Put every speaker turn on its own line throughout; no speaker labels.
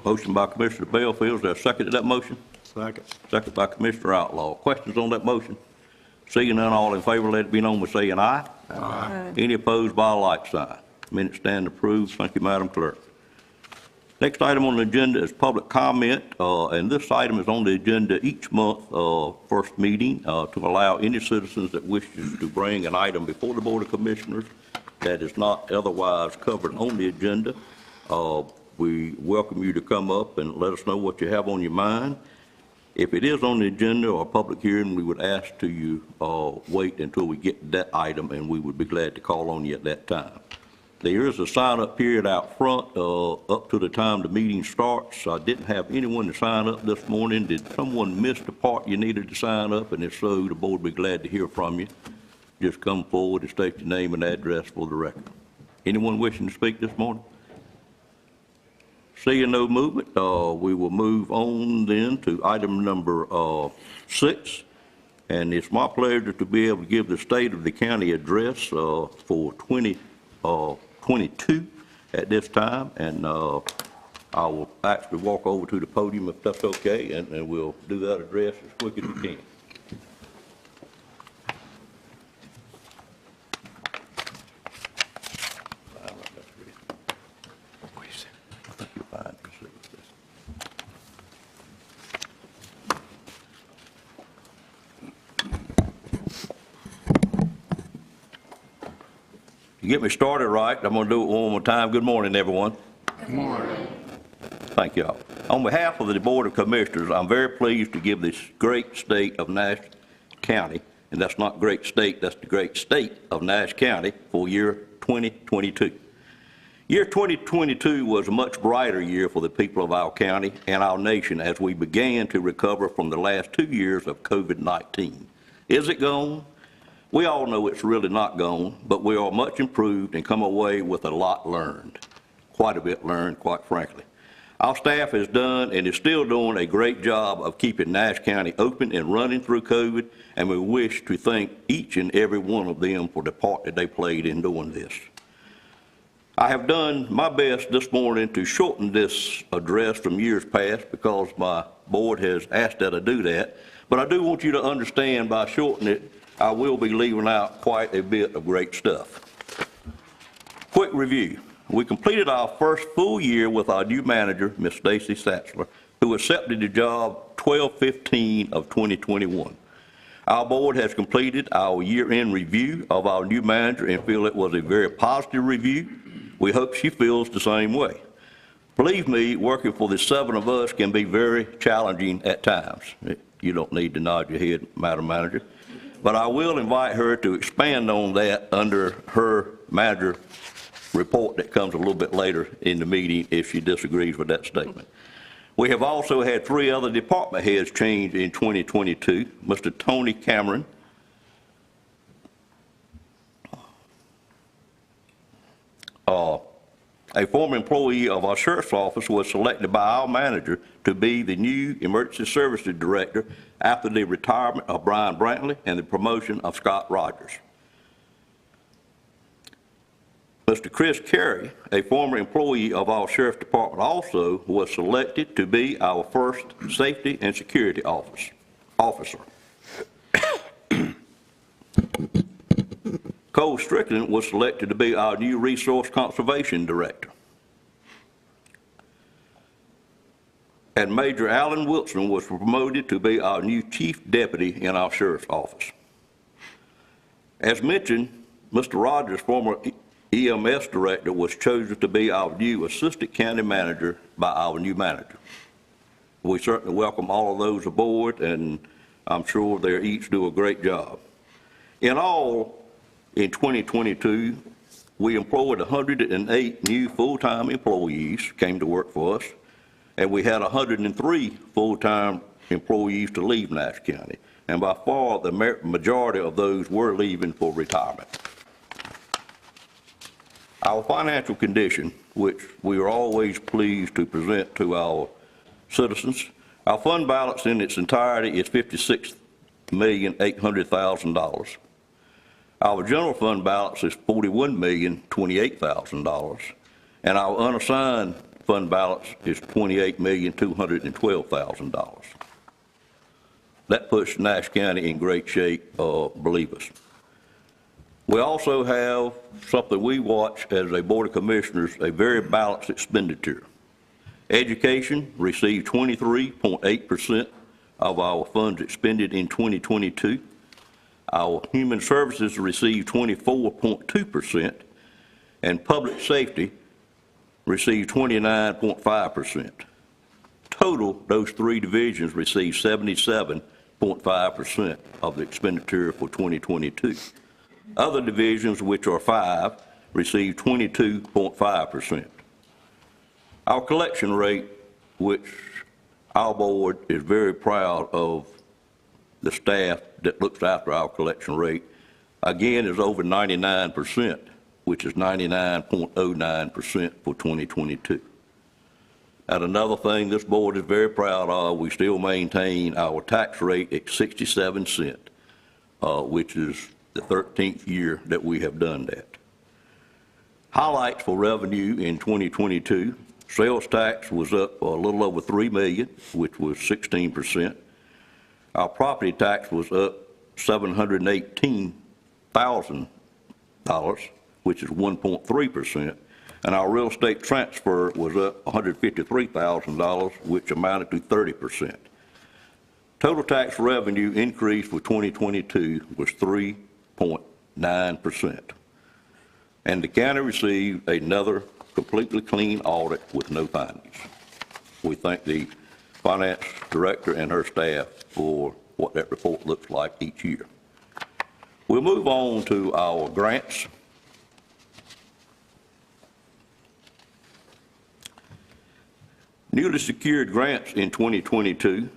Motion by Commissioner Bellfield. Is there a second to that motion?
Second.
Second by Commissioner Outlaw. Questions on that motion? Seeing none, all in favor, let it be known by saying aye.
Aye.
Any opposed by a like sign. Minutes stand approved. Thank you, Madam Clerk. Next item on the agenda is public comment, and this item is on the agenda each month, first meeting, to allow any citizens that wishes to bring an item before the Board of Commissioners that is not otherwise covered on the agenda. We welcome you to come up and let us know what you have on your mind. If it is on the agenda or a public hearing, we would ask to you wait until we get to that item, and we would be glad to call on you at that time. There is a sign-up period out front up to the time the meeting starts. I didn't have anyone to sign up this morning. Did someone miss the part you needed to sign up? And if so, the board would be glad to hear from you. Just come forward and state your name and address for the record. Anyone wishing to speak this morning? Seeing no movement, we will move on then to item number 6. And it's my pleasure to be able to give the State of the County address for 2022 at this time. And I will actually walk over to the podium if that's okay, and we'll do that address as quick as we can. To get me started right, I'm going to do it one more time. Good morning, everyone.
Good morning.
Thank you all. On behalf of the Board of Commissioners, I'm very pleased to give this great state of Nash County, and that's not great state, that's the great state of Nash County for year 2022. Year 2022 was a much brighter year for the people of our county and our nation as we began to recover from the last 2 years of COVID-19. Is it gone? We all know it's really not gone, but we are much improved and come away with a lot learned. Quite a bit learned, quite frankly. Our staff has done and is still doing a great job of keeping Nash County open and running through COVID, and we wish to thank each and every one of them for the part that they played in doing this. I have done my best this morning to shorten this address from years past because my board has asked that I do that, but I do want you to understand by shortening it, I will be leaving out quite a bit of great stuff. Quick review. We completed our first full year with our new manager, Ms. Stacy Satzler, who accepted the job 12/15 of 2021. Our board has completed our year-end review of our new manager and feel it was a very positive review. We hope she feels the same way. Believe me, working for the 7 of us can be very challenging at times. You don't need to nod your head, Madam Manager. But I will invite her to expand on that under her manager report that comes a little bit later in the meeting if she disagrees with that statement. We have also had 3 other department heads change in 2022. Mr. Tony Cameron, a former employee of our sheriff's office, was selected by our manager to be the new emergency services director after the retirement of Brian Brantley and the promotion of Scott Rogers. Mr. Chris Carey, a former employee of our sheriff's department, also was selected to be our first safety and security officer. Cole Strickland was selected to be our new resource conservation director. And Major Alan Wilson was promoted to be our new chief deputy in our sheriff's office. As mentioned, Mr. Rogers, former EMS director, was chosen to be our new assistant county manager by our new manager. We certainly welcome all of those aboard, and I'm sure they each do a great job. In all, in 2022, we employed 108 new full-time employees came to work for us, and we had 103 full-time employees to leave Nash County. And by far, the majority of those were leaving for retirement. Our financial condition, which we are always pleased to present to our citizens, our fund balance in its entirety is $56,800,000. Our general fund balance is $41,028,000, and our unassigned fund balance is $28,212,000. That puts Nash County in great shape, believe us. We also have something we watch as a Board of Commissioners, a very balanced expenditure. Education received 23.8% of our funds expended in 2022. Our Human Services received 24.2%, and Public Safety received 29.5%. Total, those three divisions received 77.5% of the expenditure for 2022. Other divisions, which are 5, received 22.5%. Our collection rate, which our board is very proud of the staff that looks after our collection rate, again is over 99%, which is 99.09% for 2022. And another thing this board is very proud of, we still maintain our tax rate at 67 cents, which is the 13th year that we have done that. Highlights for revenue in 2022, sales tax was up a little over $3 million, which was 16%. Our property tax was up $718,000, which is 1.3%. And our real estate transfer was up $153,000, which amounted to 30%. Total tax revenue increase for 2022 was 3.9%. And the county received another completely clean audit with no findings. We thank the finance director and her staff for what that report looks like each year. We'll move on to our grants. Newly secured grants in 2022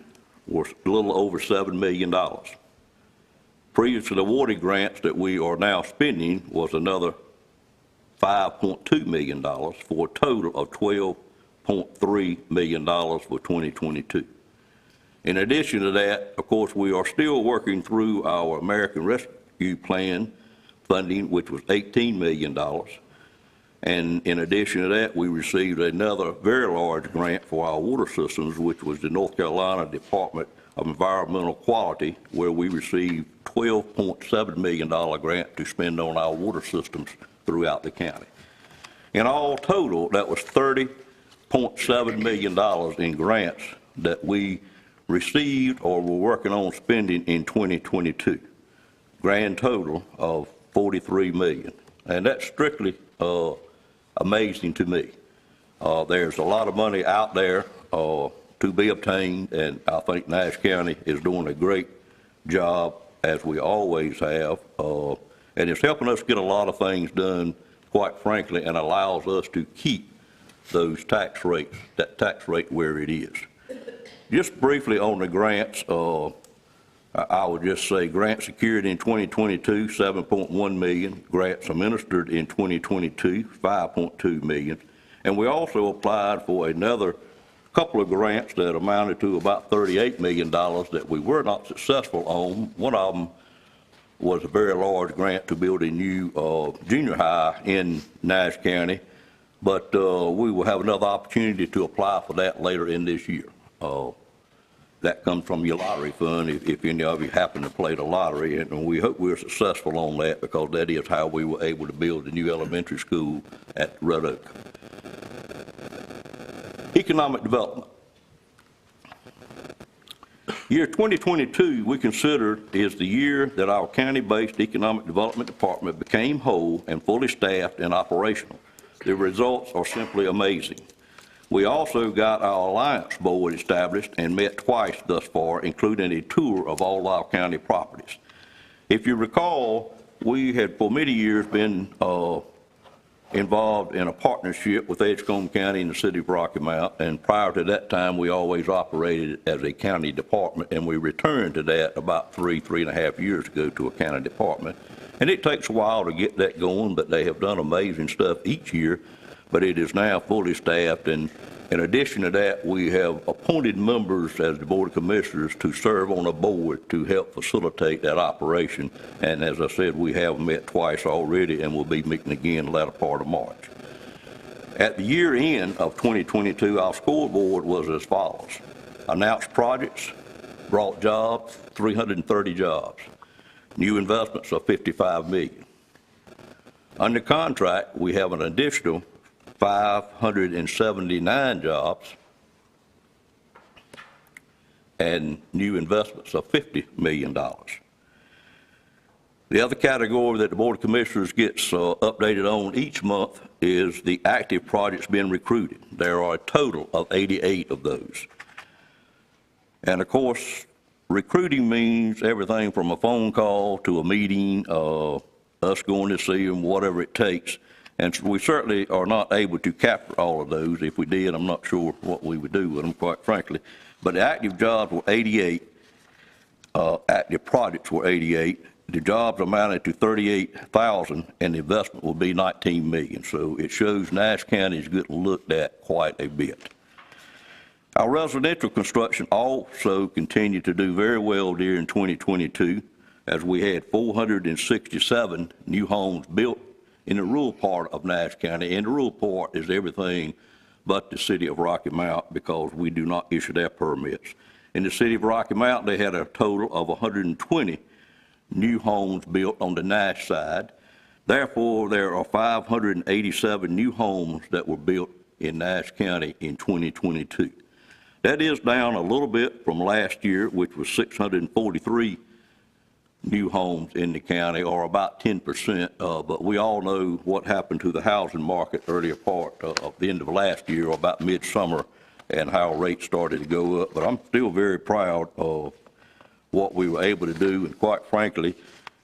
were a little over $7 million. Previously awarded grants that we are now spending was another $5.2 million for a total of $12.3 million for 2022. In addition to that, of course, we are still working through our American Rescue Plan funding, which was $18 million. And in addition to that, we received another very large grant for our water systems, which was the North Carolina Department of Environmental Quality, where we received $12.7 million grant to spend on our water systems throughout the county. In all total, that was $30.7 million in grants that we received or were working on spending in 2022. Grand total of $43 million. And that's strictly amazing to me. There's a lot of money out there to be obtained, and I think Nash County is doing a great job, as we always have, and it's helping us get a lot of things done, quite frankly, and allows us to keep those tax rates, that tax rate where it is. Just briefly on the grants, I would just say grants secured in 2022, $7.1 million. Grants administered in 2022, $5.2 million. And we also applied for another couple of grants that amounted to about $38 million that we were not successful on. One of them was a very large grant to build a new junior high in Nash County, but we will have another opportunity to apply for that later in this year. That comes from your lottery fund if any of you happen to play the lottery, and we hope we're successful on that, because that is how we were able to build the new elementary school at Red Oak. Economic development. Year 2022, we consider, is the year that our county-based economic development department became whole and fully staffed and operational. The results are simply amazing. We also got our Alliance Board established and met twice thus far, including a tour of all our county properties. If you recall, we had for many years been involved in a partnership with Edgecombe County and the City of Rocky Mount, and prior to that time, we always operated as a county department, and we returned to that about 3.5 years ago to a county department. And it takes a while to get that going, but they have done amazing stuff each year. But it is now fully staffed, and in addition to that, we have appointed members as the Board of Commissioners to serve on a board to help facilitate that operation. And as I said, we have met twice already, and we'll be meeting again the latter part of March. At the year end of 2022, our scoreboard was as follows. Announced projects, brought jobs, 330 jobs. New investments of $55 million. Under contract, we have an additional 579 jobs and new investments of $50 million. The other category that the Board of Commissioners gets updated on each month is the active projects being recruited. There are a total of 88 of those. And of course, recruiting means everything from a phone call to a meeting, us going to see them, whatever it takes. And we certainly are not able to capture all of those. If we did, I'm not sure what we would do with them, quite frankly. But the active jobs were 88, active projects were 88. The jobs amounted to 38,000, and the investment will be 19 million. So it shows Nash County is getting looked at quite a bit. Our residential construction also continued to do very well during 2022, as we had 467 new homes built in the rural part of Nash County. And the rural part is everything but the city of Rocky Mount, because we do not issue their permits. In the city of Rocky Mount, they had a total of 120 new homes built on the Nash side. Therefore, there are 587 new homes that were built in Nash County in 2022. That is down a little bit from last year, which was 643 new homes in the county, or about 10%, but we all know what happened to the housing market earlier part of the end of last year, or about midsummer, and how rates started to go up. But I'm still very proud of what we were able to do, and quite frankly,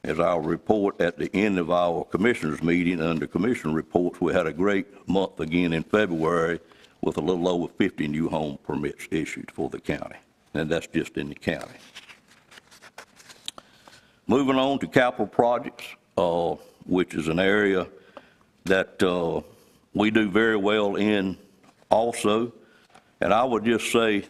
as I'll report at the end of our commissioners meeting under commission reports, we had a great month again in February with a little over 50 new home permits issued for the county, and that's just in the county. Moving on to capital projects, which is an area that we do very well in also, and I would just say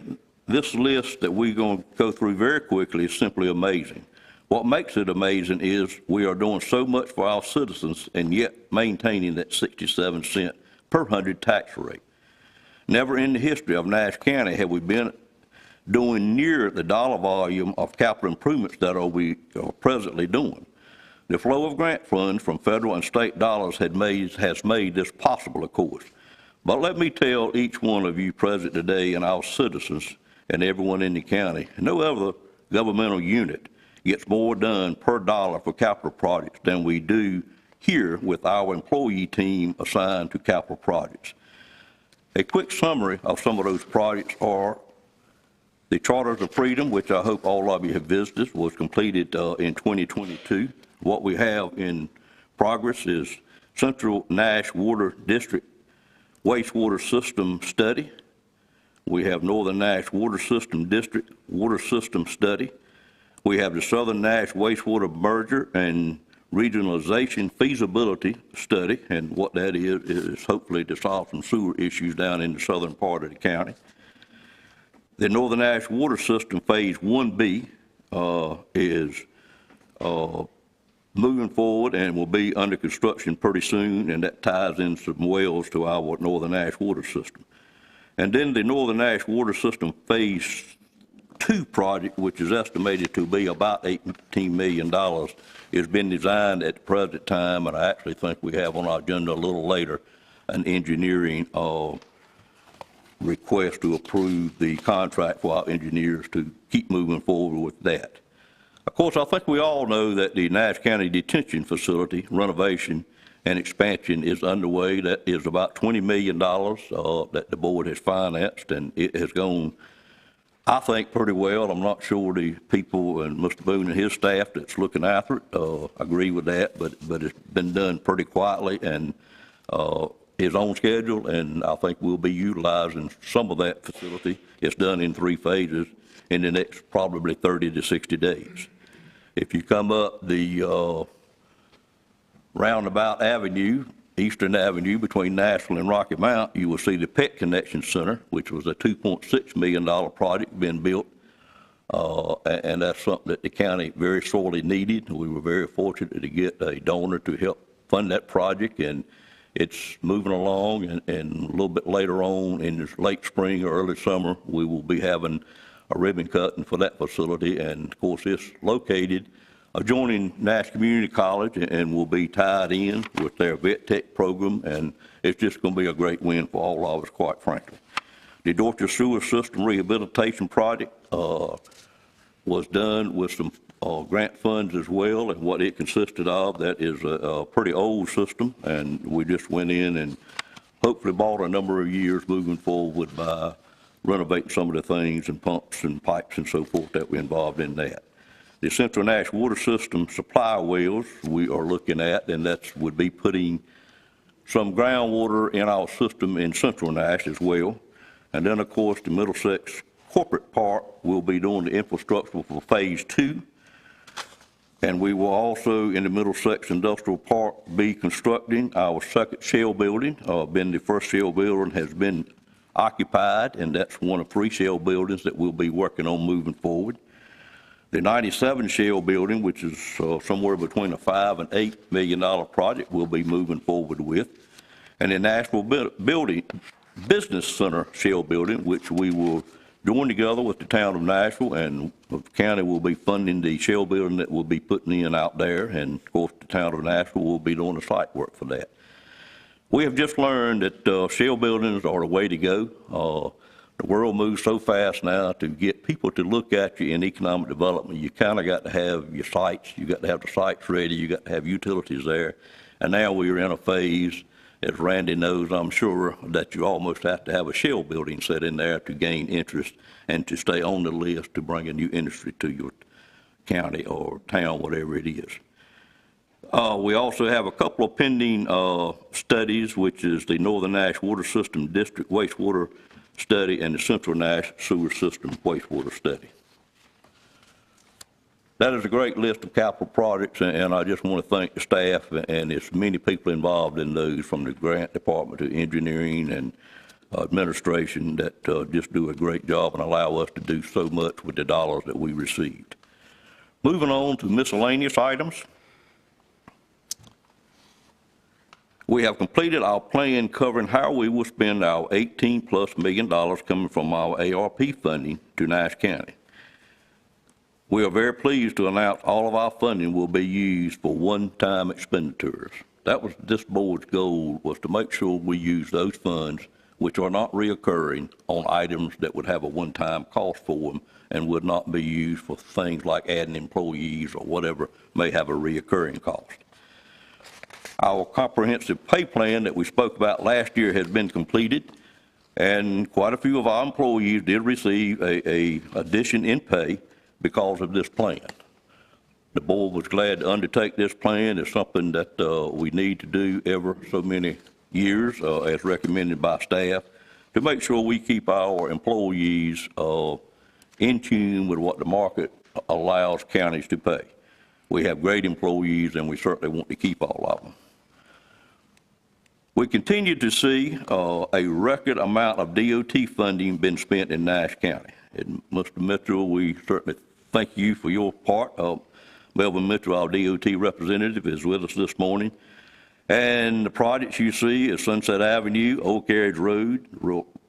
this list that we're going to go through very quickly is simply amazing. What makes it amazing is we are doing so much for our citizens and yet maintaining that 67-cent per 100 tax rate. Never in the history of Nash County have we been doing near the dollar volume of capital improvements that we are presently doing. The flow of grant funds from federal and state dollars has made this possible, of course. But let me tell each one of you present today and our citizens and everyone in the county, no other governmental unit gets more done per dollar for capital projects than we do here with our employee team assigned to capital projects. A quick summary of some of those projects are the Charters of Freedom, which I hope all of you have visited, was completed in 2022. What we have in progress is Central Nash Water District Wastewater System Study. We have Northern Nash Water System District Water System Study. We have the Southern Nash Wastewater Merger and Regionalization Feasibility Study, and what that is hopefully to solve some sewer issues down in the southern part of the county. The Northern Nash Water System Phase 1B is moving forward and will be under construction pretty soon, and that ties in some wells to our Northern Nash Water System. And then the Northern Nash Water System Phase 2 project, which is estimated to be about $18 million, has been designed at the present time, and I actually think we have on our agenda a little later an engineering request to approve the contract for our engineers to keep moving forward with that. Of course, I think we all know that the Nash County Detention Facility renovation and expansion is underway. That is about $20 million that the board has financed, and it has gone, I think, pretty well. I'm not sure the people and Mr. Boone and his staff that's looking after it agree with that, but it's been done pretty quietly and is on schedule, and I think we'll be utilizing some of that facility. It's done in 3 phases in the next probably 30 to 60 days. If you come up the Roundabout Avenue, Eastern Avenue between Nashville and Rocky Mount, you will see the Pet Connection Center, which was a $2.6 million project being built, and that's something that the county very sorely needed. We were very fortunate to get a donor to help fund that project, and It's moving along, and a little bit later on in this late spring or early summer, we will be having a ribbon cutting for that facility. And of course, it's located adjoining Nash Community College and will be tied in with their vet tech program, and it's just going to be a great win for all of us, quite frankly. The Dorchester Sewer System Rehabilitation Project was done with some grant funds as well, and what it consisted of, that is a pretty old system, and we just went in and hopefully bought a number of years moving forward by renovating some of the things and pumps and pipes and so forth that were involved in that. The Central Nash Water System supply wells we are looking at, and that would be putting some groundwater in our system in Central Nash as well. And then, of course, the Middlesex Corporate Park will be doing the infrastructure for Phase 2. And we will also, in the Middlesex Industrial Park, be constructing our second shell building. The first shell building has been occupied, and that's one of 3 shell buildings that we'll be working on moving forward. The 97 shell building, which is somewhere between a $5 and $8 million project, we'll be moving forward with. And the Nashville Business Center shell building, which we will join together with the town of Nashville, and the county will be funding the shell building that we'll be putting in out there, and of course the town of Nashville will be doing the site work for that. We have just learned that shell buildings are the way to go. The world moves so fast now. To get people to look at you in economic development, you kind of got to have your sites, you got to have the sites ready, you got to have utilities there. And now we are in a phase, as Randy knows, I'm sure, that you almost have to have a shell building set in there to gain interest and to stay on the list to bring a new industry to your county or town, whatever it is. We also have a couple of pending studies, which is the Northern Nash Water System District Wastewater Study and the Central Nash Sewer System Wastewater Study. That is a great list of capital projects, and I just want to thank the staff, and there's many people involved in those, from the grant department to engineering and administration, that just do a great job and allow us to do so much with the dollars that we received. Moving on to miscellaneous items. We have completed our plan covering how we will spend our $18+ million coming from our ARP funding to Nash County. We are very pleased to announce all of our funding will be used for one-time expenditures. That was this board's goal, was to make sure we use those funds, which are not reoccurring, on items that would have a one-time cost for them and would not be used for things like adding employees or whatever may have a reoccurring cost. Our comprehensive pay plan that we spoke about last year has been completed, and quite a few of our employees did receive a addition in pay because of this plan. The board was glad to undertake this plan. It's something that we need to do ever so many years, as recommended by staff, to make sure we keep our employees in tune with what the market allows counties to pay. We have great employees, and we certainly want to keep all of them. We continue to see a record amount of DOT funding been spent in Nash County. And Mr. Mitchell, we certainly thank you for your part. Melvin Mitchell, our DOT representative, is with us this morning. And the projects you see is Sunset Avenue, Old Carriage Road,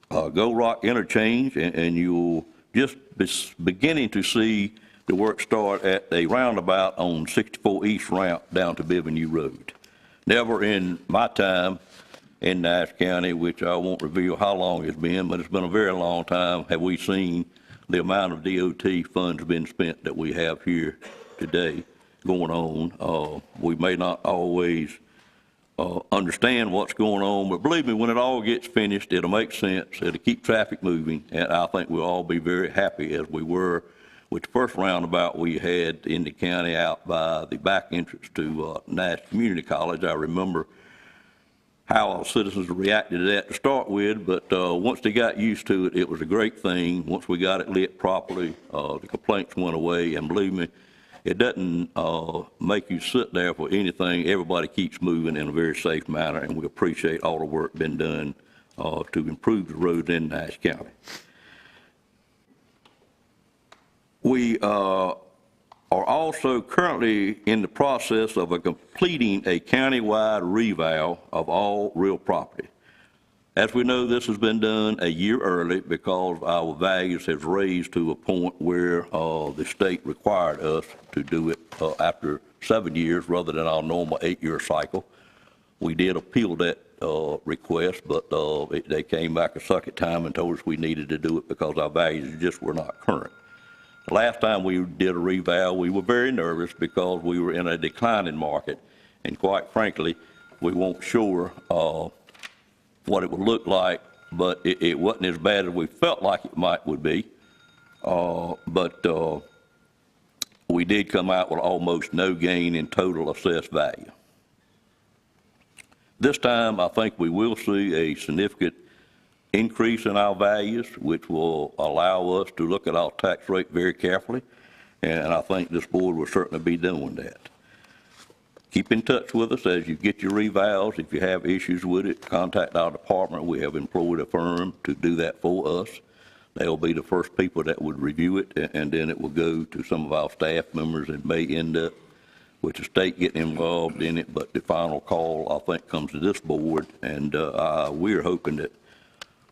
Gold Rock Interchange, and you'll just be beginning to see the work start at a roundabout on 64 East ramp down to Bivenu Road. Never in my time in Nash County, which I won't reveal how long it's been, but it's been a very long time, have we seen the amount of DOT funds been spent that we have here today going on. We may not always understand what's going on, but believe me, when it all gets finished, it'll make sense, it'll keep traffic moving, and I think we'll all be very happy, as we were with the first roundabout we had in the county out by the back entrance to Nash Community College. I remember how our citizens reacted to that to start with, but once they got used to it, it was a great thing. Once we got it lit properly, the complaints went away, and believe me, it doesn't make you sit there for anything. Everybody keeps moving in a very safe manner, and we appreciate all the work been done to improve the roads in Nash County. We are also currently in the process of completing a countywide revow of all real property. As we know, this has been done a year early because our values have raised to a point where the state required us to do it after 7 years rather than our normal 8-year cycle. We did appeal that request, but they came back a second time and told us we needed to do it because our values just were not current. The last time we did a revow, we were very nervous because we were in a declining market, and quite frankly, we weren't sure what it would look like, but it wasn't as bad as we felt like it would be. But we did come out with almost no gain in total assessed value. This time, I think we will see a significant increase in our values, which will allow us to look at our tax rate very carefully, and I think this board will certainly be doing that. Keep in touch with us as you get your revals. If you have issues with it, contact our department. We have employed a firm to do that for us. They'll be the first people that would review it, and then it will go to some of our staff members and may end up with the state getting involved in it, but the final call, I think, comes to this board, and we're hoping that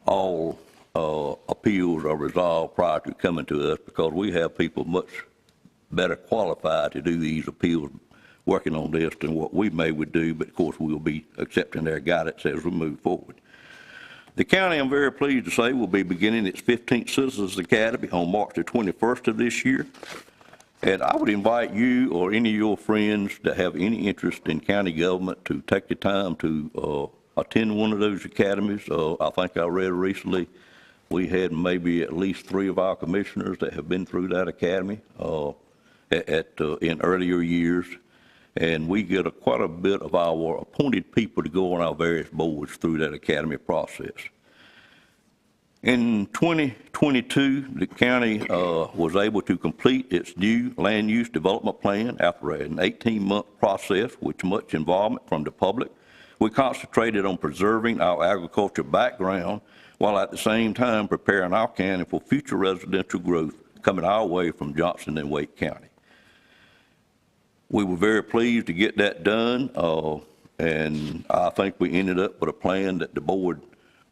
all appeals are resolved prior to coming to us because we have people much better qualified to do these appeals working on this than what we would do, but of course we'll be accepting their guidance as we move forward. The county, I'm very pleased to say, will be beginning its 15th Citizens Academy on March the 21st of this year. And I would invite you or any of your friends that have any interest in county government to take the time to attend one of those academies. I think I read recently we had maybe at least 3 of our commissioners that have been through that academy in earlier years. And we get quite a bit of our appointed people to go on our various boards through that academy process. In 2022, the county was able to complete its new land use development plan after an 18-month process with much involvement from the public. We concentrated on preserving our agriculture background while at the same time preparing our county for future residential growth coming our way from Johnson and Wake County. We were very pleased to get that done, and I think we ended up with a plan that the board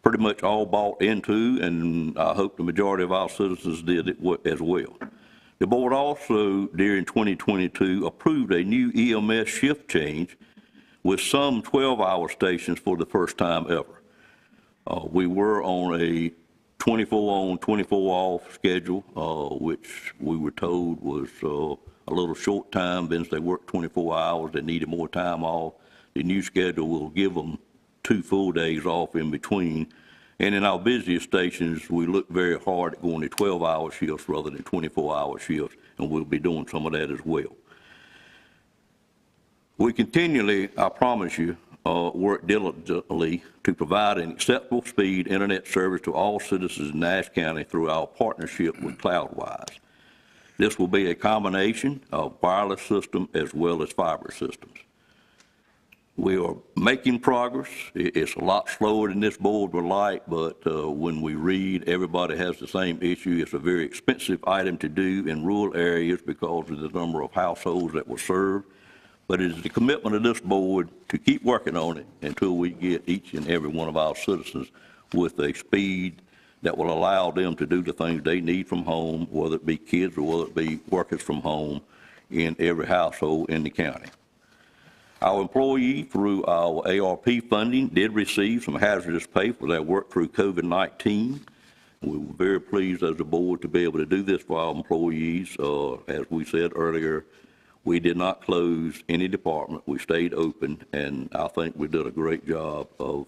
pretty much all bought into, and I hope the majority of our citizens did it as well. The board also, during 2022, approved a new EMS shift change with some 12-hour stations for the first time ever. We were on a 24 on, 24 off schedule, which we were told was a little short time. Since they worked 24 hours, they needed more time off. The new schedule will give them 2 full days off in between. And in our busiest stations, we look very hard at going to 12-hour shifts rather than 24-hour shifts, and we'll be doing some of that as well. We continually, I promise you, work diligently to provide an acceptable speed internet service to all citizens in Nash County through our partnership with Cloudwise. This will be a combination of wireless system as well as fiber systems. We are making progress. It's a lot slower than this board would like, but when we read, everybody has the same issue. It's a very expensive item to do in rural areas because of the number of households that will serve. But it is the commitment of this board to keep working on it until we get each and every one of our citizens with a speed that will allow them to do the things they need from home, whether it be kids or whether it be workers from home in every household in the county. Our employee, through our ARP funding, did receive some hazardous pay for their work through COVID-19. We were very pleased as a board to be able to do this for our employees. As we said earlier, we did not close any department. We stayed open, and I think we did a great job of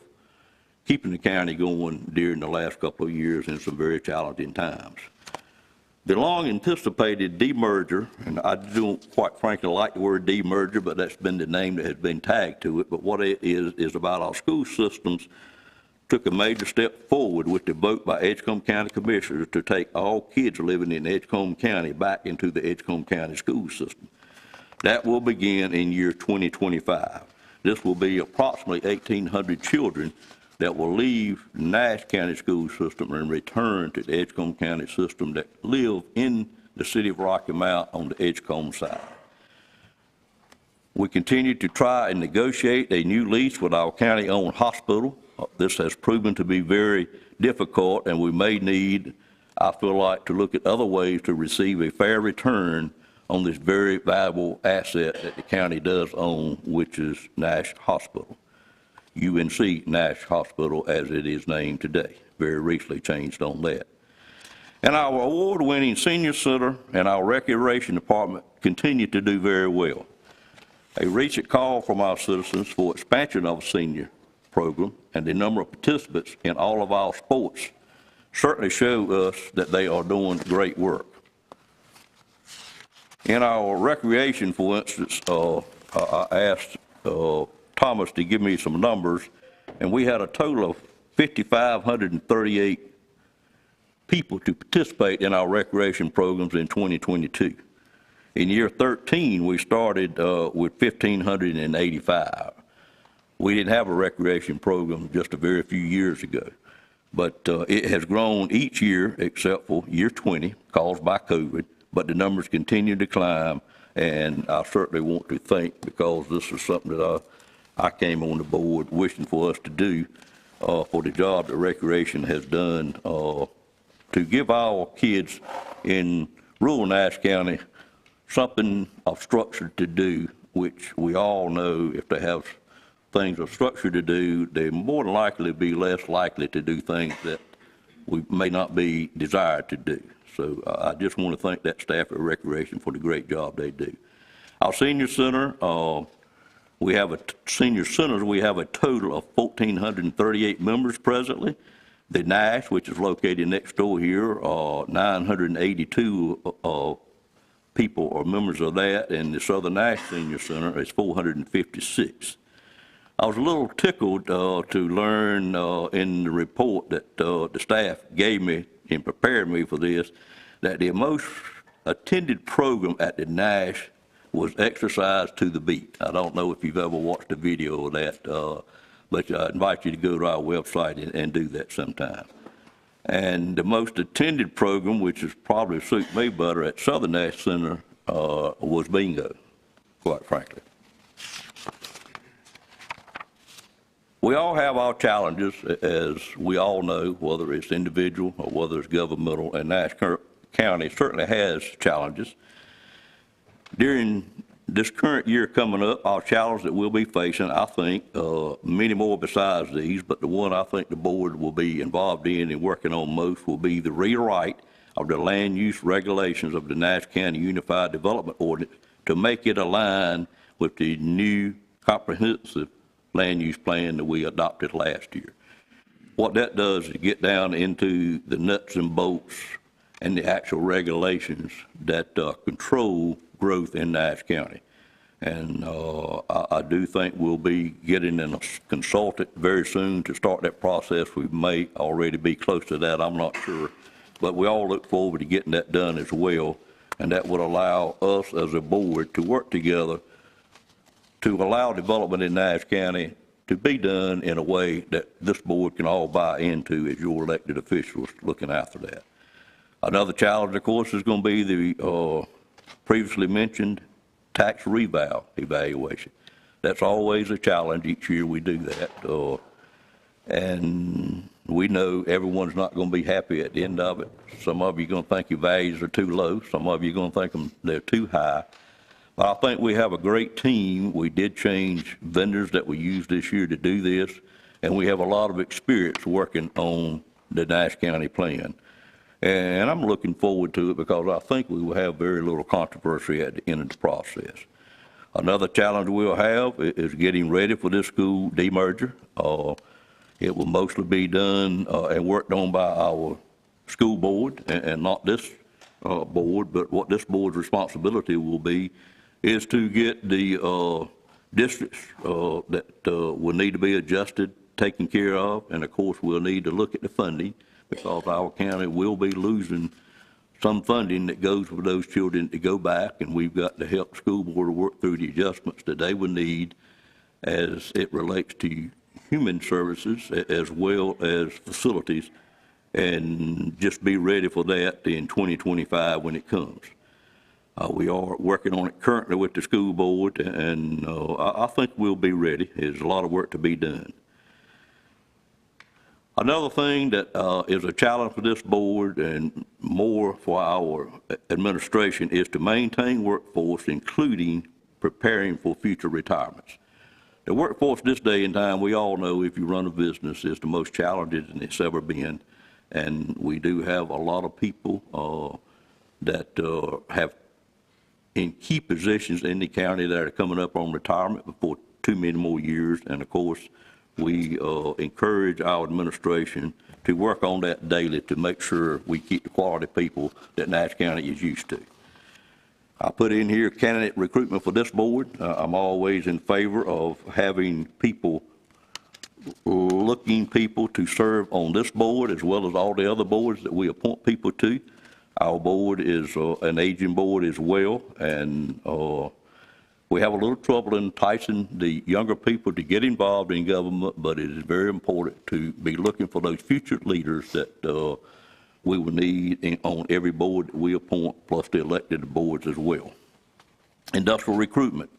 keeping the county going during the last couple of years in some very challenging times. The long-anticipated demerger, and I don't quite frankly like the word demerger, but that's been the name that has been tagged to it, but what it is about our school systems took a major step forward with the vote by Edgecombe County Commissioners to take all kids living in Edgecombe County back into the Edgecombe County school system. That will begin in year 2025. This will be approximately 1,800 children that will leave Nash County school system and return to the Edgecombe County system that live in the city of Rocky Mount on the Edgecombe side. We continue to try and negotiate a new lease with our county-owned hospital. This has proven to be very difficult, and we may need, I feel like, to look at other ways to receive a fair return on this very valuable asset that the county does own, which is Nash Hospital. UNC Nash Hospital, as it is named today. Very recently changed on that. And our award-winning senior center and our recreation department continue to do very well. A recent call from our citizens for expansion of a senior program and the number of participants in all of our sports certainly show us that they are doing great work. In our recreation, for instance, I asked Thomas to give me some numbers, and we had a total of 5,538 people to participate in our recreation programs in 2022. In year 13, we started with 1,585. We didn't have a recreation program just a very few years ago, but it has grown each year except for year 20, caused by COVID, but the numbers continue to climb, and I certainly want to thank, because this is something that I came on the board wishing for us to do, for the job that recreation has done to give our kids in rural Nash County something of structure to do, which we all know if they have things of structure to do, they more than likely be less likely to do things that we may not be desired to do. So I just want to thank that staff at Recreation for the great job they do. Our senior center, we have a total of 1,438 members presently. The Nash, which is located next door here, 982 people are members of that, and the Southern Nash Senior Center is 456. I was a little tickled to learn in the report that the staff gave me and prepared me for this, that the most attended program at the Nash was Exercise to the Beat. I don't know if you've ever watched a video of that, but I invite you to go to our website and do that sometime. And the most attended program, which is probably suit me better at Southern Nash Center, was bingo, quite frankly. We all have our challenges, as we all know, whether it's individual or whether it's governmental, and Nash County certainly has challenges. During this current year coming up, our challenge that we'll be facing, I think, many more besides these, but the one I think the board will be involved in and working on most will be the rewrite of the land use regulations of the Nash County Unified Development Ordinance to make it align with the new comprehensive land use plan that we adopted last year. What that does is get down into the nuts and bolts and the actual regulations that control growth in Nash County. And I do think we'll be getting in a consultant very soon to start that process. We may already be close to that, I'm not sure. But we all look forward to getting that done as well, and that would allow us as a board to work together to allow development in Nash County to be done in a way that this board can all buy into as your elected officials looking after that. Another challenge, of course, is going to be the previously mentioned tax reval evaluation. That's always a challenge. Each year we do that. And we know everyone's not going to be happy at the end of it. Some of you are going to think your values are too low. Some of you are going to think they're too high. But I think we have a great team. We did change vendors that we used this year to do this, and we have a lot of experience working on the Nash County plan. And I'm looking forward to it because I think we will have very little controversy at the end of the process. Another challenge we'll have is getting ready for this school demerger. It will mostly be done and worked on by our school board and not this board, but what this board's responsibility will be is to get the districts that will need to be adjusted, taken care of, and of course we'll need to look at the funding because our county will be losing some funding that goes for those children to go back, and we've got to help the school board to work through the adjustments that they would need as it relates to human services as well as facilities and just be ready for that in 2025 when it comes. We are working on it currently with the school board, and I think we'll be ready. There's a lot of work to be done. Another thing that is a challenge for this board and more for our administration is to maintain workforce, including preparing for future retirements. The workforce this day and time, we all know if you run a business, is the most challenging it's ever been. And we do have a lot of people that have in key positions in the county that are coming up on retirement before too many more years. And of course, we encourage our administration to work on that daily to make sure we keep the quality people that Nash County is used to. I put in here candidate recruitment for this board. I'm always in favor of having people, looking people to serve on this board as well as all the other boards that we appoint people to. Our board is an aging board as well, and we have a little trouble enticing the younger people to get involved in government, but it is very important to be looking for those future leaders that we will need on every board that we appoint, plus the elected boards as well. Industrial recruitment,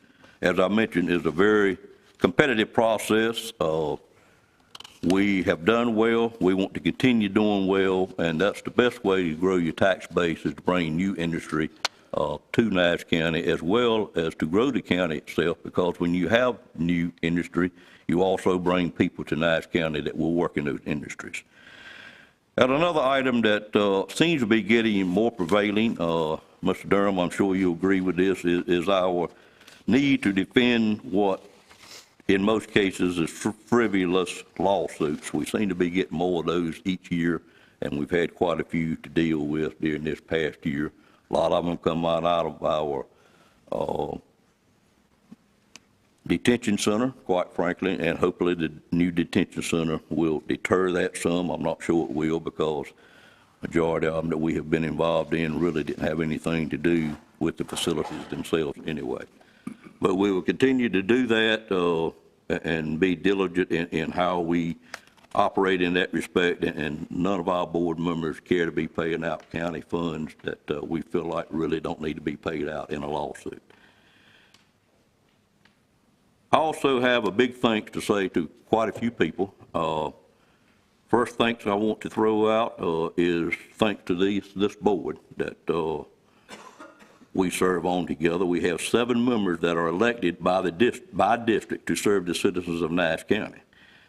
as I mentioned, is a very competitive process. We have done well. We want to continue doing well, and that's the best way to grow your tax base is to bring new industry to Nash County, as well as to grow the county itself, because when you have new industry, you also bring people to Nash County that will work in those industries. And another item that seems to be getting more prevailing, Mr. Durham, I'm sure you'll agree with this, is our need to defend what in most cases is frivolous lawsuits. We seem to be getting more of those each year, and we've had quite a few to deal with during this past year. A lot of them come out of our detention center, quite frankly, and hopefully the new detention center will deter that some. I'm not sure it will, because majority of them that we have been involved in really didn't have anything to do with the facilities themselves anyway. But we will continue to do that and be diligent in how we operate in that respect, and none of our board members care to be paying out county funds that we feel like really don't need to be paid out in a lawsuit. I also have a big thanks to say to quite a few people. First thanks I want to throw out is thanks to this board that we serve on together. We have 7 members that are elected by district to serve the citizens of Nash County.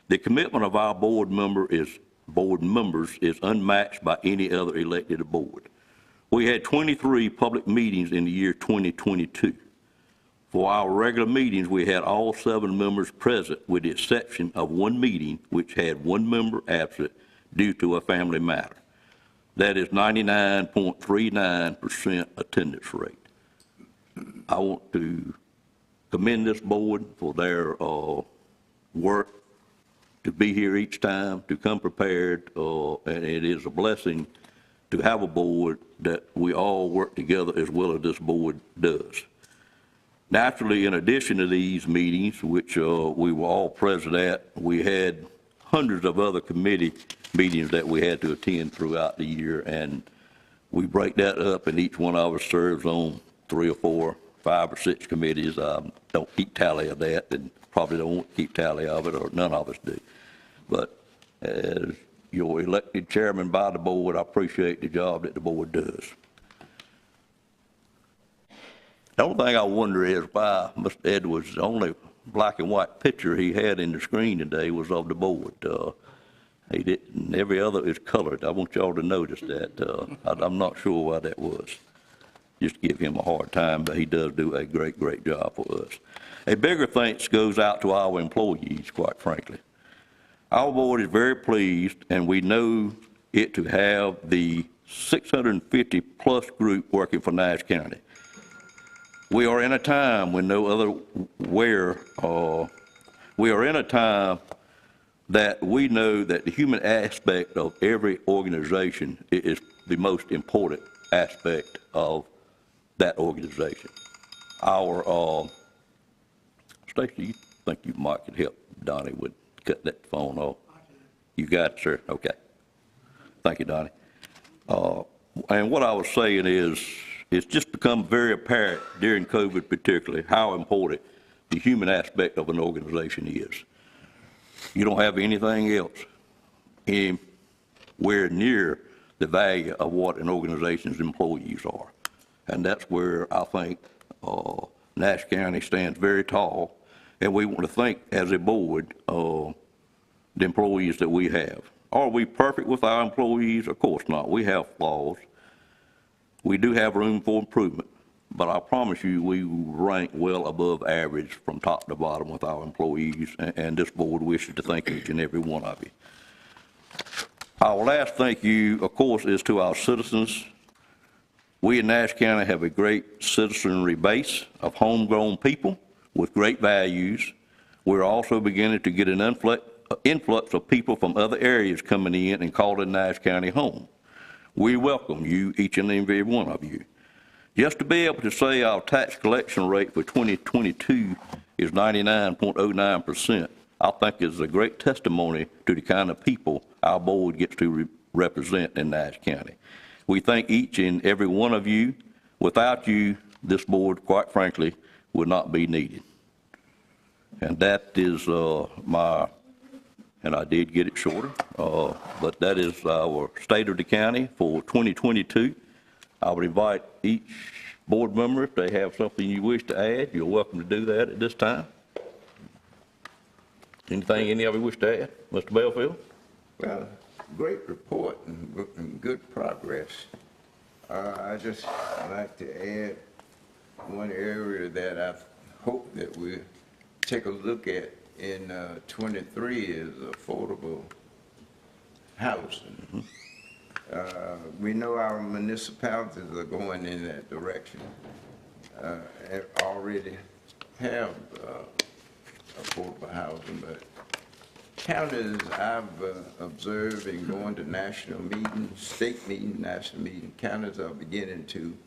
The commitment of our board members is unmatched by any other elected board. We had 23 public meetings in the year 2022. For our regular meetings, we had all 7 members present, with the exception of one meeting which had 1 member absent due to a family matter. That is 99.39% attendance rate. I want to commend this board for their work to be here each time, to come prepared, and it is a blessing to have a board that we all work together as well as this board does. Naturally, in addition to these meetings, which we were all present at, we had hundreds of other committee meetings that we had to attend throughout the year, and we break that up, and each one of us serves on 3 or 4, 5 or 6 committees. I don't keep tally of that, and probably don't keep tally of it, or none of us do. But as your elected chairman by the board, I appreciate the job that the board does. The only thing I wonder is why Mr. Edwards, the only black and white picture he had in the screen today was of the board. He didn't, every other is colored. I want y'all to notice that. I'm not sure why that was. Just give him a hard time, but he does do a great, great job for us. A bigger thanks goes out to our employees, quite frankly. Our board is very pleased, and we know it to have the 650-plus group working for Nash County. We are in a time when no other where, we are in a time that we know that the human aspect of every organization is the most important aspect of that organization. Our, Stacy, you think you might could help Donnie with cut that phone off? You got it, sir? Okay. Thank you, Donnie. And what I was saying is, it's just become very apparent during COVID particularly how important the human aspect of an organization is. You don't have anything else anywhere near the value of what an organization's employees are. And that's where I think Nash County stands very tall. And we want to thank, as a board, the employees that we have. Are we perfect with our employees? Of course not. We have flaws. We do have room for improvement, but I promise you, we rank well above average from top to bottom with our employees, and this board wishes to thank each and every one of you. Our last thank you, of course, is to our citizens. We in Nash County have a great citizenry base of homegrown people with great values. We're also beginning to get an influx of people from other areas coming in and calling Nash County home. We welcome you, each and every one of you. Just to be able to say our tax collection rate for 2022 is 99.09%, I think is a great testimony to the kind of people our board gets to represent in Nash County. We thank each and every one of you. Without you, this board, quite frankly, would not be needed. And that is and I did get it shorter, but that is our state of the county for 2022. I would invite each board member, if they have something you wish to add, you're welcome to do that at this time. Anything any of you wish to add? Mr. Belfield?
Well, great report and good progress. I just like to add one area that I hope that we take a look at in 23 is affordable housing. We know our municipalities are going in that direction, and already have affordable housing, but counties I've observed in going to national meetings, state meetings, national meetings, counties are beginning to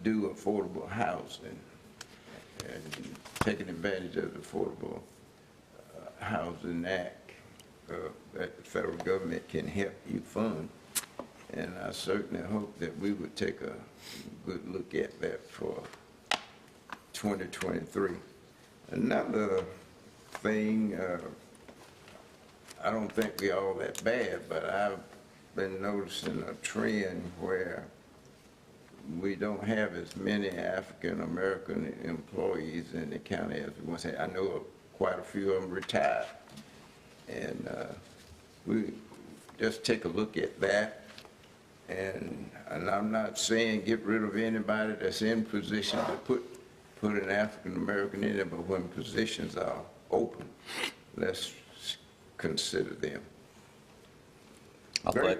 do affordable housing and taking advantage of the Affordable Housing Act that the federal government can help you fund. And I certainly hope that we would take a good look at that for 2023. Another thing, I don't think we're all that bad, but I've been noticing a trend where we don't have as many African-American employees in the county as we once had. I know quite a few of them retired. And we just take a look at that. And I'm not saying get rid of anybody that's in position to put an African-American in there, but when positions are open, let's consider them. Great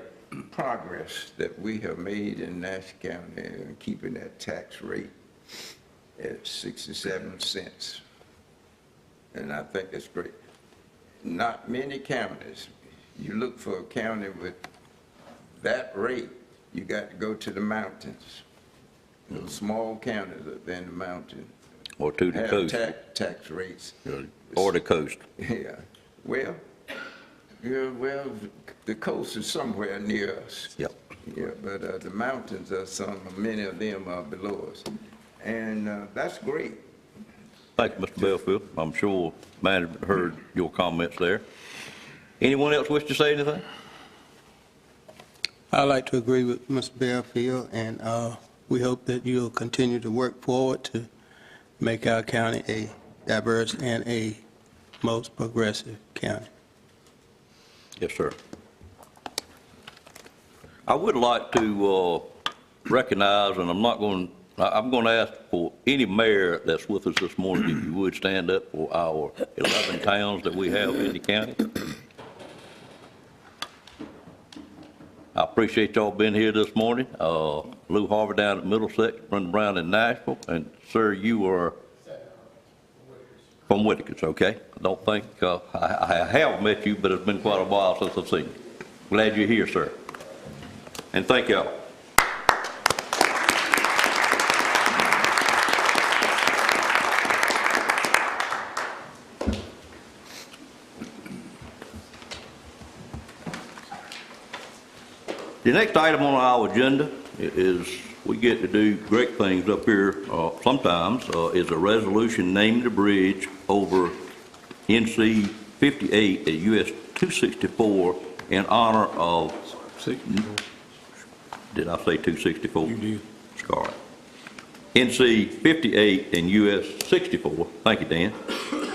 progress that we have made in Nash County in keeping that tax rate at 67 cents. And I think that's great. Not many counties. You look for a county with that rate, you got to go to the mountains. Those small counties up there in the mountains.
Or to the coast.
Tax rates.
Or the coast.
Yeah. Well, the coast is somewhere near us.
Yep.
Yeah, but the mountains are many of them are below us. And that's great.
Thank you, Mr. Belfield. I'm sure management heard your comments there. Anyone else wish to say anything?
I'd like to agree with Mr. Belfield, and we hope that you'll continue to work forward to make our county a diverse and a most progressive county.
Yes, sir. I would like to recognize, and I'm going to ask for any mayor that's with us this morning, if you would stand up for our 11 towns that we have in the county. I appreciate y'all being here this morning. Lou Harvey down at Middlesex, Brenda Brown in Nashville, and sir, you are from Whitaker's, okay? I don't think, I have met you, but it's been quite a while since I've seen you. Glad you're here, sir. And thank y'all. The next item on our agenda is, we get to do great things up here sometimes, is a resolution naming the bridge over NC 58 at US 264 in honor of, did I say 264? You did. Scarlett. NC 58 and US 64, thank you, Dan,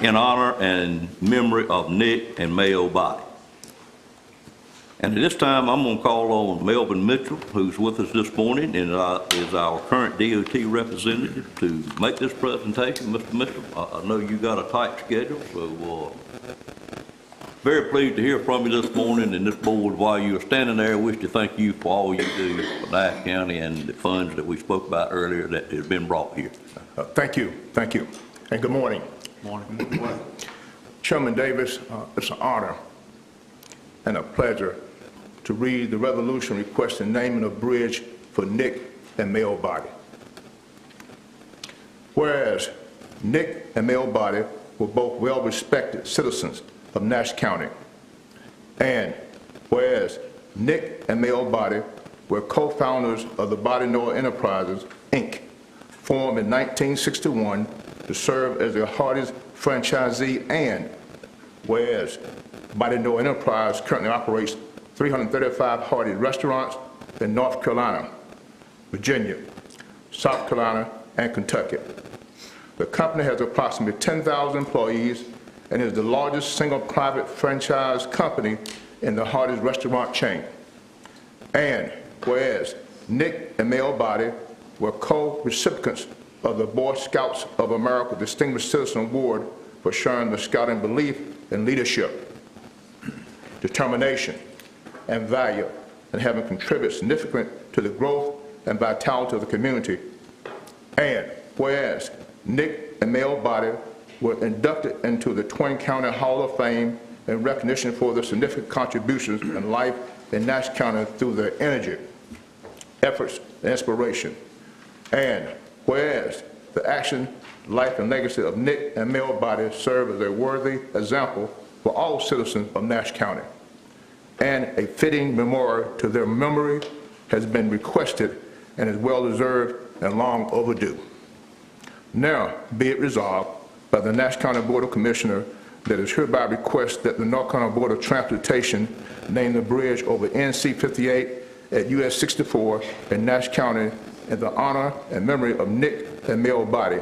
in honor and memory of Nick and Mayo Body. And at this time, I'm going to call on Melvin Mitchell, who's with us this morning and is our current DOT representative, to make this presentation. Mr. Mitchell, I know you got a tight schedule, so very pleased to hear from you this morning. And this board, while you were standing there, wish to thank you for all you do for Nash County and the funds that we spoke about earlier that has been brought here.
Thank you, and good morning. Morning. Chairman Davis, it's an honor and a pleasure to read the resolution requesting naming a bridge for Nick and Mayo Body. Whereas Nick and Mayo Body were both well-respected citizens of Nash County, and whereas Nick and Mayo Body were co-founders of the Body Noah Enterprises, Inc., formed in 1961 to serve as the Hardee's franchisee, and whereas Body Noah Enterprise currently operates 335 Hardee's restaurants in North Carolina, Virginia, South Carolina, and Kentucky. The company has approximately 10,000 employees and is the largest single private franchise company in the Hardee's restaurant chain. And whereas Nick and Mayo Body were co-recipients of the Boy Scouts of America Distinguished Citizen Award for sharing the scouting belief in leadership, determination, and value, and having contributed significantly to the growth and vitality of the community. And whereas Nick and Mayo Body were inducted into the Twain County Hall of Fame in recognition for their significant contributions in life in Nash County through their energy, efforts, and inspiration. And whereas the action, life, and legacy of Nick and Mayo Body serve as a worthy example for all citizens of Nash County, and a fitting memorial to their memory has been requested and is well deserved and long overdue. Now be it resolved by the Nash County Board of Commissioners that is hereby request that the North Carolina Board of Transportation name the bridge over NC 58 at US 64 in Nash County in the honor and memory of Nick and Mayo Body,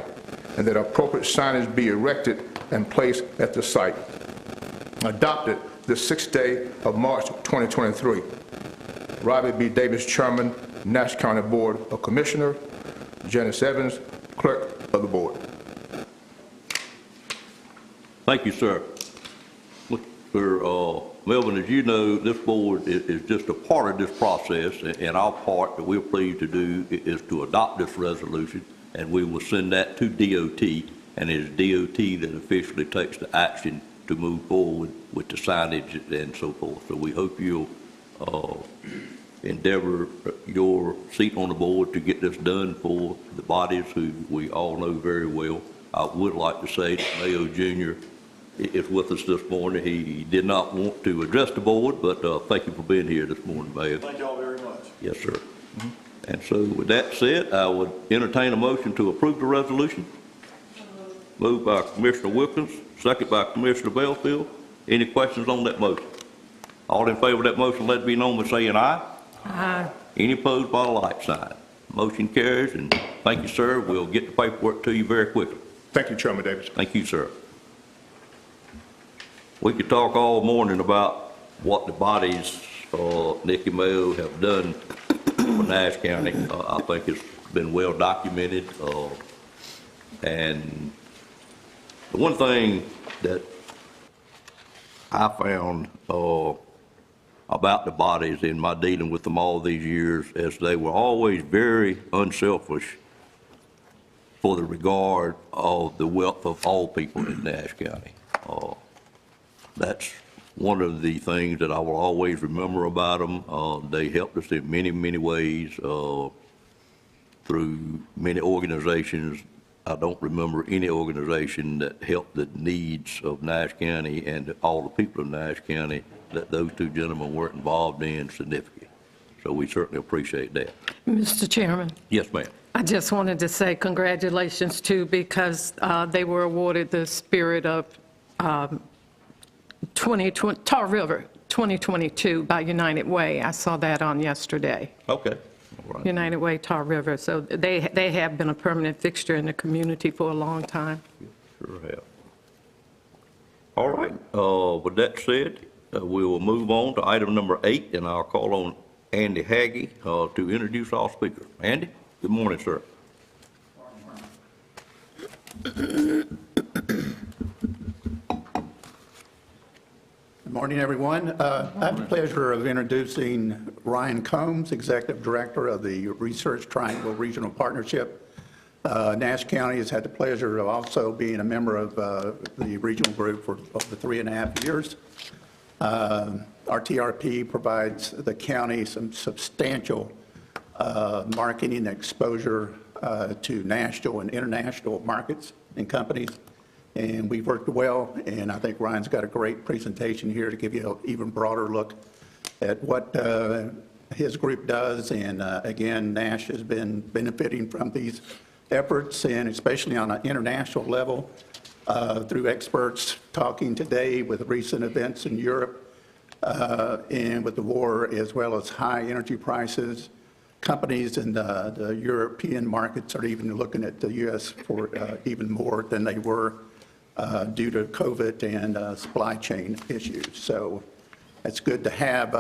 and that appropriate signage be erected and placed at the site. Adopted the 6th day of March 2023. Robert B. Davis, Chairman, Nash County Board of Commissioners. Janice Evans, Clerk of the Board.
Thank you, sir. Mr. Melvin, as you know, this board is just a part of this process, and our part that we're pleased to do is to adopt this resolution, and we will send that to DOT, and it's DOT that officially takes the action to move forward with the signage and so forth. So we hope you'll endeavor your seat on the board to get this done for the bodies who we all know very well. I would like to say that Mayo Jr. is with us this morning. He did not want to address the board, but thank you for being here this morning, Mayo.
Thank you all very much.
Yes, sir. Mm-hmm. And so with that said, I would entertain a motion to approve the resolution. Moved by Commissioner Wilkins, second by Commissioner Belfield. Any questions on that motion? All in favor of that motion, let it be known by saying aye.
Aye.
Any opposed by the like sign. Motion carries, and thank you, sir. We'll get the paperwork to you very quickly.
Thank you, Chairman Davis.
Thank you, sir. We could talk all morning about what the bodies, Nick and Mayo, have done for Nash County. I think it's been well documented, and the one thing that I found about the bodies in my dealing with them all these years is they were always very unselfish for the regard of the wealth of all people in Nash County. That's one of the things that I will always remember about them. They helped us in many, many ways through many organizations. I don't remember any organization that helped the needs of Nash County and all the people of Nash County that those two gentlemen were involved in significantly. So we certainly appreciate that.
Mr. Chairman,
Yes, ma'am.
I just wanted to say congratulations too, because they were awarded the Spirit of 2020 Tar River 2022 by United Way. I saw that on yesterday.
Okay. All right.
United Way Tar River. So they have been a permanent fixture in the community for a long time.
Sure have. All right, with that said, we will move on to item number 8, and I'll call on Andy Haggie to introduce our speaker. Andy, good morning, sir.
Good morning, everyone. I have the pleasure of introducing Ryan Combs, Executive Director of the Research Triangle Regional Partnership. Nash County has had the pleasure of also being a member of the regional group for over 3.5 years. RTRP provides the county some substantial marketing exposure to national and international markets and companies. And we've worked well, and I think Ryan's got a great presentation here to give you an even broader look at what his group does. And again, Nash has been benefiting from these efforts, and especially on an international level, through experts talking today with recent events in Europe and with the war, as well as high energy prices. Companies in the European markets are even looking at the U.S. for even more than they were due to COVID and supply chain issues. So it's good to have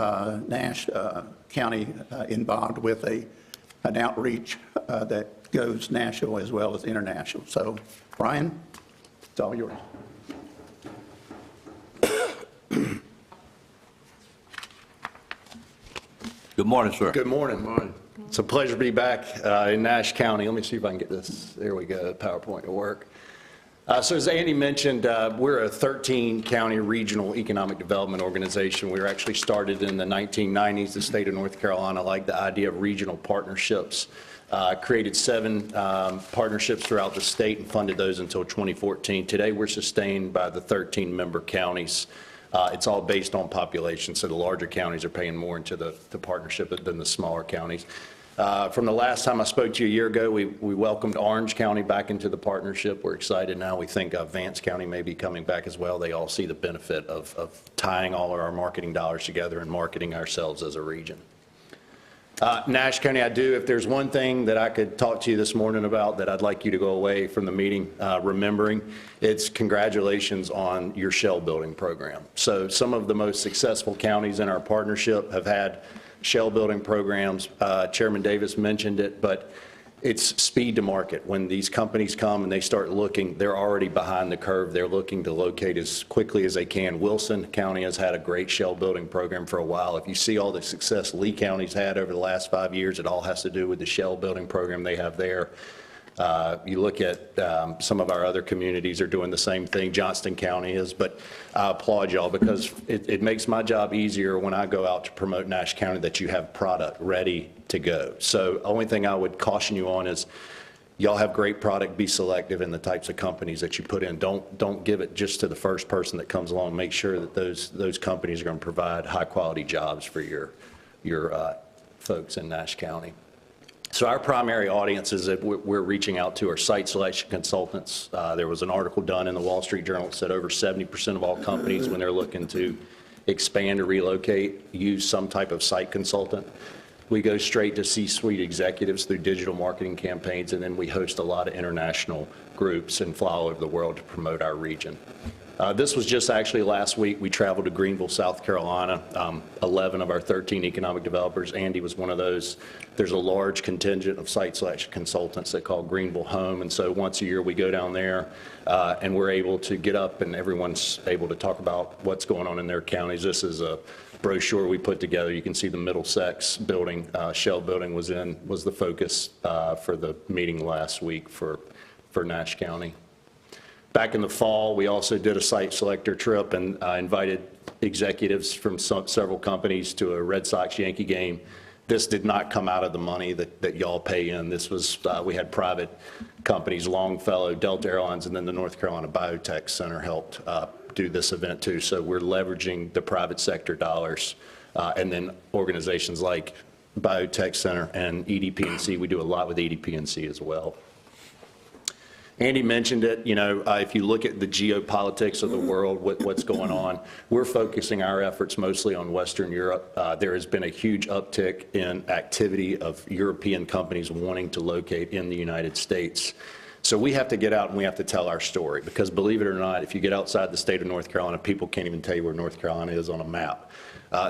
Nash County involved with an outreach that goes national as well as international. So, Brian, it's all yours.
Good morning, sir.
Good morning. It's a pleasure to be back in Nash County. Let me see if I can get this. There we go. PowerPoint will work. So as Andy mentioned, we're a 13-county regional economic development organization. We were actually started in the 1990s. The state of North Carolina liked the idea of regional partnerships. Created 7 partnerships throughout the state and funded those until 2014. Today, we're sustained by the 13 member counties. It's all based on population, so the larger counties are paying more into the partnership than the smaller counties. From the last time I spoke to you a year ago, we welcomed Orange County back into the partnership. We're excited now. We think Vance County may be coming back as well. They all see the benefit of tying all of our marketing dollars together and marketing ourselves as a region. Nash County, if there's one thing that I could talk to you this morning about that I'd like you to go away from the meeting remembering, it's congratulations on your shell building program. So some of the most successful counties in our partnership have had shell building programs. Chairman Davis mentioned it, but it's speed to market. When these companies come and they start looking, they're already behind the curve. They're looking to locate as quickly as they can. Wilson County has had a great shell building program for a while. If you see all the success Lee County's had over the last 5 years, it all has to do with the shell building program they have there. You look at some of our other communities are doing the same thing. Johnston County is, but I applaud y'all because it makes my job easier when I go out to promote Nash County that you have product ready to go. So only thing I would caution you on is y'all have great product. Be selective in the types of companies that you put in. Don't give it just to the first person that comes along. Make sure that those companies are going to provide high quality jobs for your folks in Nash County. So our primary audiences that we're reaching out to are site selection consultants. There was an article done in the Wall Street Journal that said over 70% of all companies, when they're looking to expand or relocate, use some type of site consultant. We go straight to C-suite executives through digital marketing campaigns, and then we host a lot of international groups and fly all over the world to promote our region. This was just actually last week. We traveled to Greenville, South Carolina. 11 of our 13 economic developers, Andy was one of those. There's a large contingent of site selection consultants that call Greenville home, and so once a year we go down there and we're able to get up and everyone's able to talk about what's going on in their counties. This is a brochure we put together. You can see the Middlesex building, shell building was the focus for the meeting last week for Nash County. Back in the fall, we also did a site selector trip and invited executives from several companies to a Red Sox-Yankee game. This did not come out of the money that y'all pay in. This was, we had private companies, Longfellow, Delta Airlines, and then the North Carolina Biotech Center helped do this event too. So we're leveraging the private sector dollars and then organizations like Biotech Center, and EDP&C. We do a lot with EDP&C as well. Andy mentioned it, if you look at the geopolitics of the world, what's going on, we're focusing our efforts mostly on Western Europe. There has been a huge uptick in activity of European companies wanting to locate in the United States. So we have to get out and we have to tell our story, because believe it or not, if you get outside the state of North Carolina, people can't even tell you where North Carolina is on a map.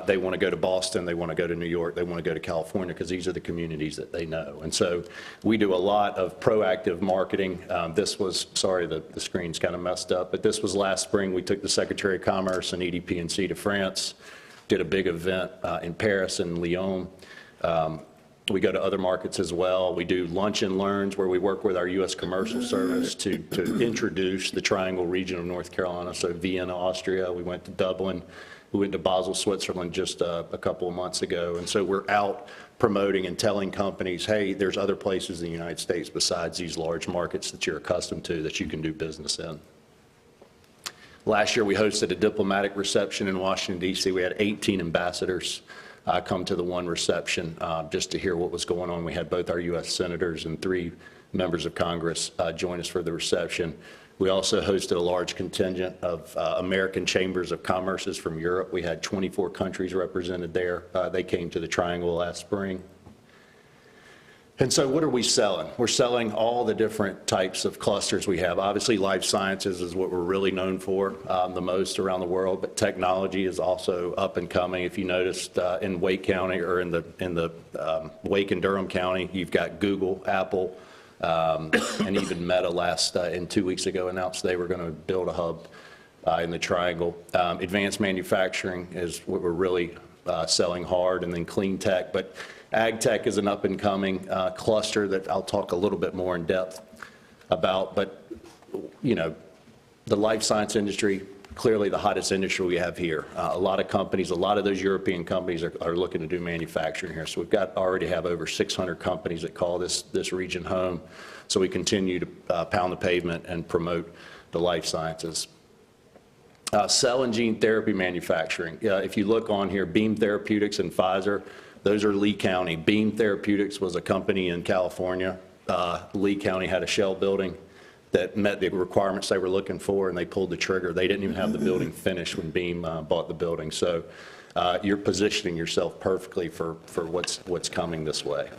They want to go to Boston, they want to go to New York, they want to go to California, because these are the communities that they know. And so we do a lot of proactive marketing. This was, sorry, the screen's kind of messed up, but this was last spring. We took the Secretary of Commerce and EDP&C to France, did a big event in Paris and Lyon. We go to other markets as well. We do lunch and learns where we work with our U.S. Commercial Service to introduce the Triangle region of North Carolina. So Vienna, Austria, we went to Dublin. We went to Basel, Switzerland just a couple of months ago. And so we're out promoting and telling companies, hey, there's other places in the United States besides these large markets that you're accustomed to that you can do business in. Last year, we hosted a diplomatic reception in Washington, D.C. We had 18 ambassadors come to the one reception just to hear what was going on. We had both our U.S. senators and 3 members of Congress join us for the reception. We also hosted a large contingent of American Chambers of Commerce from Europe. We had 24 countries represented there. They came to the Triangle last spring. And so what are we selling? We're selling all the different types of clusters we have. Obviously, life sciences is what we're really known for the most around the world, but technology is also up and coming. If you noticed in Wake County, or in the Wake and Durham County, you've got Google, Apple, and even Meta in 2 weeks ago announced they were going to build a hub in the Triangle. Advanced manufacturing is what we're really selling hard, and then clean tech. But ag tech is an up and coming cluster that I'll talk a little bit more in depth about. But, the life science industry, clearly the hottest industry we have here. A lot of companies, a lot of those European companies are looking to do manufacturing here. So we've already have over 600 companies that call this region home. So we continue to pound the pavement and promote the life sciences. Cell and gene therapy manufacturing. If you look on here, Beam Therapeutics and Pfizer, those are Lee County. Beam Therapeutics was a company in California. Lee County had a shell building that met the requirements they were looking for, and they pulled the trigger. They didn't even have the building finished when Beam bought the building. So you're positioning yourself perfectly for what's coming this way.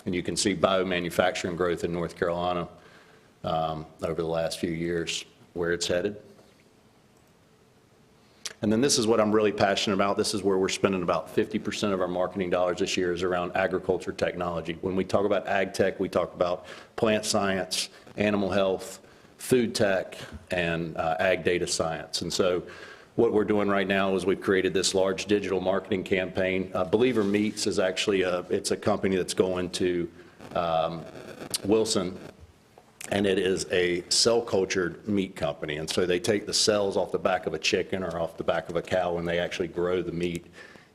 And you can see biomanufacturing growth in North Carolina over the last few years, where it's headed. And then this is what I'm really passionate about. This is where we're spending about 50% of our marketing dollars this year is around agriculture technology. When we talk about ag tech, we talk about plant science, animal health, food tech, and ag data science. And so what we're doing right now is we've created this large digital marketing campaign. Believer Meats is actually it's a company that's going to Wilson, and it is a cell-cultured meat company. And so they take the cells off the back of a chicken or off the back of a cow, and they actually grow the meat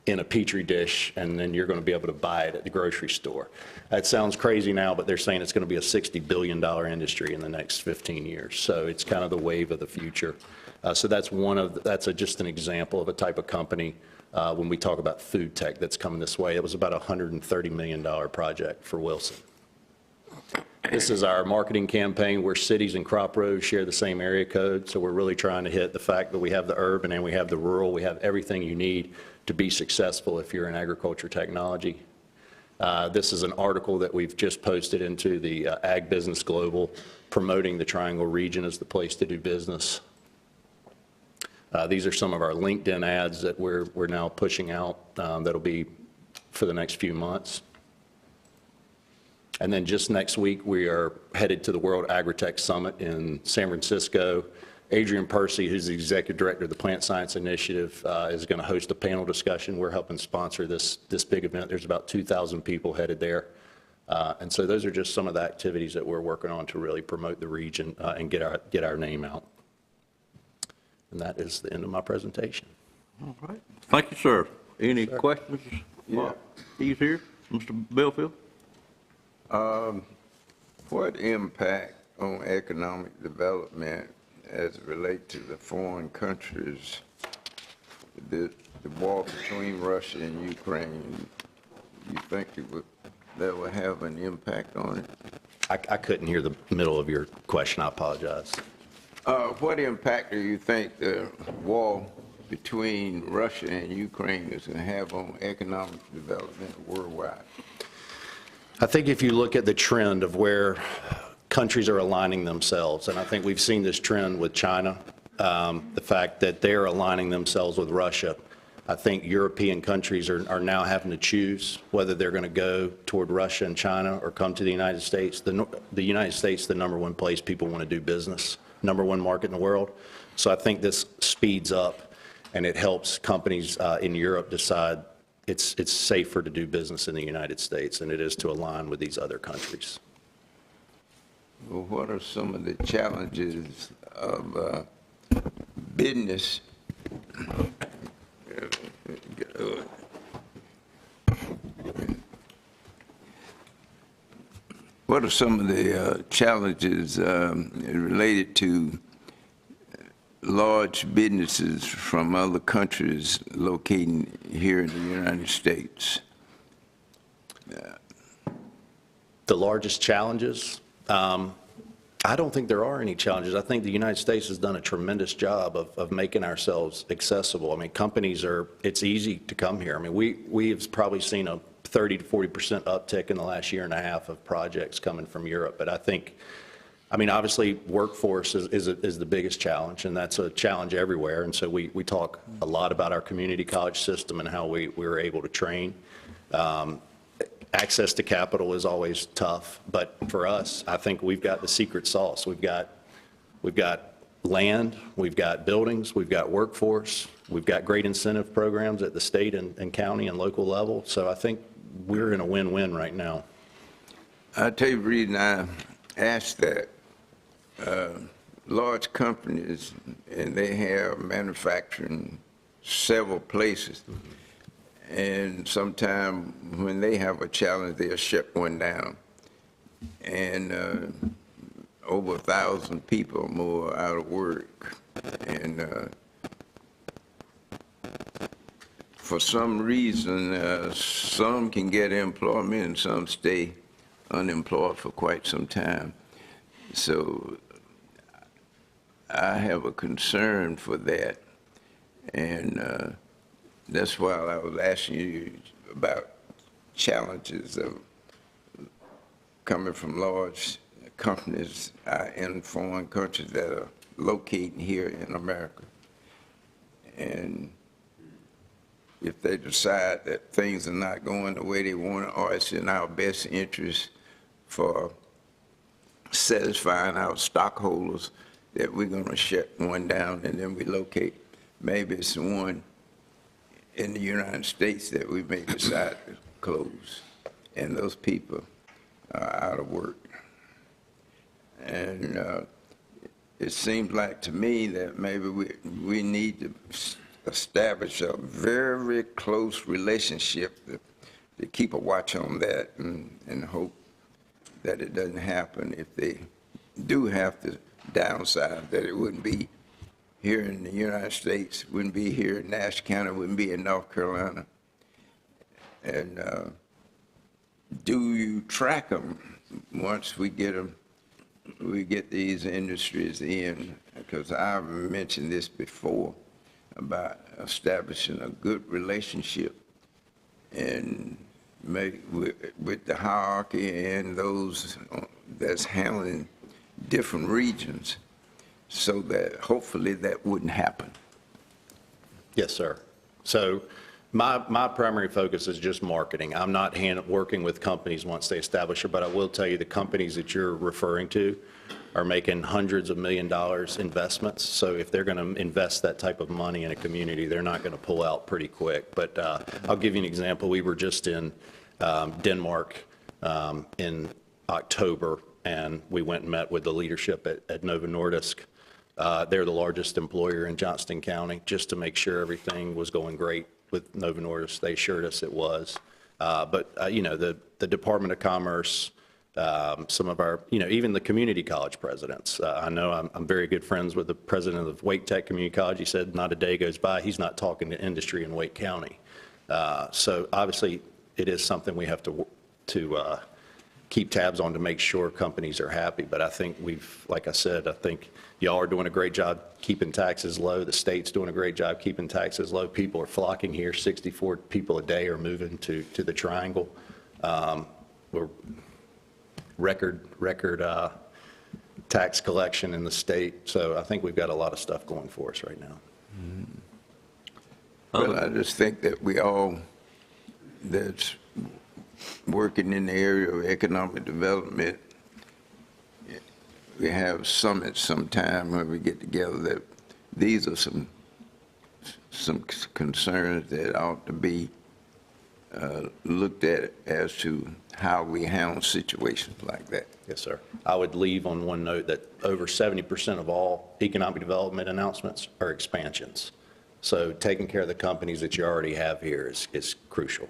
in a Petri dish, and then you're going to be able to buy it at the grocery store. That sounds crazy now, but they're saying it's going to be a $60 billion industry in the next 15 years. So it's kind of the wave of the future. So that's just an example of a type of company when we talk about food tech that's coming this way. It was about a $130 million project for Wilson. This is our marketing campaign where cities and Crop Road share the same area code. So we're really trying to hit the fact that we have the urban and we have the rural. We have everything you need to be successful if you're in agriculture technology. This is an article that we've just posted into the Ag Business Global, promoting the Triangle region as the place to do business. These are some of our LinkedIn ads that we're now pushing out that'll be for the next few months. And then just next week, we are headed to the World Agritech Summit in San Francisco. Adrian Percy, who's the Executive Director of the Plant Science Initiative, is going to host a panel discussion. We're helping sponsor this big event. There's about 2,000 people headed there. And so those are just some of the activities that we're working on to really promote the region and get our name out. And that is the end of my presentation.
All right. Thank you, sir. Any questions?
Yeah.
He's here, Mr. Belfield.
What impact on economic development as it relates to the foreign countries the war between Russia and Ukraine, you think that would have an impact on it?
I couldn't hear the middle of your question, I apologize.
What impact do you think the war between Russia and Ukraine is going to have on economic development worldwide?
I think if you look at the trend of where countries are aligning themselves, and I think we've seen this trend with China, the fact that they're aligning themselves with Russia. I think European countries are now having to choose whether they're going to go toward Russia and China or come to the United States. The United States is the #1 place people want to do business, #1 market in the world. So I think this speeds up, and it helps companies in Europe decide it's safer to do business in the United States than it is to align with these other countries.
Well, what are some of the challenges of business? What are some of the challenges related to large businesses from other countries locating here in the United States?
The largest challenges? I don't think there are any challenges. I think the United States has done a tremendous job of making ourselves accessible. I mean, companies it's easy to come here. I mean, we have probably seen a 30 to 40% uptick in the last year and a half of projects coming from Europe. But I mean, obviously, workforce is the biggest challenge, and that's a challenge everywhere. And so we talk a lot about our community college system and how we were able to train. Access to capital is always tough, but for us, I think we've got the secret sauce. We've got land, we've got buildings, we've got workforce, we've got great incentive programs at the state and county and local level. So I think we're in a win-win right now.
I'll tell you the reason I asked that. Large companies, and they have manufacturing several places. And sometimes when they have a challenge, they'll shut one down. And over 1,000 people or more out of work. And for some reason, some can get employment and some stay unemployed for quite some time. So I have a concern for that. And that's why I was asking you about challenges of coming from large companies in foreign countries that are located here in America. And if they decide that things are not going the way they want, or it's in our best interest for satisfying our stockholders, that we're going to shut one down and then relocate. Maybe it's the one in the United States that we may decide to close, and those people are out of work. And it seems like to me that maybe we need to establish a very close relationship to keep a watch on that and hope that it doesn't happen. If they do have to downsize, that it wouldn't be here in the United States, wouldn't be here in Nash County, wouldn't be in North Carolina. And do you track them once we get them, we get these industries in? Because I've mentioned this before about establishing a good relationship and with the hierarchy and those that's handling different regions, so that hopefully that wouldn't happen.
Yes, sir. So my primary focus is just marketing. I'm not working with companies once they establish it, but I will tell you the companies that you're referring to are making hundreds of $1 million investments. So if they're going to invest that type of money in a community, they're not going to pull out pretty quick. But I'll give you an example. We were just in Denmark in October, and we went and met with the leadership at Novo Nordisk. They're the largest employer in Johnston County, just to make sure everything was going great with Novo Nordisk. They assured us it was. But you know, the Department of Commerce, some of our, even the community college presidents. I know I'm very good friends with the president of Wake Tech Community College. He said not a day goes by he's not talking to industry in Wake County. So obviously, it is something we have to keep tabs on to make sure companies are happy. But I think like I said, I think y'all are doing a great job keeping taxes low. The state's doing a great job keeping taxes low. People are flocking here. 64 people a day are moving to the Triangle. We're record tax collection in the state. So I think we've got a lot of stuff going for us right now.
Well, I just think that we all that's working in the area of economic development, we have summits sometime when we get together, that these are some concerns that ought to be looked at as to how we handle situations like that.
Yes, sir. I would leave on one note that over 70% of all economic development announcements are expansions. So taking care of the companies that you already have here is crucial.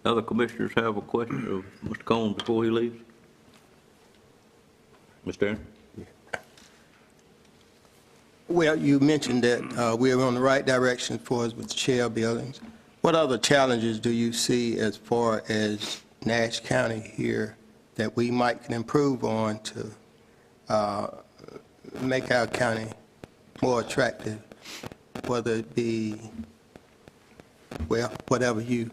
Other commissioners have a question of Mr. Combs before he leaves? Mr. Aaron?
Well, you mentioned that we're on the right direction as far as with shell buildings. What other challenges do you see as far as Nash County here that we might can improve on to make our county more attractive, whether it be, well, whatever you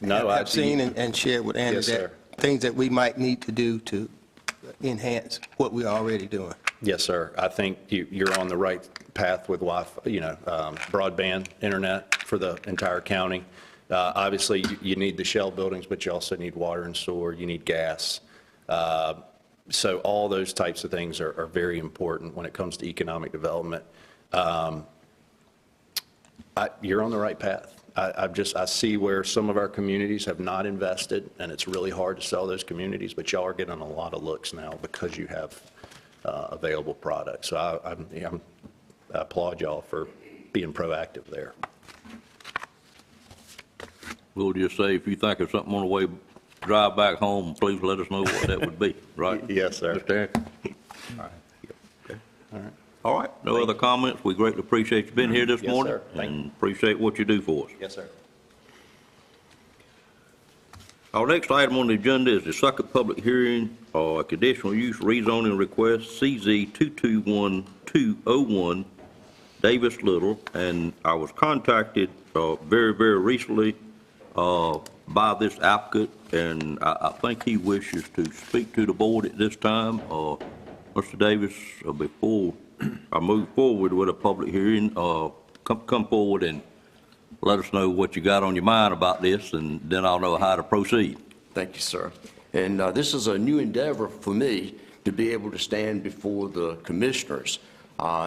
have seen and shared with Andy,
Yes, sir.
things that we might need to do to enhance what we're already doing?
Yes, sir. I think you're on the right path with Wi-Fi, broadband internet for the entire county. Obviously, you need the shell buildings, but you also need water and sewer. You need gas. So all those types of things are very important when it comes to economic development. You're on the right path. I see where some of our communities have not invested, and it's really hard to sell those communities, but y'all are getting a lot of looks now because you have available products. So I applaud y'all for being proactive there.
We'll just say, if you think of something on the way, drive back home, please let us know what that would be, right?
Yes, sir.
Mr. Aaron? Okay.
All right.
All right, no other comments. We greatly appreciate you being here this
Yes,
morning.
sir. Thank you.
And appreciate what you do for us.
Yes, sir.
Our next item on the agenda is the second public hearing, conditional use rezoning request, CZ 221201, Davis Little. And I was contacted very, very recently by this applicant, and I think he wishes to speak to the board at this time. Mr. Davis, before I move forward with a public hearing, come forward and let us know what you got on your mind about this, and then I'll know how to proceed.
Thank you, sir. And this is a new endeavor for me to be able to stand before the commissioners.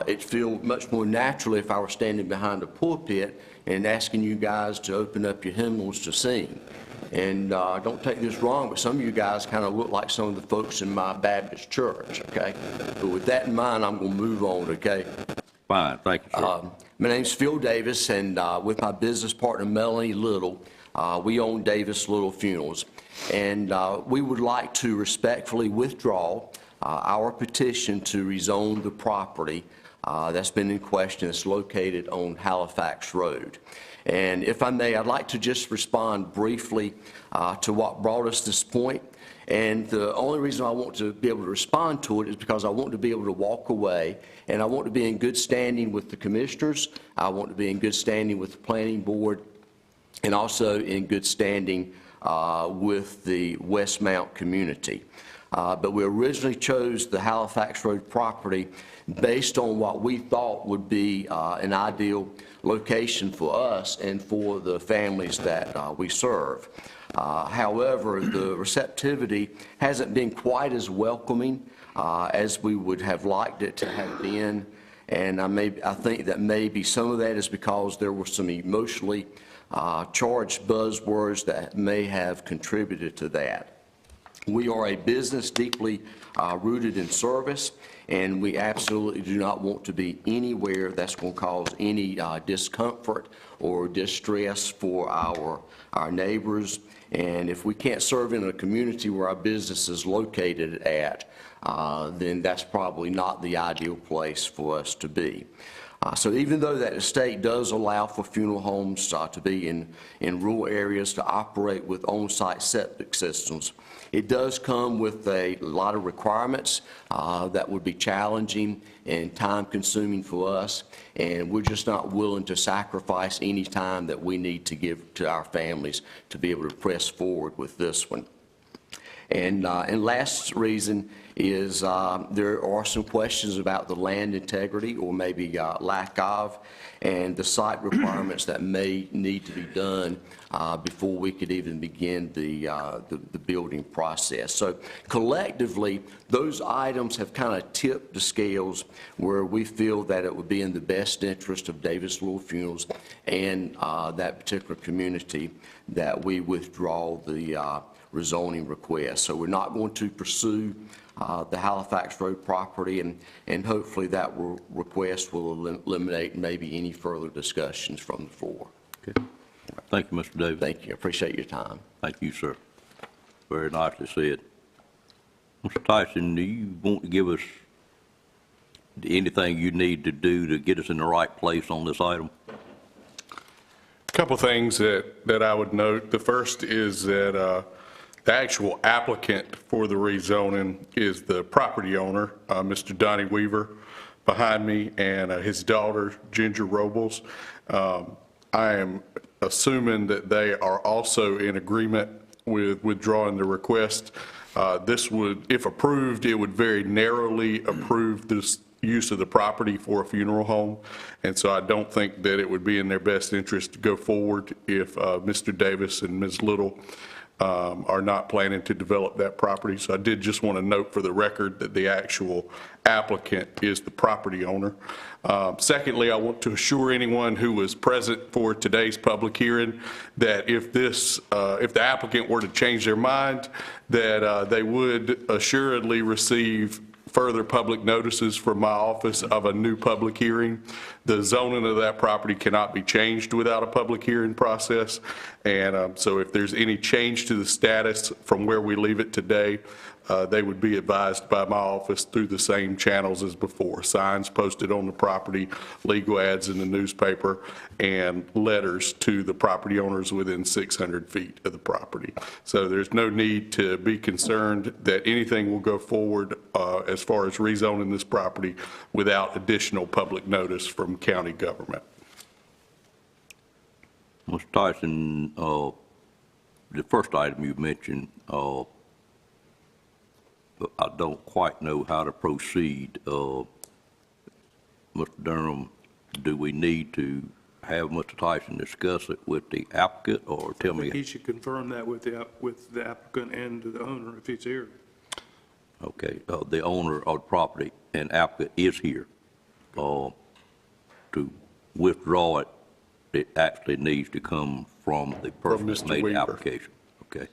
It feels much more natural if I were standing behind a pulpit and asking you guys to open up your hymnals to sing. And don't take this wrong, but some of you guys kind of look like some of the folks in my Baptist church, okay? But with that in mind, I'm going to move on, okay?
Fine, thank you, sir.
My name's Phil Davis, and with my business partner, Melanie Little, we own Davis Little Funerals. And we would like to respectfully withdraw our petition to rezone the property that's been in question. It's located on Halifax Road. And if I may, I'd like to just respond briefly to what brought us to this point. And the only reason I want to be able to respond to it is because I want to be able to walk away, and I want to be in good standing with the commissioners. I want to be in good standing with the planning board, and also in good standing with the Westmount community. But we originally chose the Halifax Road property based on what we thought would be an ideal location for us and for the families that we serve. However, the receptivity hasn't been quite as welcoming as we would have liked it to have been. And I think that maybe some of that is because there were some emotionally charged buzzwords that may have contributed to that. We are a business deeply rooted in service, and we absolutely do not want to be anywhere that's going to cause any discomfort or distress for our neighbors. And if we can't serve in a community where our business is located at, then that's probably not the ideal place for us to be. So even though that the state does allow for funeral homes to be in rural areas to operate with on-site septic systems, it does come with a lot of requirements that would be challenging and time-consuming for us, and we're just not willing to sacrifice any time that we need to give to our families to be able to press forward with this one. And last reason is there are some questions about the land integrity or maybe lack of, and the site requirements that may need to be done before we could even begin the building process. So collectively, those items have kind of tipped the scales where we feel that it would be in the best interest of Davis Little Funerals and that particular community that we withdraw the rezoning request. So we're not going to pursue the Halifax Road property, and hopefully that request will eliminate maybe any further discussions from the floor.
Okay. Thank you, Mr. Davis.
Thank you. I appreciate your time.
Thank you, sir. Very nicely said. Mr. Tyson, do you want to give us anything you need to do to get us in the right place on this item?
A couple things that I would note. The first is that the actual applicant for the rezoning is the property owner, Mr. Donnie Weaver, behind me, and his daughter, Ginger Robles. I am assuming that they are also in agreement with withdrawing the request. This would, if approved, it would very narrowly approve this use of the property for a funeral home, and so I don't think that it would be in their best interest to go forward if Mr. Davis and Ms. Little are not planning to develop that property. So I did just want to note for the record that the actual applicant is the property owner. Secondly, I want to assure anyone who was present for today's public hearing that if the applicant were to change their mind, that they would assuredly receive further public notices from my office of a new public hearing. The zoning of that property cannot be changed without a public hearing process. And so if there's any change to the status from where we leave it today, they would be advised by my office through the same channels as before. Signs posted on the property, legal ads in the newspaper, and letters to the property owners within 600 feet of the property. So there's no need to be concerned that anything will go forward as far as rezoning this property without additional public notice from county government.
Mr. Tyson, the first item you mentioned, I don't quite know how to proceed. Mr. Durham, do we need to have Mr. Tyson discuss it with the applicant, or tell me?
He should confirm that with the applicant and the owner if he's here.
Okay, the owner of the property and applicant is here. To withdraw it, it actually needs to come from the person that
Mr.
made the
Weaver.
application. Okay.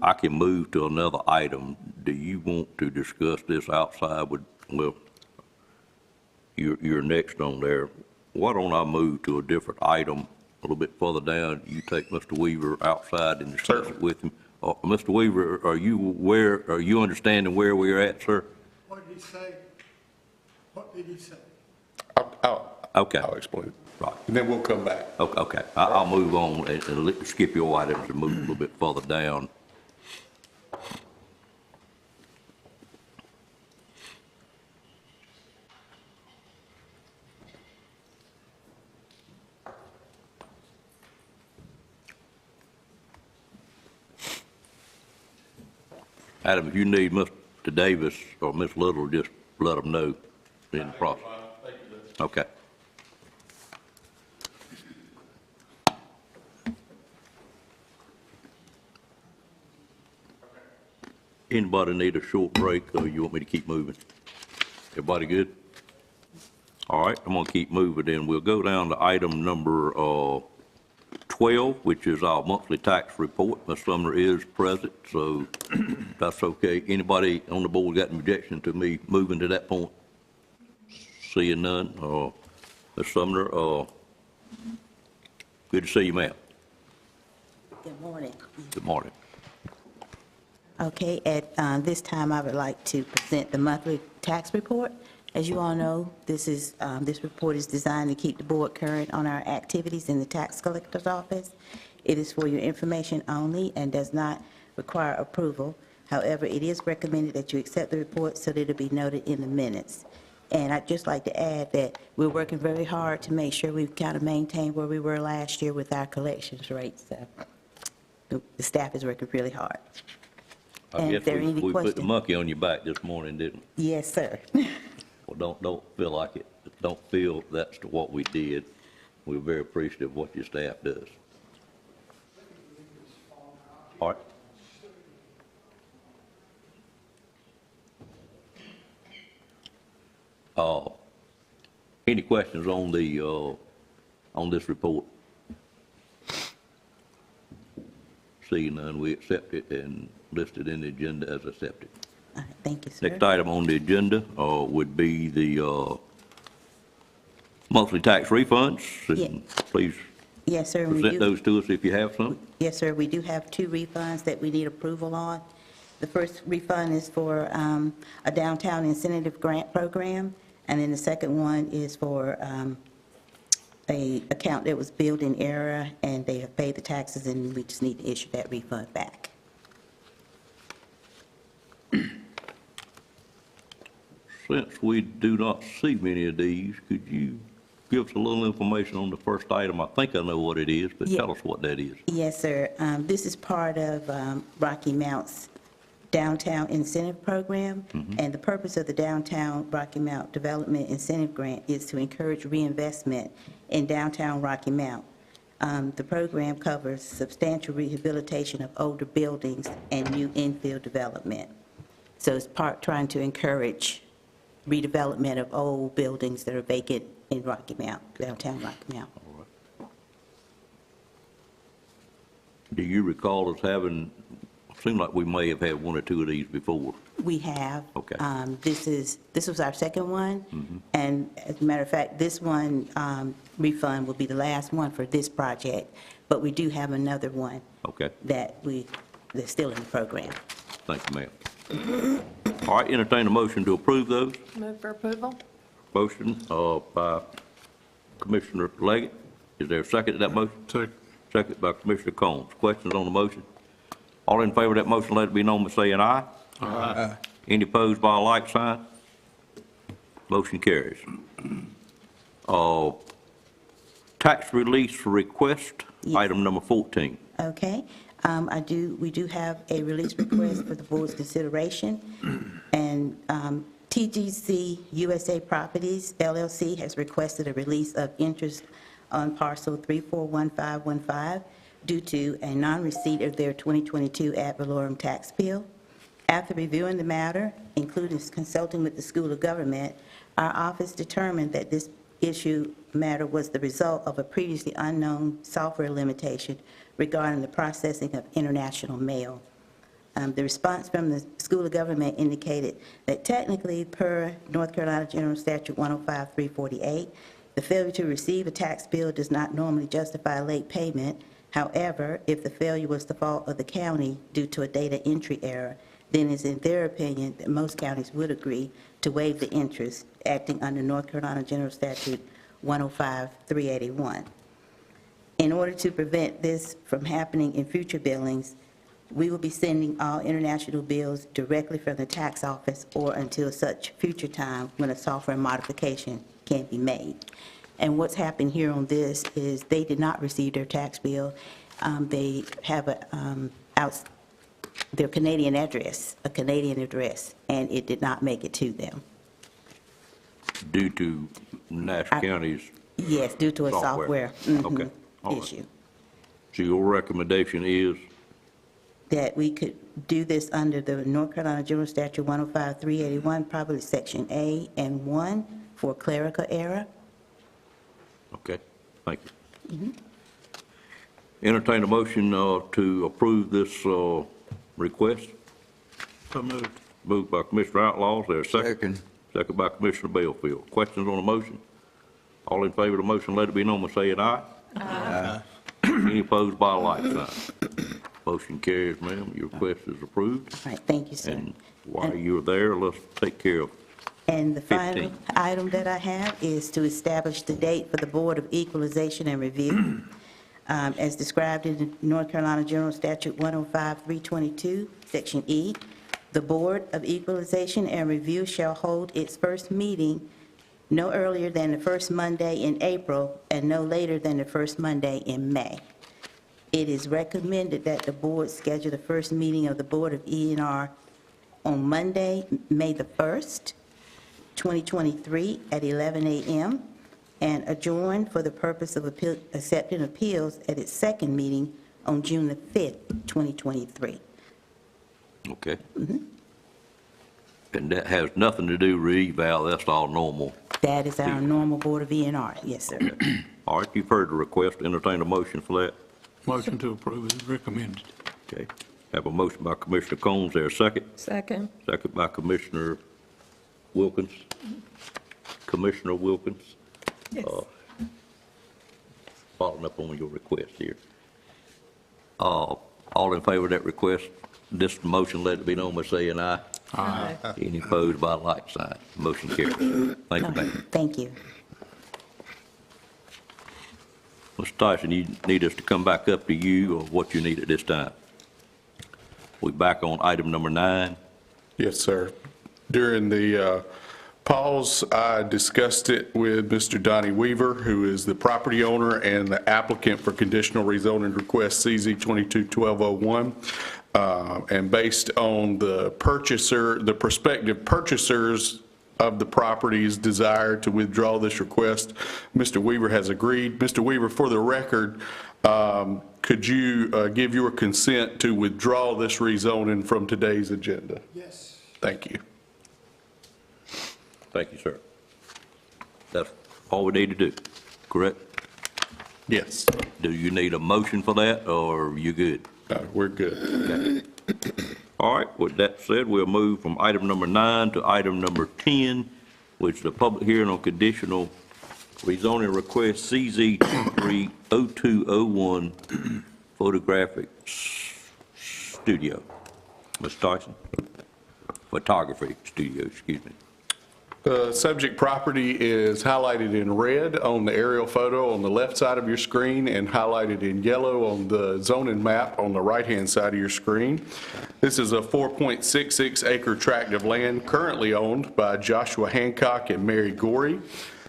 I can move to another item. Do you want to discuss this outside with, well, you're next on there. Why don't I move to a different item a little bit further down? You take Mr. Weaver outside and discuss it with him. Mr. Weaver, are you understanding where we're at, sir?
What did he say? What did he say?
Okay.
I'll explain it.
Right.
And then we'll come back.
Okay. I'll move on and skip your items and move a little bit further down. Adam, if you need Mr. Davis or Ms. Little, just let them know in the process. Okay. Anybody need a short break, or you want me to keep moving? Everybody good? All right, I'm gonna keep moving then. We'll go down to item number 12, which is our monthly tax report. Ms. Sumner is present, so that's okay. Anybody on the board got an objection to me moving to that point? Seeing none, Ms. Sumner, good to see you, ma'am.
Good morning.
Good morning.
Okay, at this time, I would like to present the monthly tax report. As you all know, this report is designed to keep the board current on our activities in the tax collector's office. It is for your information only and does not require approval. However, it is recommended that you accept the report so that it'll be noted in the minutes. And I'd just like to add that we're working very hard to make sure we've kind of maintained where we were last year with our collections rates. So the staff is working really hard.
I
And
guess
if there are any
we put the
questions?
monkey on your back this morning, didn't we?
Yes, sir.
Well, don't feel like it. Don't feel that's what we did. We're very appreciative of what your staff does. All right. Any questions on on this report? Seeing none, we accept it and list it in the agenda as accepted.
All right, thank you, sir.
Next item on the agenda would be the monthly tax refunds. And please
Yes, sir. we
present
do-
those to us if you have some.
Yes, sir. We do have two refunds that we need approval on. The first refund is for a downtown incentive grant program, and then the second one is for a account that was billed in error, and they have paid the taxes, and we just need to issue that refund back.
Since we do not see many of these, could you give us a little information on the first item? I think I know what it is, but
Yeah.
tell us what that is.
Yes, sir. This is part of Rocky Mount's Downtown Incentive Program, and the purpose of the Downtown Rocky Mount Development Incentive Grant is to encourage reinvestment in downtown Rocky Mount. The program covers substantial rehabilitation of older buildings and new infill development. So it's trying to encourage redevelopment of old buildings that are vacant in Rocky Mount, downtown Rocky Mount.
Do you recall us having, seemed like we may have had one or two of these before.
We have.
Okay.
This was our second one, and as a matter of fact, this one refund will be the last one for this project, but we do have another one
Okay,
that's still in the program.
thank you, ma'am. All right, entertain a motion to approve those.
Move for approval?
Motion by Commissioner Leggett. Is there a second to that motion?
Second.
Second by Commissioner Combs. Questions on the motion? All in favor of that motion, let it be known by saying aye. Aye. Any opposed by a like sign? Motion carries. Tax release request,
Yes.
item number 14.
Okay, we do have a release request for the board's consideration, and TGC USA Properties LLC has requested a release of interest on parcel 341515 due to a non-receipt of their 2022 ad valorem tax bill. After reviewing the matter, including consulting with the School of Government, our office determined that this matter was the result of a previously unknown software limitation regarding the processing of international mail. The response from the School of Government indicated that technically, per North Carolina General Statute 105-348, the failure to receive a tax bill does not normally justify late payment. However, if the failure was the fault of the county due to a data entry error, then it's in their opinion that most counties would agree to waive the interest, acting under North Carolina General Statute 105-381. In order to prevent this from happening in future billings, we will be sending all international bills directly from the tax office or until such future time when a software modification can be made. And what's happened here on this is they did not receive their tax bill. They have their Canadian address, and it did not make it to them.
Due to Nash County's,
Yes, due to a
Software.
software
Okay, all right.
issue.
so your recommendation is,
That we could do this under the North Carolina General Statute 105-381, probably Section A and 1 for clerical error.
okay, thank you. Entertain a motion to approve this request.
So moved.
Moved by Commissioner Outlaw, is there a second? Second by Commissioner Bellfield. Questions on the motion? All in favor of the motion, let it be known by saying aye. Aye. Any opposed by a like sign? Motion carries, ma'am. Your request is approved.
All right, thank you, sir.
And while you're there, let's take care of
And the final
15.
item that I have is to establish the date for the Board of Equalization and Review. As described in North Carolina General Statute 105-322, Section E, the Board of Equalization and Review shall hold its first meeting no earlier than the first Monday in April and no later than the first Monday in May. It is recommended that the board schedule the first meeting of the Board of E&R on Monday, May the 1st, 2023, at 11 a.m., and adjourn for the purpose of accepting appeals at its second meeting on June the 5th, 2023.
Okay. And that has nothing to do with eval, that's all normal.
That is our normal Board of E&R. Yes, sir.
All right, you've heard the request, entertain a motion for that.
Motion to approve is recommended.
Okay. Have a motion by Commissioner Combs, there a second?
Second.
Second by Commissioner Wilkins. Commissioner Wilkins.
Yes.
Following up on your request here. All in favor of that request, this motion, let it be known by saying aye.
Aye.
Any opposed by a like sign. Motion carries. Thank you, ma'am.
Thank you.
Mr. Tyson, you need us to come back up to you, or what you need at this time? We back on item number 9.
Yes, sir. During the pause, I discussed it with Mr. Donnie Weaver, who is the property owner and the applicant for conditional rezoning request CZ 22-1201. And based on the prospective purchasers of the property's desire to withdraw this request, Mr. Weaver has agreed. Mr. Weaver, for the record, could you give your consent to withdraw this rezoning from today's agenda?
Yes.
Thank you.
Thank you, sir. That's all we need to do, correct?
Yes.
Do you need a motion for that, or are you good?
No, we're good.
Okay. All right, with that said, we'll move from item number 9 to item number 10, which is the public hearing on conditional rezoning request CZ 230201 photographic studio. Ms. Tyson? Photography studio, excuse me.
The subject property is highlighted in red on the aerial photo on the left side of your screen and highlighted in yellow on the zoning map on the right-hand side of your screen. This is a 4.66 acre tract of land currently owned by Joshua Hancock and Mary Gorey.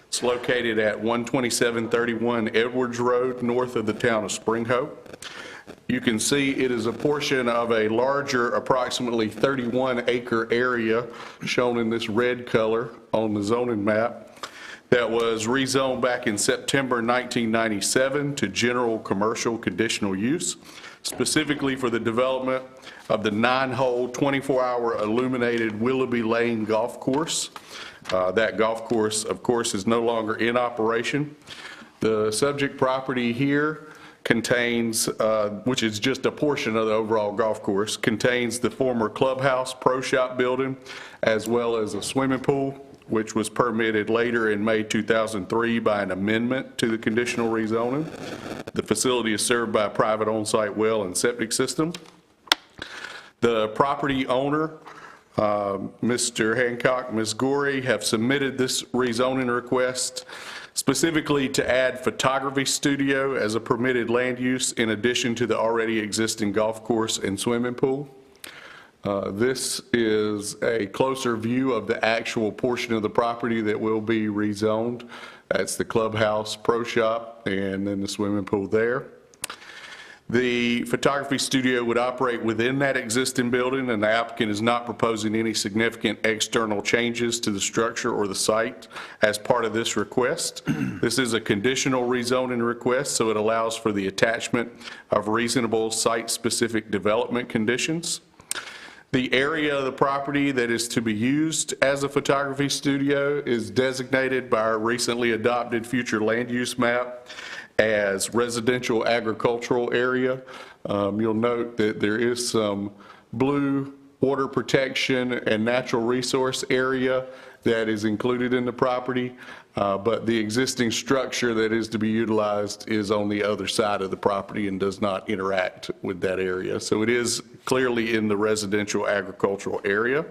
It's located at 12731 Edwards Road, north of the town of Spring Hope. You can see it is a portion of a larger, approximately 31 acre area shown in this red color on the zoning map that was rezoned back in September 1997 to general commercial conditional use, specifically for the development of the 9-hole, 24-hour illuminated Willoughby Lane Golf Course. That golf course, of course, is no longer in operation. The subject property here contains, which is just a portion of the overall golf course, contains the former clubhouse pro shop building, as well as a swimming pool, which was permitted later in May 2003 by an amendment to the conditional rezoning. The facility is served by a private on-site well and septic system. The property owner, Mr. Hancock, Ms. Gorey, have submitted this rezoning request specifically to add photography studio as a permitted land use in addition to the already existing golf course and swimming pool. This is a closer view of the actual portion of the property that will be rezoned. That's the clubhouse, pro shop, and then the swimming pool there. The photography studio would operate within that existing building, and the applicant is not proposing any significant external changes to the structure or the site as part of this request. This is a conditional rezoning request, so it allows for the attachment of reasonable site-specific development conditions. The area of the property that is to be used as a photography studio is designated by our recently adopted future land use map as residential agricultural area. You'll note that there is some blue water protection and natural resource area that is included in the property, but the existing structure that is to be utilized is on the other side of the property and does not interact with that area. So it is clearly in the residential agricultural area.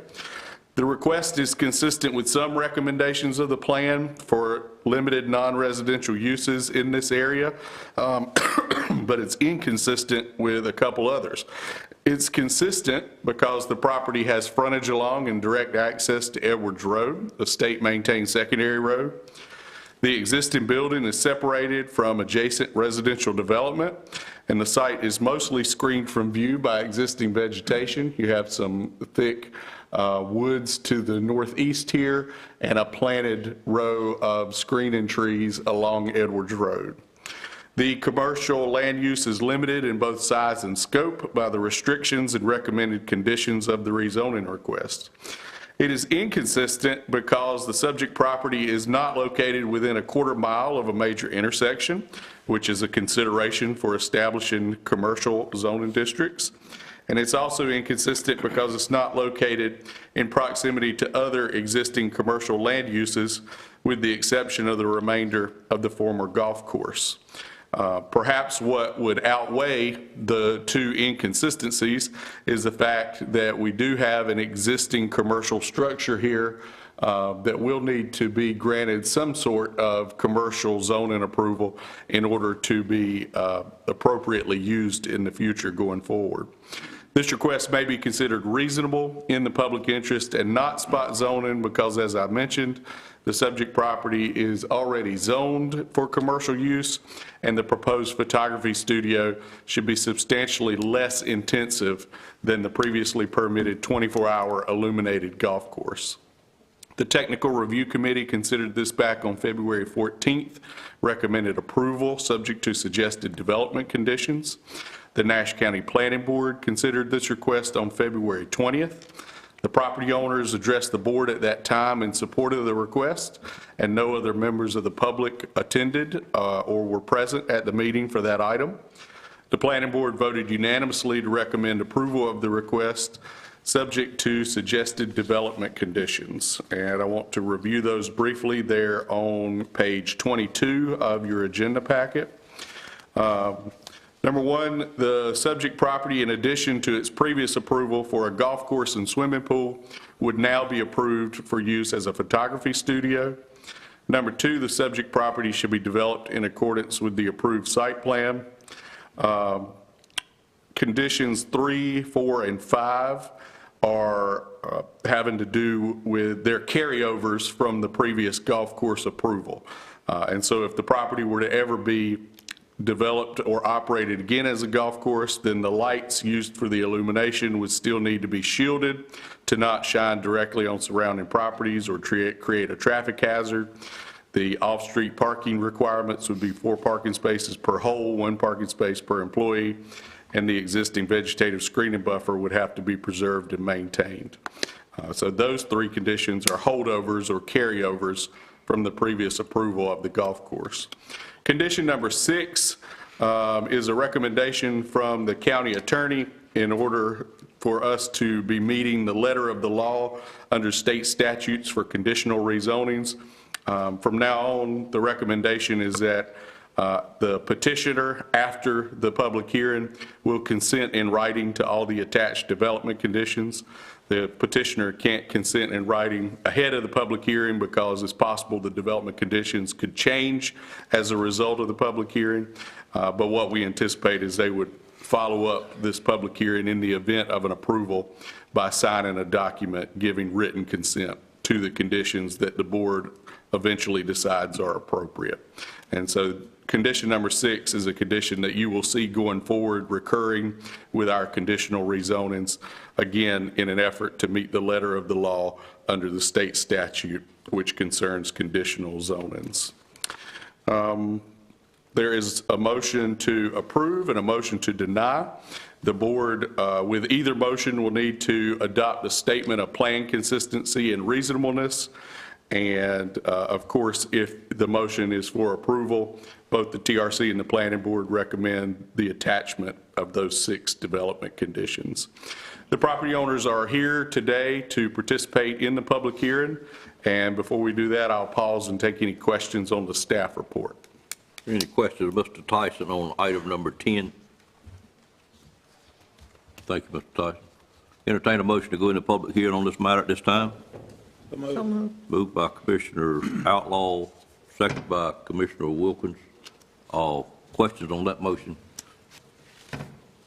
The request is consistent with some recommendations of the plan for limited non-residential uses in this area, but it's inconsistent with a couple others. It's consistent because the property has frontage along and direct access to Edwards Road, a state-maintained secondary road. The existing building is separated from adjacent residential development, and the site is mostly screened from view by existing vegetation. You have some thick woods to the northeast here and a planted row of screening trees along Edwards Road. The commercial land use is limited in both size and scope by the restrictions and recommended conditions of the rezoning request. It is inconsistent because the subject property is not located within a quarter mile of a major intersection, which is a consideration for establishing commercial zoning districts. And it's also inconsistent because it's not located in proximity to other existing commercial land uses, with the exception of the remainder of the former golf course. Perhaps what would outweigh the two inconsistencies is the fact that we do have an existing commercial structure here that will need to be granted some sort of commercial zoning approval in order to be appropriately used in the future going forward. This request may be considered reasonable in the public interest and not spot zoning because, as I mentioned, the subject property is already zoned for commercial use, and the proposed photography studio should be substantially less intensive than the previously permitted 24-hour illuminated golf course. The Technical Review Committee considered this back on February 14th, recommended approval subject to suggested development conditions. The Nash County Planning Board considered this request on February 20th. The property owners addressed the board at that time in support of the request, and no other members of the public attended or were present at the meeting for that item. The planning board voted unanimously to recommend approval of the request subject to suggested development conditions. And I want to review those briefly. They're on page 22 of your agenda packet. Number one, the subject property, in addition to its previous approval for a golf course and swimming pool, would now be approved for use as a photography studio. Number two, the subject property should be developed in accordance with the approved site plan. Conditions 3, 4, and 5 are having to do with their carryovers from the previous golf course approval. And so if the property were to ever be developed or operated again as a golf course, then the lights used for the illumination would still need to be shielded to not shine directly on surrounding properties or create a traffic hazard. The off-street parking requirements would be 4 parking spaces per hole, 1 parking space per employee, and the existing vegetative screening buffer would have to be preserved and maintained. So those 3 conditions are holdovers or carryovers from the previous approval of the golf course. Condition number 6 is a recommendation from the county attorney in order for us to be meeting the letter of the law under state statutes for conditional rezonings. From now on, the recommendation is that the petitioner, after the public hearing, will consent in writing to all the attached development conditions. The petitioner can't consent in writing ahead of the public hearing because it's possible the development conditions could change as a result of the public hearing. But what we anticipate is they would follow up this public hearing in the event of an approval by signing a document giving written consent to the conditions that the board eventually decides are appropriate. And so condition number 6 is a condition that you will see going forward recurring with our conditional rezonings, again, in an effort to meet the letter of the law under the state statute which concerns conditional zonings. There is a motion to approve and a motion to deny. The board, with either motion, will need to adopt a statement of plan consistency and reasonableness. And of course, if the motion is for approval, both the TRC and the Planning Board recommend the attachment of those 6 development conditions. The property owners are here today to participate in the public hearing, and before we do that, I'll pause and take any questions on the staff report.
Any questions of Mr. Tyson on item number 10? Thank you, Mr. Tyson. Entertain a motion to go into public hearing on this matter at this time.
So moved.
Moved by Commissioner Outlaw, second by Commissioner Wilkins. Questions on that motion?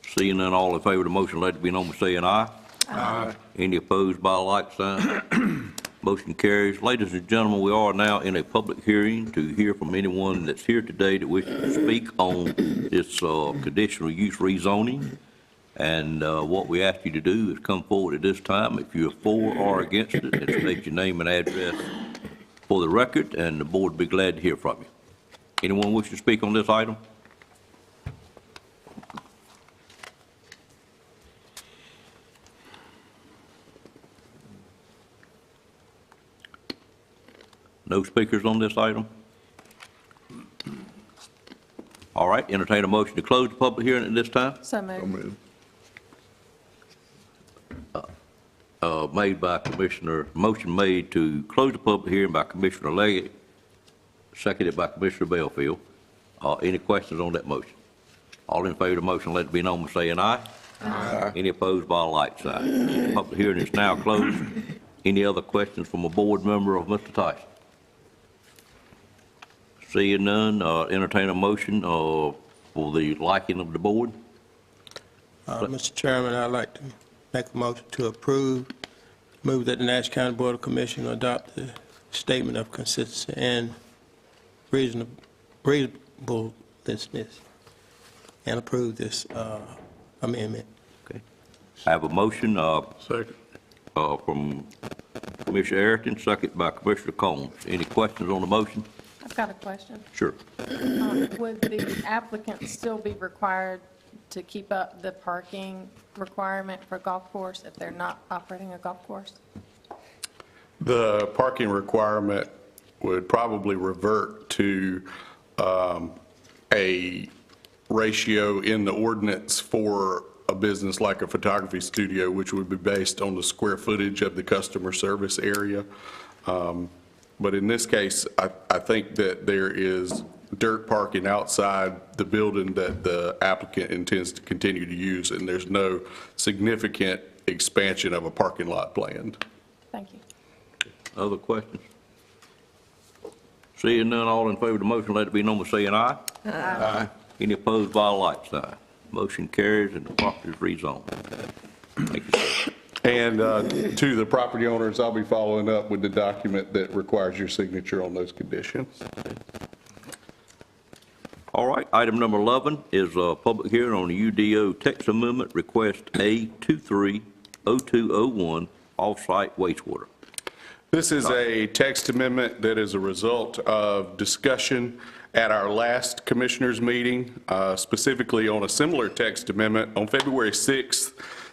Seeing none, all in favor of the motion, let it be known by saying aye. Aye. Any opposed by a like sign? Motion carries. Ladies and gentlemen, we are now in a public hearing to hear from anyone that's here today that wishes to speak on this conditional use rezoning. And what we ask you to do is come forward at this time if you're for or against it, and state your name and address for the record, and the board will be glad to hear from you. Anyone wish to speak on this item? No speakers on this item? All right, entertain a motion to close the public hearing at this time.
So moved.
Motion made to close the public hearing by Commissioner Leggett, seconded by Commissioner Belfield. Any questions on that motion? All in favor of the motion, let it be known by saying aye. Aye. Any opposed by a like sign? Public hearing is now closed. Any other questions from a board member of Mr. Tyson? Seeing none, entertain a motion for the liking of the board.
Mr. Chairman, I'd like to make a motion to move that the Nash County Board of Commissioners adopt the statement of consistency and reasonableness and approve this amendment.
Okay. I have a motion
Second.
from Commissioner Ayrton, second by Commissioner Combs. Any questions on the motion?
I've got a question.
Sure.
Would the applicant still be required to keep up the parking requirement for golf course if they're not operating a golf course?
The parking requirement would probably revert to a ratio in the ordinance for a business like a photography studio, which would be based on the square footage of the customer service area. But in this case, I think that there is dirt parking outside the building that the applicant intends to continue to use, and there's no significant expansion of a parking lot planned.
Thank you.
Other questions? Seeing none, all in favor of the motion, let it be known by saying aye. Aye. Any opposed by a like sign? Motion carries and the property is rezoned. Thank you, sir.
And to the property owners, I'll be following up with the document that requires your signature on those conditions.
All right, item number 11 is a public hearing on the UDO text amendment request A230201, off-site wastewater.
This is a text amendment that is a result of discussion at our last commissioners meeting, specifically on a similar text amendment. On February 6th,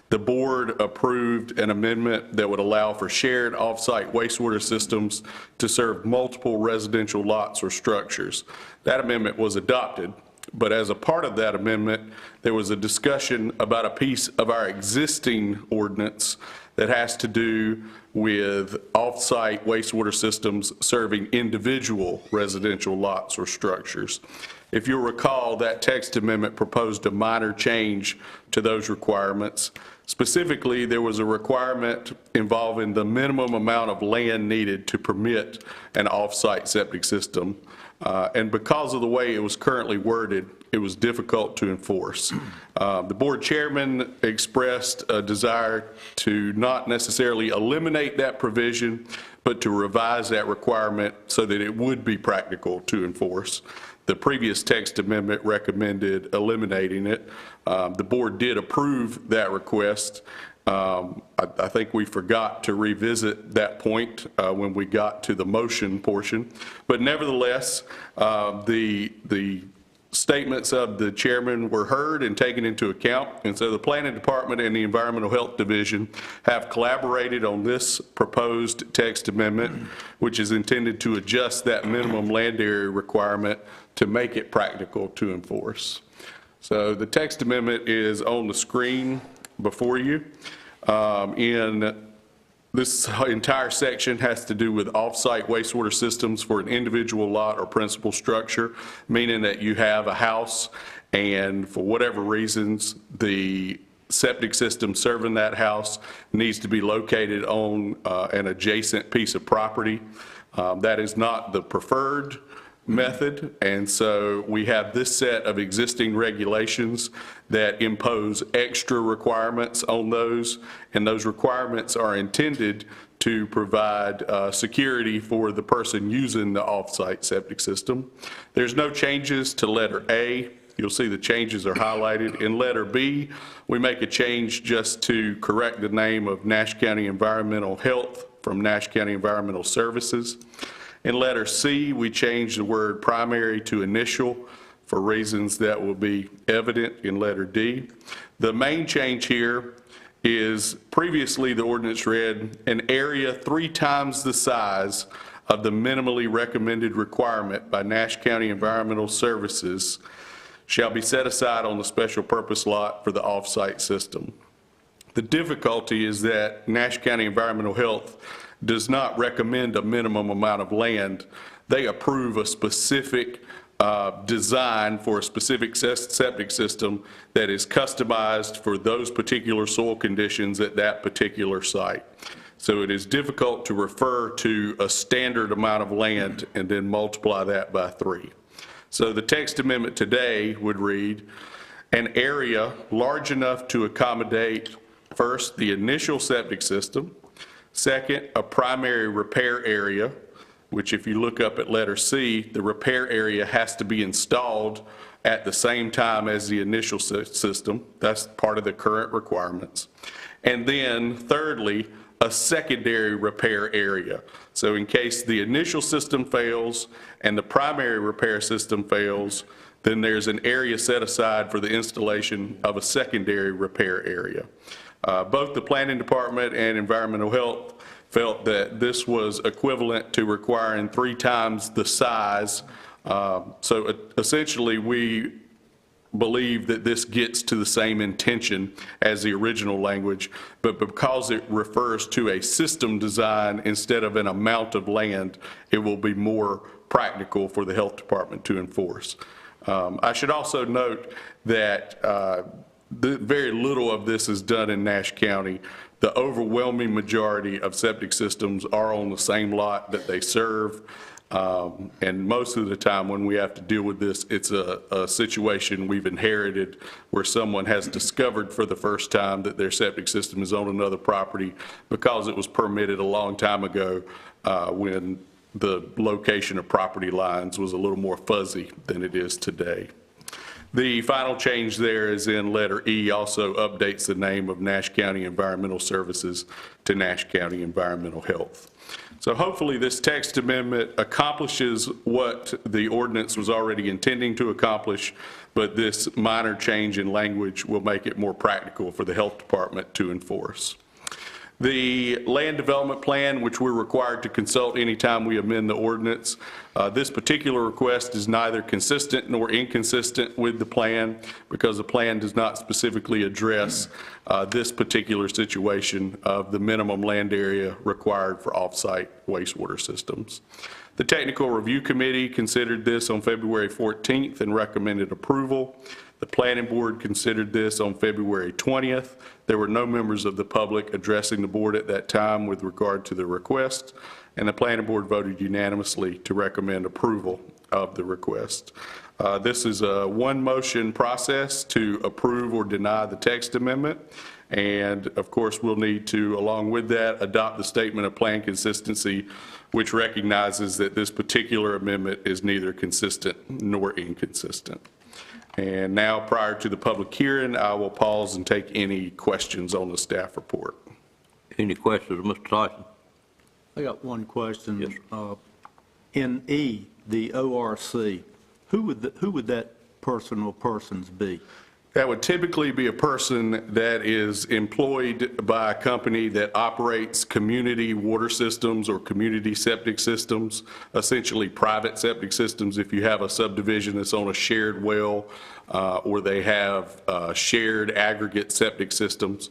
the board approved an amendment that would allow for shared off-site wastewater systems to serve multiple residential lots or structures. That amendment was adopted, but as a part of that amendment, there was a discussion about a piece of our existing ordinance that has to do with off-site wastewater systems serving individual residential lots or structures. If you'll recall, that text amendment proposed a minor change to those requirements. Specifically, there was a requirement involving the minimum amount of land needed to permit an off-site septic system. And because of the way it was currently worded, it was difficult to enforce. The board chairman expressed a desire to not necessarily eliminate that provision, but to revise that requirement so that it would be practical to enforce. The previous text amendment recommended eliminating it. The board did approve that request. I think we forgot to revisit that point when we got to the motion portion. But nevertheless, the statements of the chairman were heard and taken into account, and so the Planning Department and the Environmental Health Division have collaborated on this proposed text amendment, which is intended to adjust that minimum land area requirement to make it practical to enforce. So the text amendment is on the screen before you. This entire section has to do with off-site wastewater systems for an individual lot or principal structure, meaning that you have a house and for whatever reasons, the septic system serving that house needs to be located on an adjacent piece of property. That is not the preferred method, and so we have this set of existing regulations that impose extra requirements on those, and those requirements are intended to provide security for the person using the off-site septic system. There's no changes to letter A. You'll see the changes are highlighted. In letter B, we make a change just to correct the name of Nash County Environmental Health from Nash County Environmental Services. In letter C, we change the word primary to initial for reasons that will be evident in letter D. The main change here is previously the ordinance read an area 3 times the size of the minimally recommended requirement by Nash County Environmental Services shall be set aside on the special purpose lot for the off-site system. The difficulty is that Nash County Environmental Health does not recommend a minimum amount of land. They approve a specific design for a specific septic system that is customized for those particular soil conditions at that particular site. So it is difficult to refer to a standard amount of land and then multiply that by 3. So the text amendment today would read, an area large enough to accommodate, first, the initial septic system, second, a primary repair area, which if you look up at letter C, the repair area has to be installed at the same time as the initial system. That's part of the current requirements. And then thirdly, a secondary repair area. So in case the initial system fails and the primary repair system fails, then there's an area set aside for the installation of a secondary repair area. Both the Planning Department and Environmental Health felt that this was equivalent to requiring 3 times the size. So essentially, we believe that this gets to the same intention as the original language, but because it refers to a system design instead of an amount of land, it will be more practical for the health department to enforce. I should also note that very little of this is done in Nash County. The overwhelming majority of septic systems are on the same lot that they serve. And most of the time when we have to deal with this, it's a situation we've inherited where someone has discovered for the first time that their septic system is on another property because it was permitted a long time ago when the location of property lines was a little more fuzzy than it is today. The final change there is in letter E, also updates the name of Nash County Environmental Services to Nash County Environmental Health. So hopefully this text amendment accomplishes what the ordinance was already intending to accomplish, but this minor change in language will make it more practical for the health department to enforce. The land development plan, which we're required to consult anytime we amend the ordinance, this particular request is neither consistent nor inconsistent with the plan because the plan does not specifically address this particular situation of the minimum land area required for off-site wastewater systems. The Technical Review Committee considered this on February 14th and recommended approval. The Planning Board considered this on February 20th. There were no members of the public addressing the board at that time with regard to the request, and the Planning Board voted unanimously to recommend approval of the request. This is a one-motion process to approve or deny the text amendment, and of course we'll need to, along with that, adopt the Statement of Plan Consistency, which recognizes that this particular amendment is neither consistent nor inconsistent. And now, prior to the public hearing, I will pause and take any questions on the staff report.
Any questions, Mr. Tyson?
I got one question.
Yes.
In E, the ORC, who would that person or persons be?
That would typically be a person that is employed by a company that operates community water systems or community septic systems, essentially private septic systems if you have a subdivision that's on a shared well, or they have shared aggregate septic systems.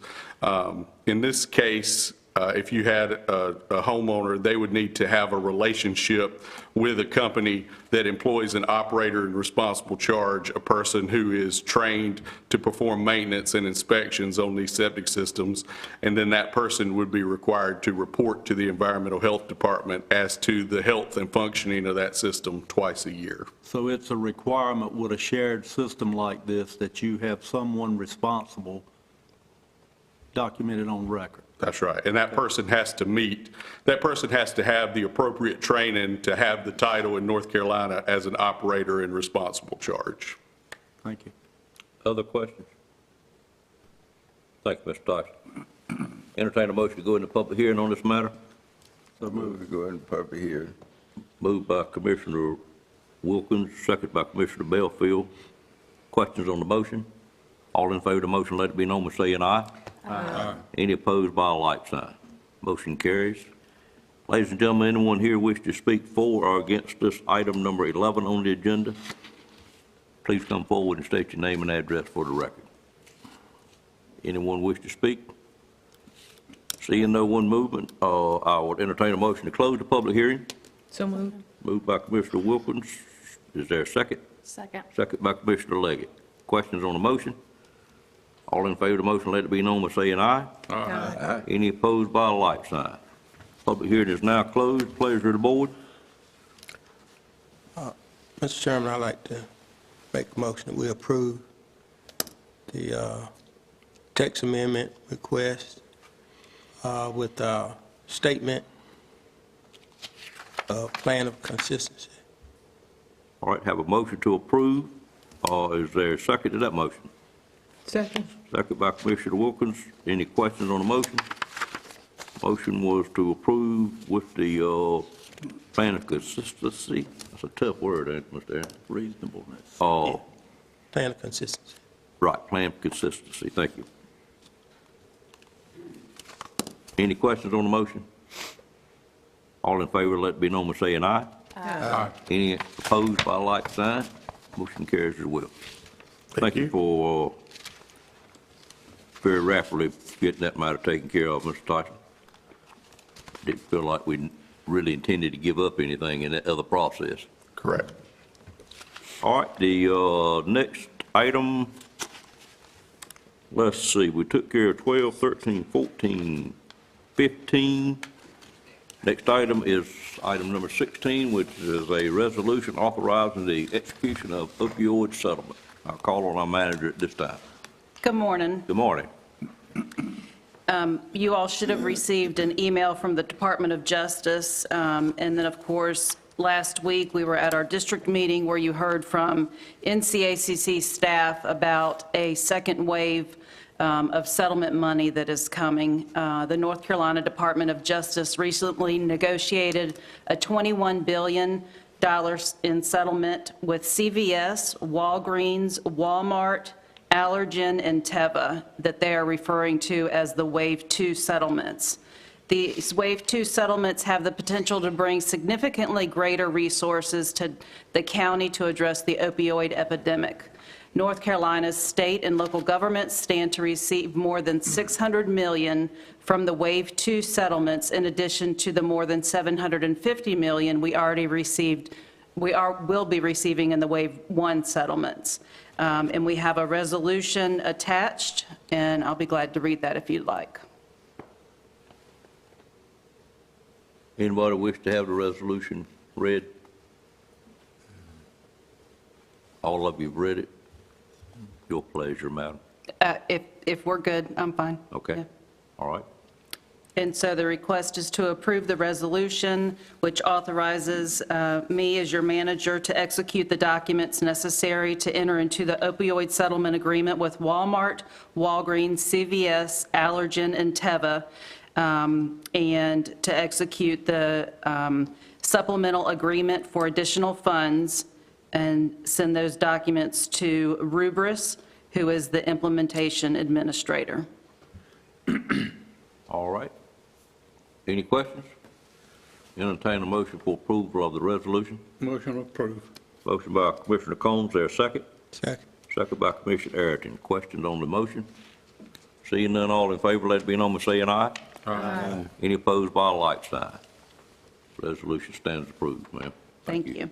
In this case, if you had a homeowner, they would need to have a relationship with a company that employs an operator in responsible charge, a person who is trained to perform maintenance and inspections on these septic systems, and then that person would be required to report to the Environmental Health Department as to the health and functioning of that system twice a year.
So it's a requirement with a shared system like this that you have someone responsible documented on record.
That's right. And that person has to have the appropriate training to have the title in North Carolina as an operator in responsible charge.
Thank you.
Other questions? Thank you, Mr. Tyson. Entertain a motion to go into public hearing on this matter.
So move to go in public hearing.
Moved by Commissioner Wilkins, second by Commissioner Belfield. Questions on the motion? All in favor of the motion, let it be known by saying aye. Aye. Any opposed by a like sign? Motion carries. Ladies and gentlemen, anyone here wish to speak for or against this item number 11 on the agenda, please come forward and state your name and address for the record. Anyone wish to speak? Seeing no one movement, I would entertain a motion to close the public hearing.
So moved.
Moved by Commissioner Wilkins. Is there a second?
Second.
Second by Commissioner Leggett. Questions on the motion? All in favor of the motion, let it be known by saying aye.
Aye.
Any opposed by a like sign? Public hearing is now closed. Pleasure of the board.
Mr. Chairman, I'd like to make a motion that we approve the text amendment request with a statement of plan of consistency.
All right, have a motion to approve. Is there a second to that motion?
Second.
Second by Commissioner Wilkins. Any questions on the motion? Motion was to approve with the plan of consistency. That's a tough word, ain't it, Mr. Aaron?
Reasonableness.
Plan of consistency.
Right, plan of consistency. Thank you. Any questions on the motion? All in favor, let it be known by saying aye.
Aye.
Any opposed by a like sign? Motion carries as well. Thank you for very rapidly getting that matter taken care of, Mr. Tyson. Didn't feel like we really intended to give up anything in that other process.
Correct.
All right, the next item, let's see, we took care of 12, 13, 14, 15. Next item is item number 16, which is a resolution authorizing the execution of opioid settlement. I'll call on our manager at this time.
Good morning.
Good morning.
You all should have received an email from the Department of Justice, and then, of course, last week we were at our district meeting where you heard from NCACC staff about a second wave of settlement money that is coming. The North Carolina Department of Justice recently negotiated a $21 billion in settlement with CVS, Walgreens, Walmart, Allergen, and Teva that they are referring to as the Wave 2 settlements. These Wave 2 settlements have the potential to bring significantly greater resources to the county to address the opioid epidemic. North Carolina's state and local governments stand to receive more than $600 million from the Wave 2 settlements, in addition to the more than $750 million we already received, will be receiving in the Wave 1 settlements. And we have a resolution attached, and I'll be glad to read that if you'd like.
Anybody wish to have the resolution read? All of you have read it? Your pleasure, madam.
If we're good, I'm fine.
Okay.
Yeah.
All right.
And so the request is to approve the resolution, which authorizes me as your manager to execute the documents necessary to enter into the opioid settlement agreement with Walmart, Walgreens, CVS, Allergen, and Teva, and to execute the supplemental agreement for additional funds and send those documents to Rubris, who is the implementation administrator.
All right. Any questions? Entertain a motion for approval of the resolution.
Motion approved.
Motion by Commissioner Combs, there a second?
Second.
Second by Commissioner Ayrton. Questions on the motion? Seeing none, all in favor, let it be known by saying aye. Aye. Any opposed by a like sign. Resolution stands approved, ma'am.
Thank you.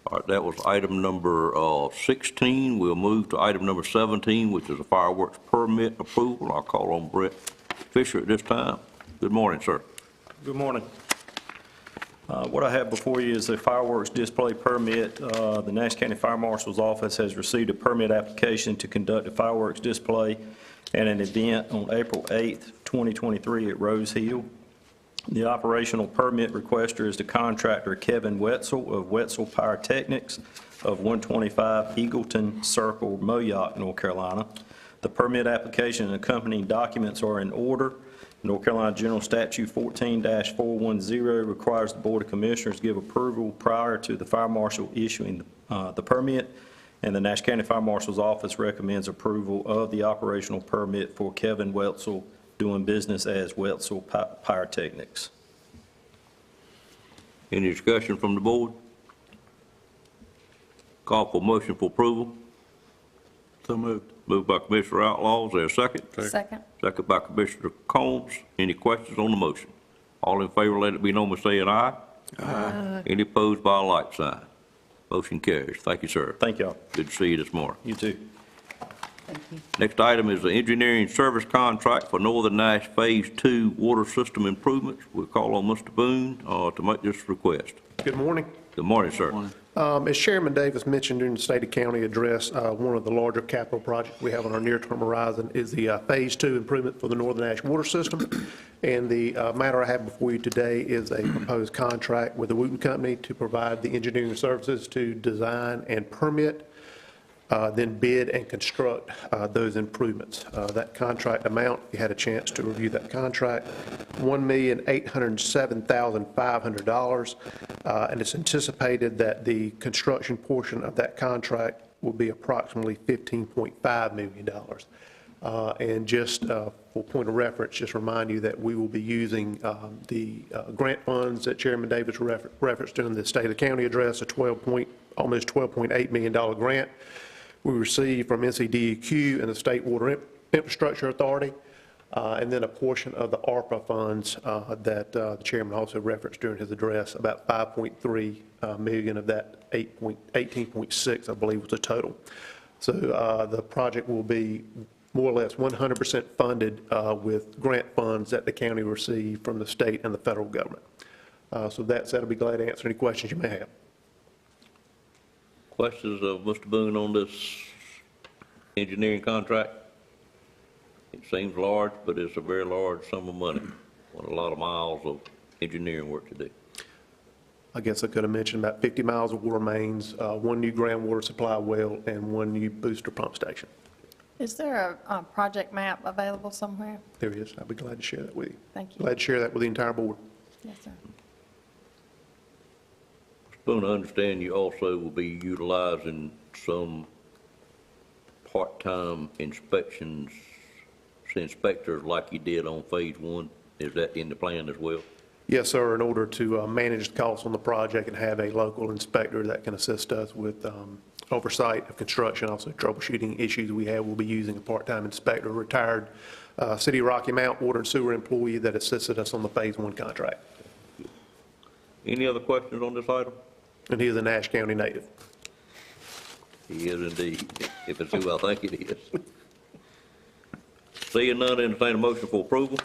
All right, that was item number 16. We'll move to item number 17, which is a fireworks permit approval. I'll call on Brett Fisher at this time. Good morning, sir.
Good morning. What I have before you is a fireworks display permit. The Nash County Fire Marshal's Office has received a permit application to conduct a fireworks display and an event on April 8th, 2023 at Rose Hill. The operational permit requester is the contractor Kevin Wetzel of Wetzel Pyrotechnics of 125 Eagleton Circle, Moyock, North Carolina. The permit application and accompanying documents are in order. North Carolina General Statute 14-410 requires the Board of Commissioners give approval prior to the fire marshal issuing the permit, and the Nash County Fire Marshal's Office recommends approval of the operational permit for Kevin Wetzel doing business as Wetzel Pyrotechnics.
Any discussion from the board? Call for motion for approval.
So moved.
Moved by Commissioner Outlaw. Is there a second?
Second.
Second by Commissioner Combs. Any questions on the motion? All in favor, let it be known by saying aye. Aye. Any opposed by a like sign. Motion carries. Thank you, sir.
Thank y'all.
Good to see you this morning.
You too.
Next item is the engineering service contract for Northern Nash Phase 2 water system improvements. We'll call on Mr. Boone to make this request.
Good morning.
Good morning, sir.
As Chairman Davis mentioned during the State of County address, one of the larger capital projects we have on our near-term horizon is the Phase 2 improvement for the Northern Nash water system. And the matter I have before you today is a proposed contract with the Wooten Company to provide the engineering services to design and permit, then bid and construct those improvements. That contract amount, if you had a chance to review that contract, $1,807,500, and it's anticipated that the construction portion of that contract will be approximately $15.5 million. And just for point of reference, just remind you that we will be using the grant funds that Chairman Davis referenced in the State of the County address, almost $12.8 million grant we received from NCDEQ and the State Water Infrastructure Authority, and then a portion of the ARPA funds that the chairman also referenced during his address. About $5.3 million of that 18.6, I believe, was the total. So the project will be more or less 100% funded with grant funds that the county received from the state and the federal government. So that said, I'll be glad to answer any questions you may have.
Questions of Mr. Boone on this engineering contract? It seems large, but it's a very large sum of money. A lot of miles of engineering work to do.
I guess I could have mentioned about 50 miles of water mains, one new groundwater supply well, and one new booster pump station.
Is there a project map available somewhere?
There is. I'll be glad to share that with you.
Thank you.
Glad to share that with the entire board.
Yes, sir.
Boone, I understand you also will be utilizing some part-time inspections, inspectors like you did on Phase 1. Is that in the plan as well?
Yes, sir. In order to manage the costs on the project and have a local inspector that can assist us with oversight of construction, also troubleshooting issues we have, we'll be using a part-time inspector, a retired City of Rocky Mount water and sewer employee that assisted us on the Phase 1 contract.
Any other questions on this item?
And he is a Nash County native.
He is indeed, if it's who I think it is. Seeing none, entertain a motion for approval.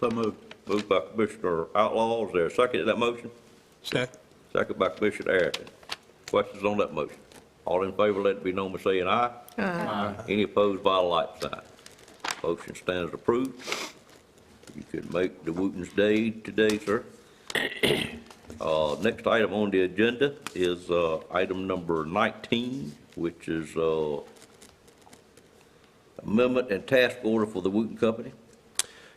So moved.
Moved by Commissioner Outlaw. Is there a second to that motion?
Second.
Second by Commissioner Ayrton. Questions on that motion? All in favor, let it be known by saying aye. Aye. Any opposed by a like sign. Motion stands approved. You could make the Wooten's day today, sir. Next item on the agenda is item number 19, which is amendment and task order for the Wooten Company.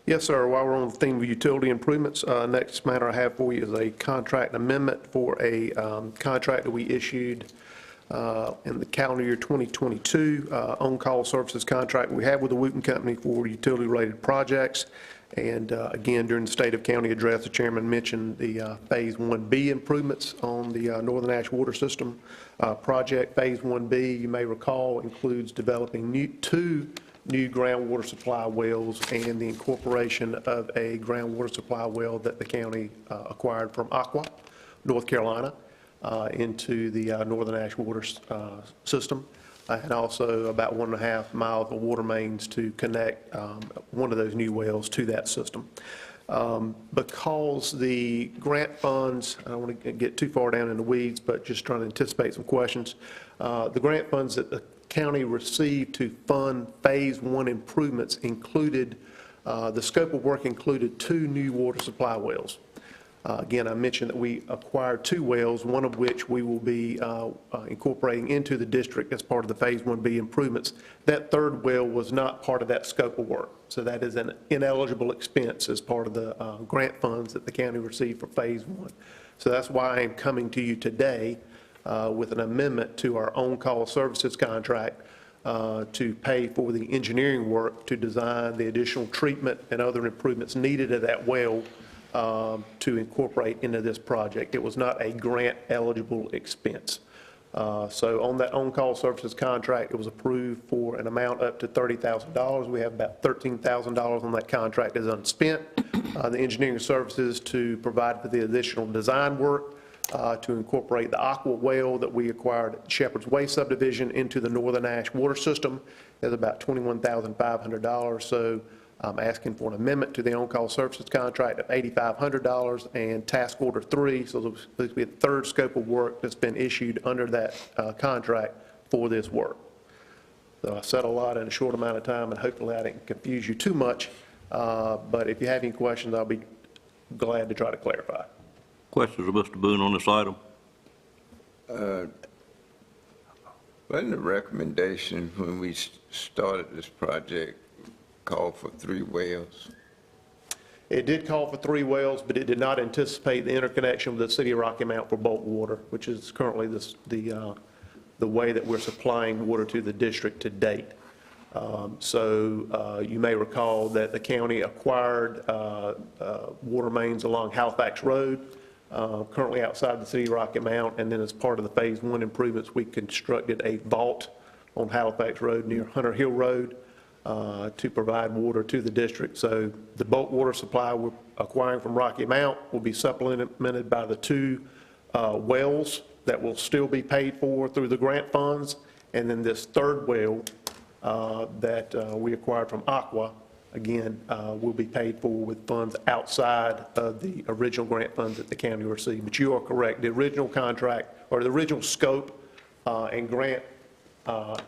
Yes, sir. While we're on the theme of utility improvements, next matter I have for you is a contract amendment for a contract that we issued in the calendar year 2022, on-call services contract we have with the Wooten Company for utility-related projects. And again, during the State of County address, the chairman mentioned the Phase 1B improvements on the Northern Ash Water System project. Phase 1B, you may recall, includes developing two new groundwater supply wells and the incorporation of a groundwater supply well that the county acquired from Aqua, North Carolina, into the Northern Ash Water System, and also about 1.5 miles of water mains to connect one of those new wells to that system. Because the grant funds, I don't want to get too far down in the weeds, but just trying to anticipate some questions. The grant funds that the county received to fund Phase 1 improvements included, the scope of work included 2 new water supply wells. Again, I mentioned that we acquired 2 wells, one of which we will be incorporating into the district as part of the Phase 1B improvements. That third well was not part of that scope of work, so that is an ineligible expense as part of the grant funds that the county received for Phase 1. So that's why I am coming to you today with an amendment to our on-call services contract to pay for the engineering work to design the additional treatment and other improvements needed at that well to incorporate into this project. It was not a grant-eligible expense. So on that on-call services contract, it was approved for an amount up to $30,000. We have about $13,000 on that contract as unspent. The engineering services to provide for the additional design work to incorporate the Aqua well that we acquired at Shepherd's Way subdivision into the Northern Ash Water System is about $21,500. So I'm asking for an amendment to the on-call services contract of $8,500 and task order 3. So there's supposed to be a third scope of work that's been issued under that contract for this work. So I said a lot in a short amount of time, and hopefully I didn't confuse you too much. But if you have any questions, I'll be glad to try to clarify.
Questions of Mr. Boone on this item?
Wasn't the recommendation when we started this project called for 3 wells?
It did call for 3 wells, but it did not anticipate the interconnection with the city of Rocky Mount for bulk water, which is currently the way that we're supplying water to the district to date. So you may recall that the county acquired water mains along Halifax Road, currently outside the city of Rocky Mount, and then as part of the Phase 1 improvements, we constructed a vault on Halifax Road near Hunter Hill Road to provide water to the district. So the bulk water supply we're acquiring from Rocky Mount will be supplemented by the 2 wells that will still be paid for through the grant funds, and then this third well that we acquired from Aqua, again, will be paid for with funds outside of the original grant funds that the county received. But you are correct. The original contract, or the original scope and grant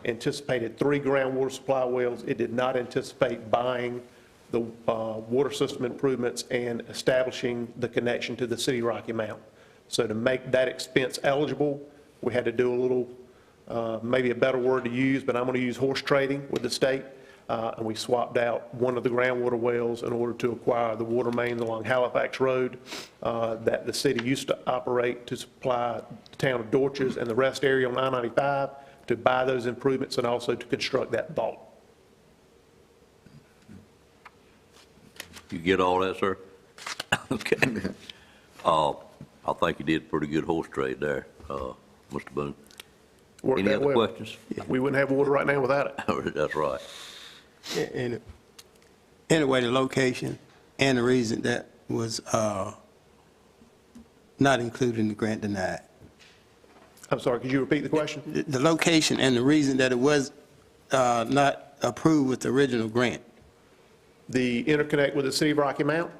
anticipated 3 groundwater supply wells. It did not anticipate buying the water system improvements and establishing the connection to the city of Rocky Mount. So to make that expense eligible, we had to do a little, maybe a better word to use, but I'm going to use horse trading with the state. And we swapped out one of the groundwater wells in order to acquire the water mains along Halifax Road that the city used to operate to supply the town of Dorches and the rest area on I-95, to buy those improvements and also to construct that vault.
You get all that, sir? Okay. I think you did a pretty good horse trade there, Mr. Boone.
Worked
Any
that
other
well.
questions?
We wouldn't have water right now without it.
That's right.
And anyway, the location and the reason that was not included in the grant denied.
I'm sorry, could you repeat the question?
The location and the reason that it was not approved with the original grant.
The interconnect with the city of Rocky Mount,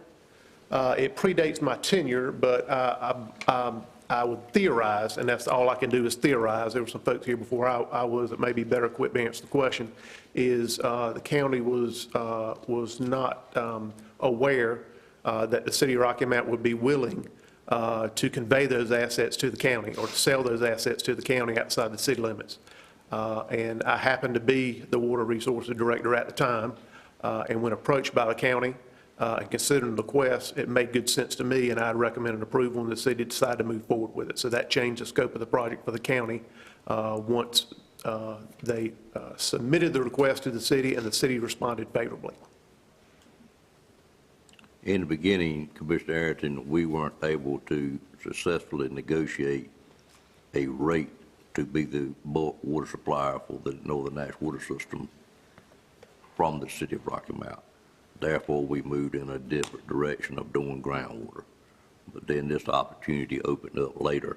it predates my tenure, but I would theorize, and that's all I can do is theorize. There were some folks here before I was that may be better equipped to answer the question, is the county was not aware that the city of Rocky Mount would be willing to convey those assets to the county or to sell those assets to the county outside the city limits. And I happened to be the water resources director at the time, and when approached by the county and considering the request, it made good sense to me, and I'd recommend an approval, and the city decided to move forward with it. So that changed the scope of the project for the county once they submitted the request to the city, and the city responded favorably.
In the beginning, Commissioner Arrington, we weren't able to successfully negotiate a rate to be the bulk water supplier for the Northern Nash Water System from the city of Rocky Mount. Therefore, we moved in a different direction of doing groundwater. But then this opportunity opened up later,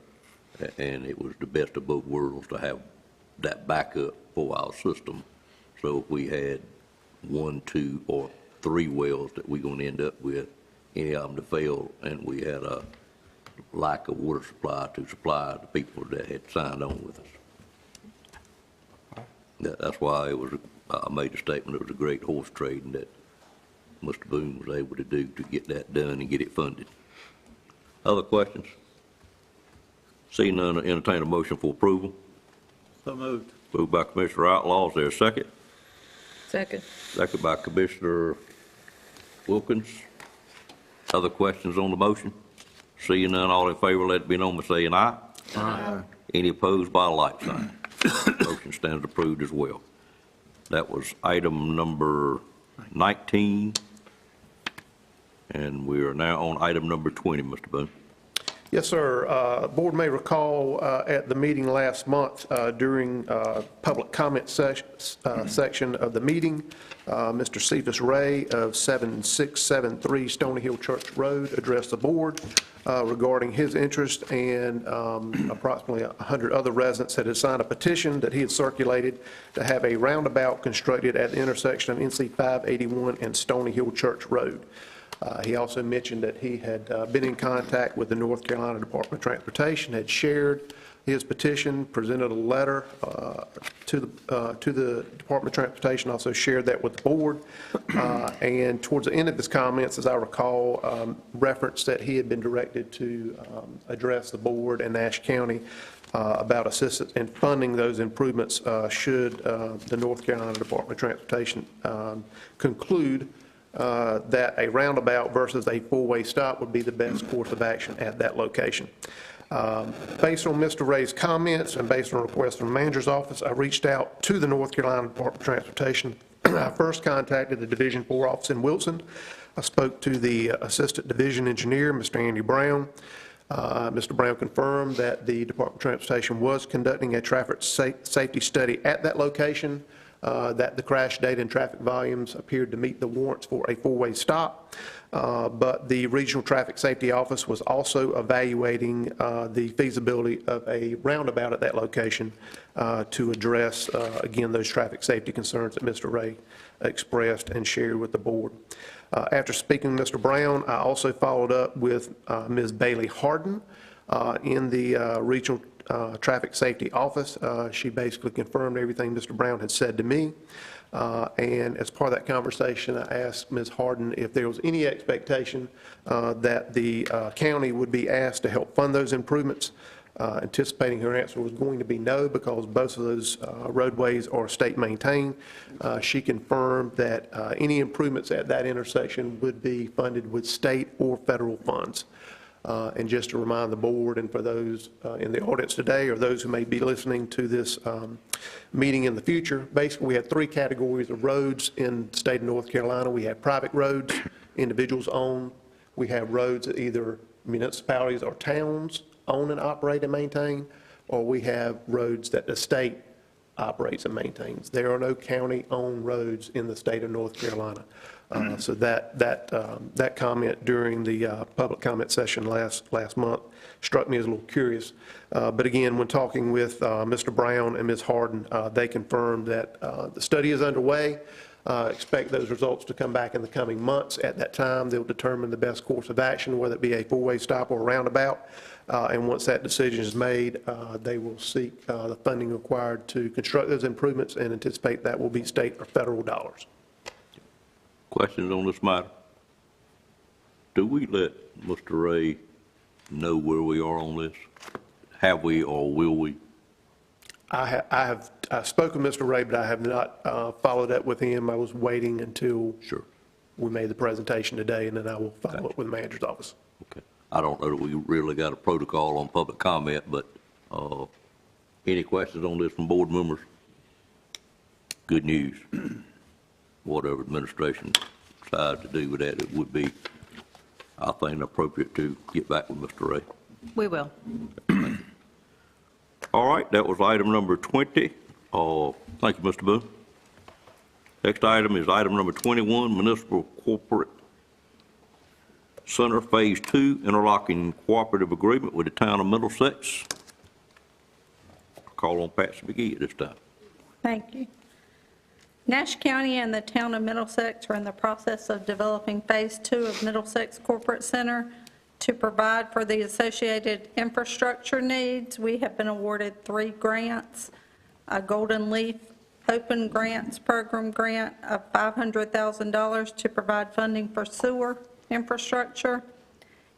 and it was the best of both worlds to have that backup for our system. So if we had 1, 2, or 3 wells that we're going to end up with, any of them to fail, and we had a lack of water supply to supply the people that had signed on with us. That's why it was, I made the statement, it was a great horse trading that Mr. Boone was able to do to get that done and get it funded. Other questions? Seeing none, entertain a motion for approval.
So moved.
Moved by Commissioner Outlaw. Is there a second?
Second.
Second by Commissioner Wilkins. Other questions on the motion? Seeing none, all in favor, let it be known by saying aye. Aye. Any opposed by a like sign? Motion stands approved as well. That was item number 19. And we are now on item number 20, Mr. Boone.
Yes, sir. Board may recall at the meeting last month during public comment section of the meeting, Mr. Cephas Ray of 7673 Stony Hill Church Road addressed the board regarding his interest, and approximately 100 other residents had signed a petition that he had circulated to have a roundabout constructed at the intersection of NC 581 and Stony Hill Church Road. He also mentioned that he had been in contact with the North Carolina Department of Transportation, had shared his petition, presented a letter to the Department of Transportation, also shared that with the board, and towards the end of his comments, as I recall, referenced that he had been directed to address the board and Nash County about assistance in funding those improvements should the North Carolina Department of Transportation conclude that a roundabout versus a four-way stop would be the best course of action at that location. Based on Mr. Ray's comments and based on a request from the manager's office, I reached out to the North Carolina Department of Transportation. I first contacted the Division 4 office in Wilson. I spoke to the Assistant Division Engineer, Mr. Andy Brown. Mr. Brown confirmed that the Department of Transportation was conducting a traffic safety study at that location, that the crash data and traffic volumes appeared to meet the warrants for a four-way stop. But the Regional Traffic Safety Office was also evaluating the feasibility of a roundabout at that location to address, again, those traffic safety concerns that Mr. Ray expressed and shared with the board. After speaking to Mr. Brown, I also followed up with Ms. Bailey Harden in the Regional Traffic Safety Office. She basically confirmed everything Mr. Brown had said to me. And as part of that conversation, I asked Ms. Harden if there was any expectation that the county would be asked to help fund those improvements. Anticipating her answer was going to be no, because both of those roadways are state maintained. She confirmed that any improvements at that intersection would be funded with state or federal funds. And just to remind the board, and for those in the audience today or those who may be listening to this meeting in the future, basically we have three categories of roads in the state of North Carolina. We have private roads, individuals own. We have roads that either municipalities or towns own and operate and maintain, or we have roads that the state operates and maintains. There are no county-owned roads in the state of North Carolina. So that comment during the public comment session last month struck me as a little curious. But again, when talking with Mr. Brown and Ms. Harden, they confirmed that the study is underway. Expect those results to come back in the coming months. At that time, they'll determine the best course of action, whether it be a four-way stop or a roundabout. And once that decision is made, they will seek the funding required to construct those improvements, and anticipate that will be state or federal dollars.
Questions on this matter? Do we let Mr. Ray know where we are on this? Have we, or will we?
I spoke with Mr. Ray, but I have not followed up with him. I was waiting until we made the presentation today, and then I will follow up with the manager's office.
Okay. I don't know that we really got a protocol on public comment, but any questions on this from board members? Good news. Whatever administration decides to do with that, it would be, I think, appropriate to get back with Mr. Ray.
We will.
All right, that was item number 20. Thank you, Mr. Boone. Next item is item number 21, Municipal Corporate Center Phase 2 Interlocking Cooperative Agreement with the Town of Middlesex. I'll call on Patsy McGee at this time.
Thank you. Nash County and the Town of Middlesex are in the process of developing Phase 2 of Middlesex Corporate Center to provide for the associated infrastructure needs. We have been awarded 3 grants, a Golden Leaf Open Grants Program grant of $500,000 to provide funding for sewer infrastructure,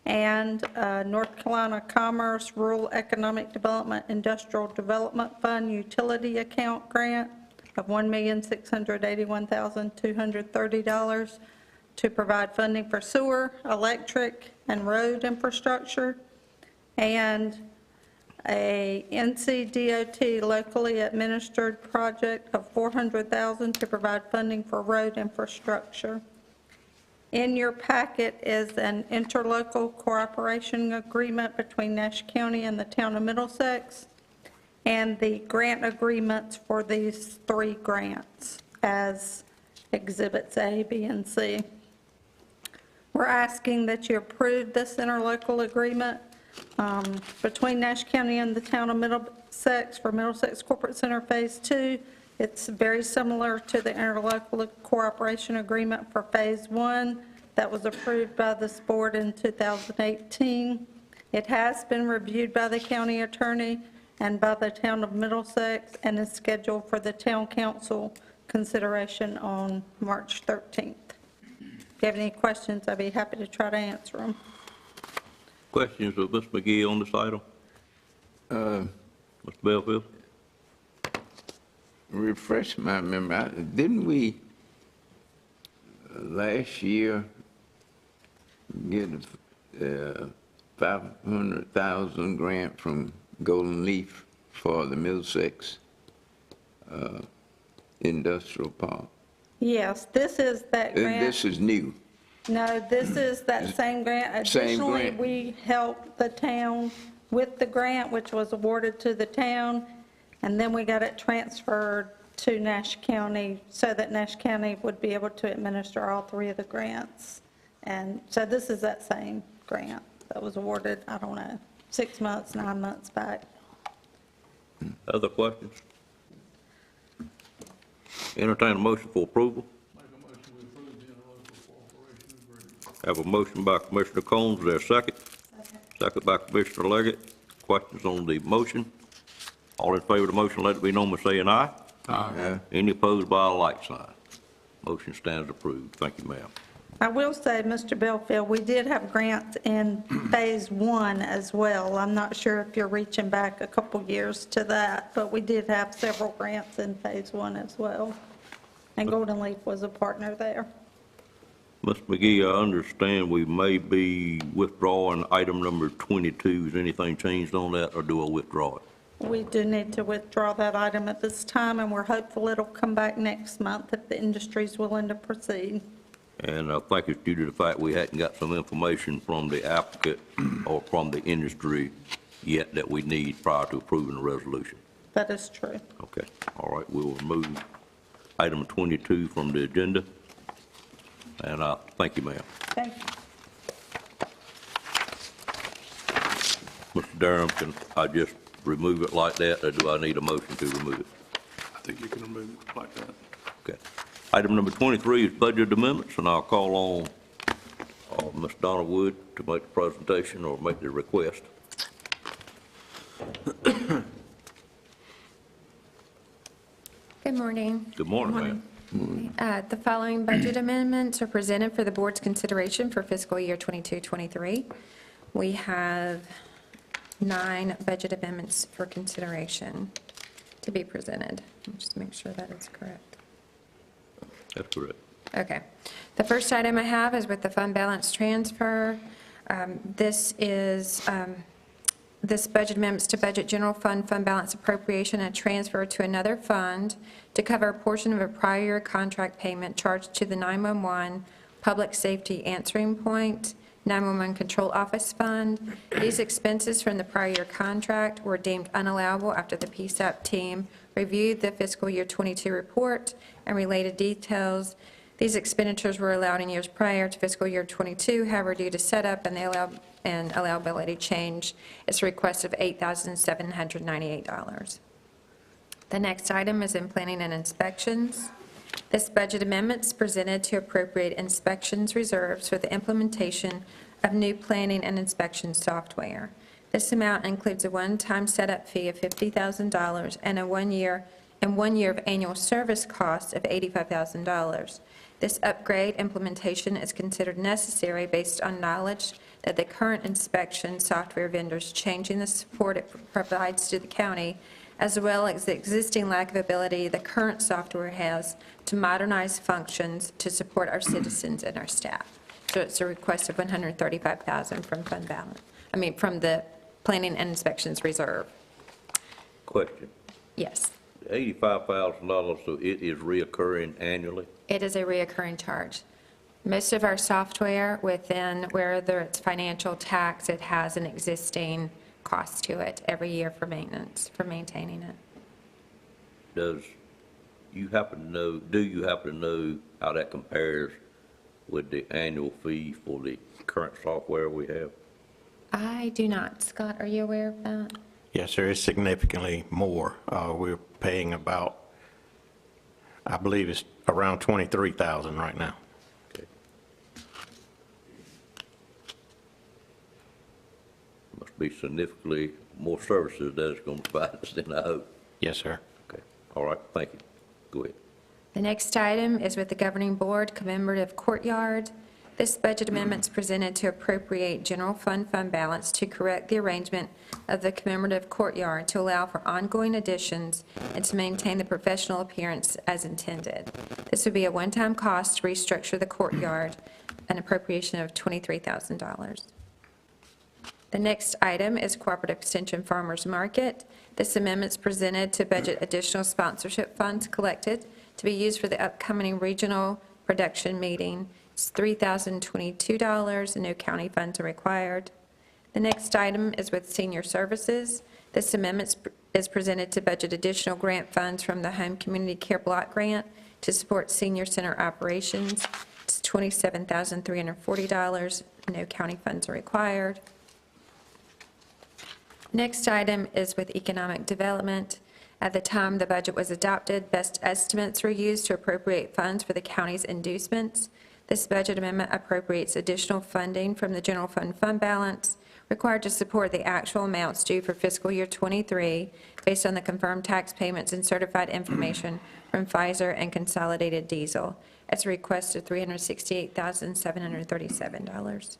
and North Carolina Commerce Rural Economic Development Industrial Development Fund Utility Account grant of $1,681,230 to provide funding for sewer, electric, and road infrastructure, and a NCDOT locally administered project of $400,000 to provide funding for road infrastructure. In your packet is an interlocal cooperation agreement between Nash County and the Town of Middlesex, and the grant agreements for these 3 grants as Exhibits A, B, and C. We're asking that you approve this interlocal agreement between Nash County and the Town of Middlesex for Middlesex Corporate Center Phase 2. It's very similar to the interlocal cooperation agreement for Phase 1 that was approved by this board in 2018. It has been reviewed by the county attorney and by the Town of Middlesex and is scheduled for the Town Council consideration on March 13th. If you have any questions, I'd be happy to try to answer them.
Questions of Ms. McGee on this item? Mr. Belfield?
Refresh my memory. Didn't we last year get a $500,000 grant from Golden Leaf for the Middlesex Industrial Park?
Yes, this is that grant.
This is new.
No, this is that same grant.
Same
Additionally,
grant.
we helped the town with the grant, which was awarded to the town, and then we got it transferred to Nash County so that Nash County would be able to administer all 3 of the grants. And so this is that same grant that was awarded, I don't know, 6 months, 9 months back.
Other questions? Entertain a motion for approval. Have a motion by Commissioner Combs. Is there a second? Second by Commissioner Leggett. Questions on the motion? All in favor of the motion, let it be known by saying aye. Aye. Any opposed by a like sign? Motion stands approved. Thank you, ma'am.
I will say, Mr. Belfield, we did have grants in Phase 1 as well. I'm not sure if you're reaching back a couple years to that, but we did have several grants in Phase 1 as well. And Golden Leaf was a partner there.
Ms. McGee, I understand we may be withdrawing item number 22. Has anything changed on that, or do I withdraw it?
We do need to withdraw that item at this time, and we're hopeful it'll come back next month if the industry's willing to proceed.
And I think it's due to the fact we hadn't got some information from the applicant or from the industry yet that we need prior to approving the resolution.
That is true.
Okay, all right, we will remove item 22 from the agenda. And thank you, ma'am.
Thank you.
Mr. Durham, can I just remove it like that, or do I need a motion to remove it?
I think you can remove it like that.
Okay. Item number 23 is budget amendments, and I'll call on Ms. Donna Wood to make the presentation or make the request.
Good morning.
Good morning, ma'am.
The following budget amendments are presented for the board's consideration for fiscal year 22-23. We have 9 budget amendments for consideration to be presented. Just make sure that is correct.
That's correct.
Okay. The first item I have is with the fund balance transfer. This budget amendments to budget general fund balance appropriation and transfer to another fund to cover a portion of a prior year contract payment charged to the 911 Public Safety Answering Point 911 Control Office Fund. These expenses from the prior year contract were deemed unallowable after the PSAP team reviewed the fiscal year 22 report and related details. These expenditures were allowed in years prior to fiscal year 22, however, due to setup and allowability change, it's a request of $8,798. The next item is in planning and inspections. This budget amendment is presented to appropriate inspections reserves for the implementation of new planning and inspection software. This amount includes a one-time setup fee of $50,000 and one year of annual service costs of $85,000. This upgrade implementation is considered necessary based on knowledge that the current inspection software vendors changing the support it provides to the county, as well as the existing lack of ability the current software has to modernize functions to support our citizens and our staff. So it's a request of $135,000 from fund balance. From the planning and inspections reserve.
Question.
Yes.
$85,000, so it is reoccurring annually?
It is a reoccurring charge. Most of our software within, whether it's financial, tax, it has an existing cost to it every year for maintenance, for maintaining it.
Do you happen to know how that compares with the annual fee for the current software we have?
I do not. Scott, are you aware of that?
Yes, there is significantly more. We're paying about, I believe it's around $23,000 right now.
Okay. Must be significantly more services that it's going to provide us than I hope.
Yes, sir.
Okay, all right, thank you. Go ahead.
The next item is with the governing board commemorative courtyard. This budget amendment is presented to appropriate general fund balance to correct the arrangement of the commemorative courtyard to allow for ongoing additions and to maintain the professional appearance as intended. This would be a one-time cost to restructure the courtyard, an appropriation of $23,000. The next item is Cooperative Extension Farmers Market. This amendment is presented to budget additional sponsorship funds collected to be used for the upcoming regional production meeting. It's $3,022, and no county funds are required. The next item is with senior services. This amendment is presented to budget additional grant funds from the Home Community Care Block Grant to support senior center operations. It's $27,340, no county funds are required. Next item is with economic development. At the time the budget was adopted, best estimates were used to appropriate funds for the county's inducements. This budget amendment appropriates additional funding from the general fund balance required to support the actual amounts due for fiscal year 23 based on the confirmed tax payments and certified information from Pfizer and Consolidated Diesel. It's a request of $368,737.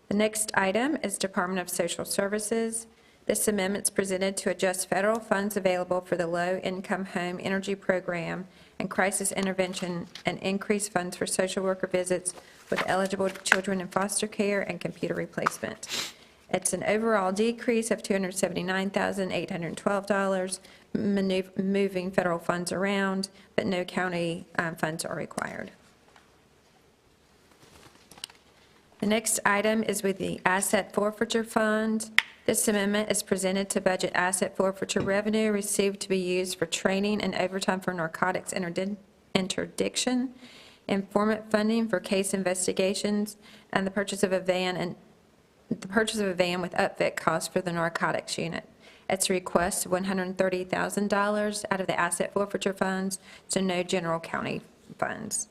The next item is Department of Social Services. This amendment is presented to adjust federal funds available for the Low-Income Home Energy Program and Crisis Intervention and increase funds for social worker visits with eligible children in foster care and computer replacement. It's an overall decrease of $279,812, moving federal funds around, but no county funds are required. The next item is with the Asset Forfeiture Fund. This amendment is presented to budget asset forfeiture revenue received to be used for training and overtime for narcotics interdiction, informant funding for case investigations, and the purchase of a van with upfit costs for the narcotics unit. It's a request of $130,000 out of the asset forfeiture funds, so no general county funds.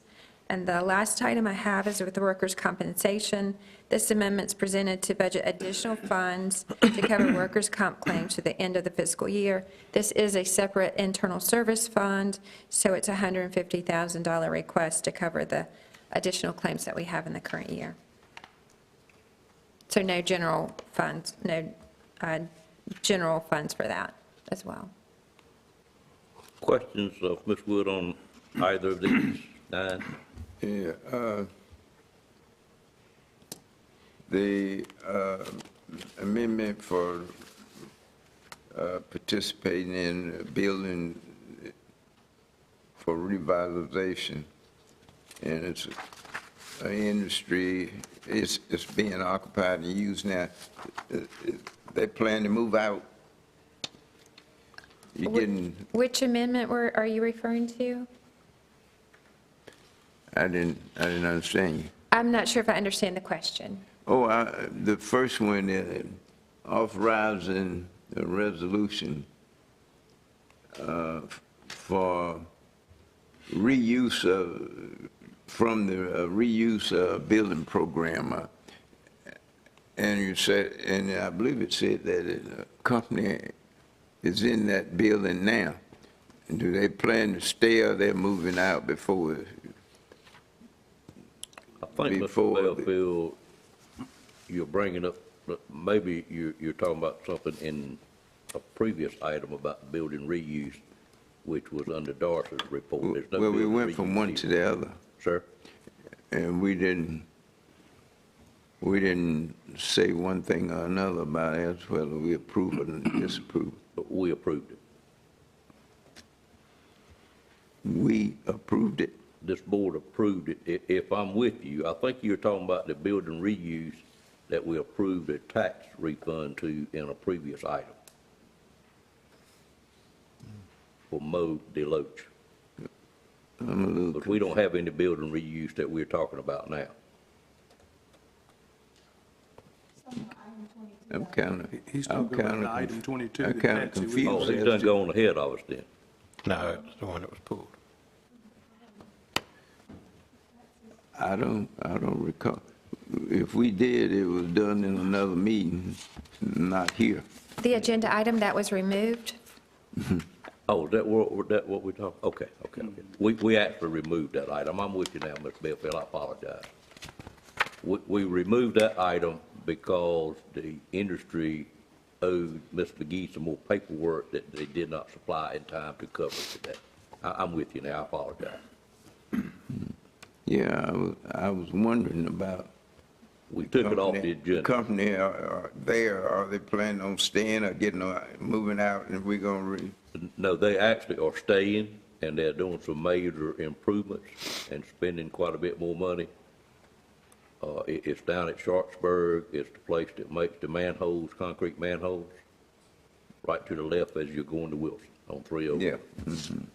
And the last item I have is with the workers' compensation. This amendment is presented to budget additional funds to cover workers' comp claims to the end of the fiscal year. This is a separate internal service fund, so it's a $150,000 request to cover the additional claims that we have in the current year. So no general funds, no general funds for that as well.
Questions of Ms. Wood on either of these nine?
Yeah, the amendment for participating in building for revitalization, and it's an industry, it's being occupied and used now. They plan to move out. You're getting,
Which amendment are you referring to?
I didn't understand you.
I'm not sure if I understand the question.
Oh, the first one, authorizing a resolution for reuse from the reuse building program. And you said, and I believe it said that a company is in that building now. And do they plan to stay or they're moving out before?
I think, Mr. Bellfield, you're bringing up, maybe you're talking about something in a previous item about building reuse, which was under Darcy's report. There's no
Well, we
building
went from
reuse
one
here.
to the other.
Sir?
And we didn't say one thing or another about it, as whether we approve it or disapprove.
But we approved it.
We approved it.
This board approved it. If I'm with you, I think you're talking about the building reuse that we approved a tax refund to in a previous item for Mo Deloach. But we don't have any building reuse that we're talking about now.
I'm kind
He's talking about item 22
I'm
that
kind of
Patsy
confused.
Oh, he's done gone ahead of us then.
No, it was the one that was pulled.
I don't recall. If we did, it was done in another meeting, not here.
The agenda item that was removed?
Oh, is that what we're talking? Okay. We actually removed that item. I'm with you now, Mr. Bellfield. I apologize. We removed that item because the industry owed Ms. McGee some more paperwork that they did not supply in time to cover today. I'm with you now. I apologize.
Yeah, I was wondering about.
We took it off the agenda.
Company are they planning on staying or moving out, and we're gonna
No, they actually are staying, and they're doing some major improvements and spending quite a bit more money. It's down at Sharpsburg. It's the place that makes the manholes, concrete manholes, right to the left as you're going to Wilson on 301.
Yeah.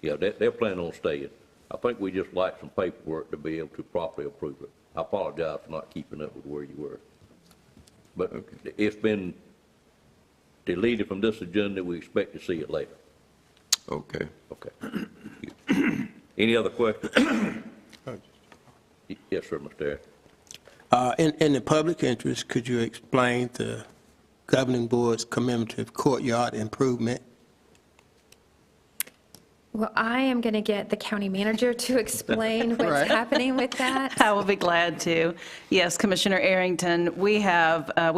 Yeah, they're planning on staying. I think we just like some paperwork to be able to properly approve it. I apologize for not keeping up with where you were. But it's been deleted from this agenda. We expect to see it later.
Okay.
Any other questions? Yes, sir, Mr. Harris.
In the public interest, could you explain the governing board's commemorative courtyard improvement?
Well, I am going to get the county manager to explain what's happening with that.
I will be glad to. Yes, Commissioner Arrington, we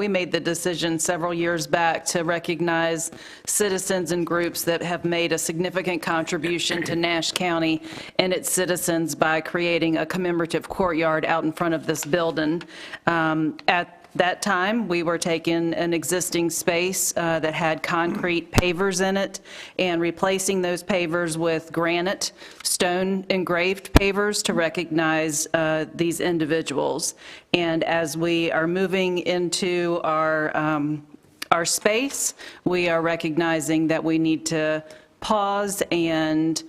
made the decision several years back to recognize citizens and groups that have made a significant contribution to Nash County and its citizens by creating a commemorative courtyard out in front of this building. At that time, we were taking an existing space that had concrete pavers in it and replacing those pavers with granite, stone engraved pavers to recognize these individuals. And as we are moving into our space, we are recognizing that we need to pause and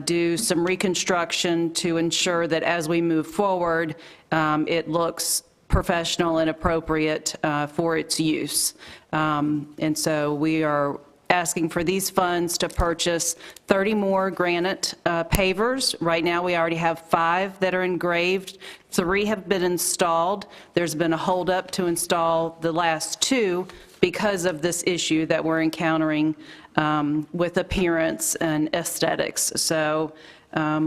do some reconstruction to ensure that as we move forward, it looks professional and appropriate for its use. And so we are asking for these funds to purchase 30 more granite pavers. Right now, we already have 5 that are engraved. 3 have been installed. There's been a holdup to install the last 2 because of this issue that we're encountering with appearance and aesthetics. So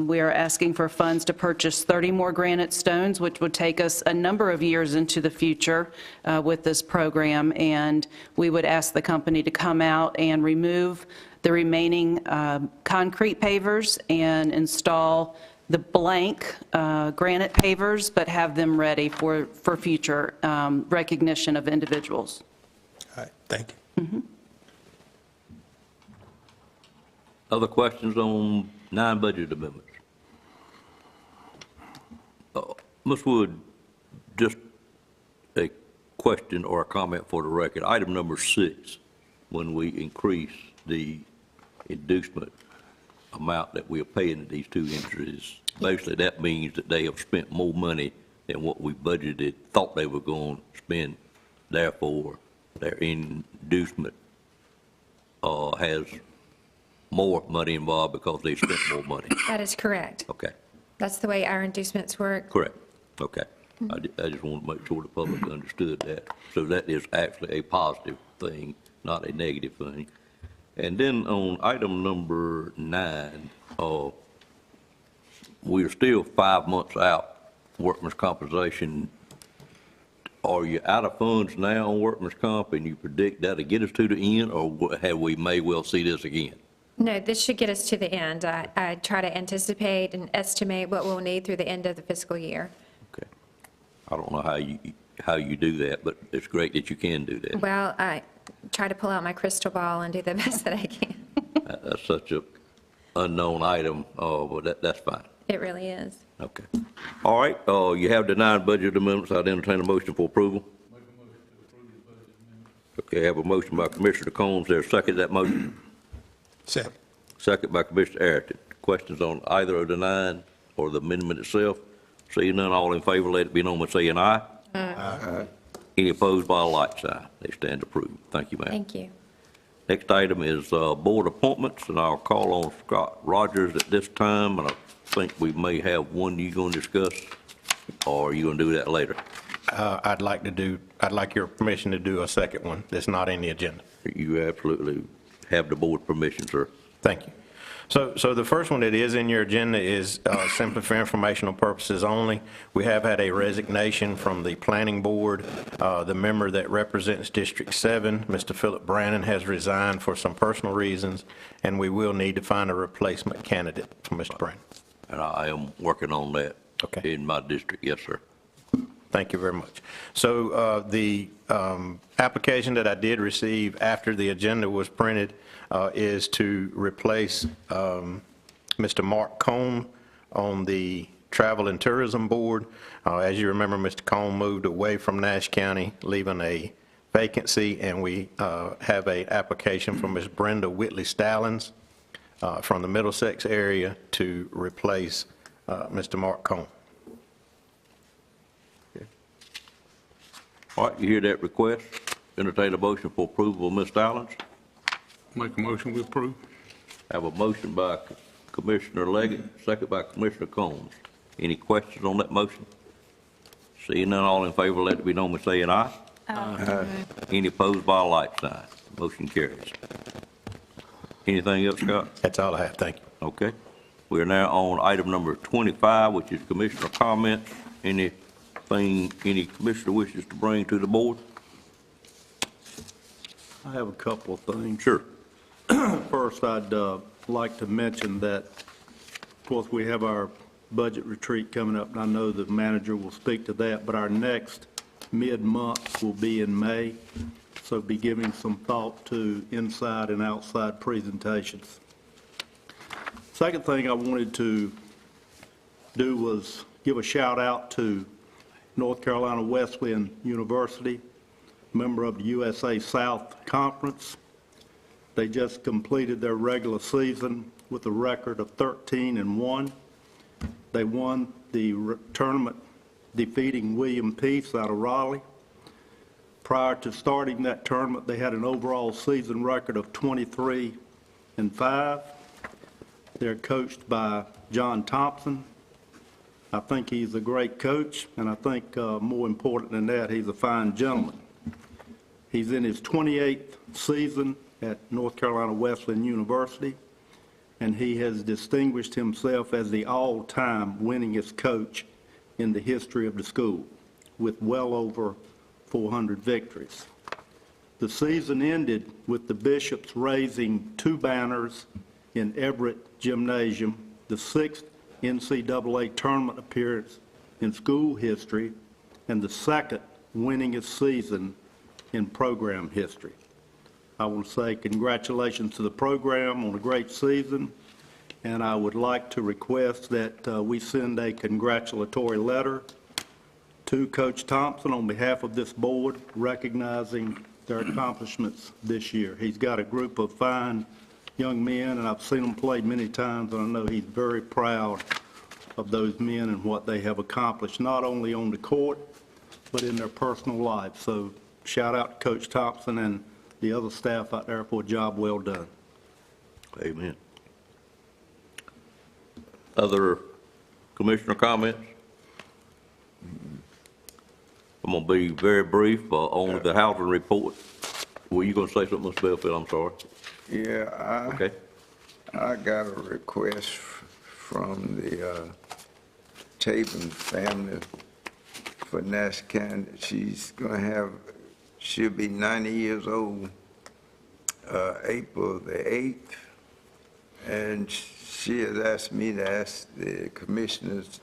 we are asking for funds to purchase 30 more granite stones, which would take us a number of years into the future with this program. And we would ask the company to come out and remove the remaining concrete pavers and install the blank granite pavers, but have them ready for future recognition of individuals.
All right, thank you.
Other questions on non-budget amendments? Ms. Wood, just a question or a comment for the record. Item number 6, when we increase the inducement amount that we are paying to these two entities, basically that means that they have spent more money than what we budgeted, thought they were going to spend. Therefore, their inducement has more money involved because they spent more money.
That is correct.
Okay,
That's the way our inducements work.
correct. Okay. I just want to make sure the public understood that. So that is actually a positive thing, not a negative thing. And then on item number 9, we are still 5 months out, workman's compensation. Are you out of funds now on workman's comp, and you predict that'll get us to the end, or have we may well see this again?
No, this should get us to the end. I try to anticipate and estimate what we'll need through the end of the fiscal year.
Okay. I don't know how you do that, but it's great that you can do that.
Well, I try to pull out my crystal ball and do the best that I can.
That's such a unknown item, but that's fine.
It really is.
Okay. All right, you have the non-budget amendments. I'd entertain a motion for approval. Okay, I have a motion by Commissioner Combs. There a second to that motion?
Second.
Second by Commissioner Airton. Questions on either of the 9 or the amendment itself? Seeing none, all in favor, let it be known by saying aye.
Aye.
Any opposed by a like sign? They stand approved. Thank you, ma'am.
Thank you.
Next item is board appointments, and I'll call on Scott Rogers at this time, and I think we may have one you're going to discuss, or are you going to do that later?
I'd like your permission to do a second one that's not in the agenda.
You absolutely have the board permission, sir.
Thank you. So the first one that is in your agenda is simply for informational purposes only. We have had a resignation from the planning board. The member that represents District 7, Mr. Philip Brannon, has resigned for some personal reasons, and we will need to find a replacement candidate for Mr. Brannon.
And I am working on that in my district. Yes, sir.
Thank you very much. So the application that I did receive after the agenda was printed is to replace Mr. Mark Cohn on the Travel and Tourism Board. As you remember, Mr. Cohn moved away from Nash County, leaving a vacancy, and we have an application from Ms. Brenda Whitley Stallings from the Middlesex area to replace Mr. Mark Cohn.
All right, you hear that request? Entertain a motion for approval of Ms. Stallings.
Make a motion we approve.
Have a motion by Commissioner Leggett, second by Commissioner Combs. Any questions on that motion? Seeing none, all in favor, let it be known by saying aye.
Aye.
Any opposed by a like sign? Motion carries. Anything else, Scott?
That's all I have. Thank you.
Okay. We are now on item number 25, which is commissioner comments. Anything any commissioner wishes to bring to the board?
I have a couple of things.
Sure.
First, I'd like to mention that, of course, we have our budget retreat coming up, and I know the manager will speak to that, but our next mid-month will be in May, so be giving some thought to inside and outside presentations. Second thing I wanted to do was give a shout-out to North Carolina Wesleyan University, member of the USA South Conference. They just completed their regular season with a record of 13-1. They won the tournament defeating William Peace out of Raleigh. Prior to starting that tournament, they had an overall season record of 23-5. They're coached by John Thompson. I think he's a great coach, and I think more important than that, he's a fine gentleman. He's in his 28th season at North Carolina Wesleyan University, and he has distinguished himself as the all-time winningest coach in the history of the school, with well over 400 victories. The season ended with the Bishops raising 2 banners in Everett Gymnasium, the 6th NCAA tournament appearance in school history and the second winningest season in program history. I want to say congratulations to the program on a great season, and I would like to request that we send a congratulatory letter to Coach Thompson on behalf of this board, recognizing their accomplishments this year. He's got a group of fine young men, and I've seen them play many times, and I know he's very proud of those men and what they have accomplished, not only on the court, but in their personal life. So shout out to Coach Thompson and the other staff out there for a job well done.
Amen. Other commissioner comments? I'm going to be very brief, only the housing report. Were you going to say something, Mr. Belfield? I'm sorry.
Yeah,
Okay.
I got a request from the Taven family for Nash County. She'll be 90 years old, April the 8th, and she has asked me to ask the commissioners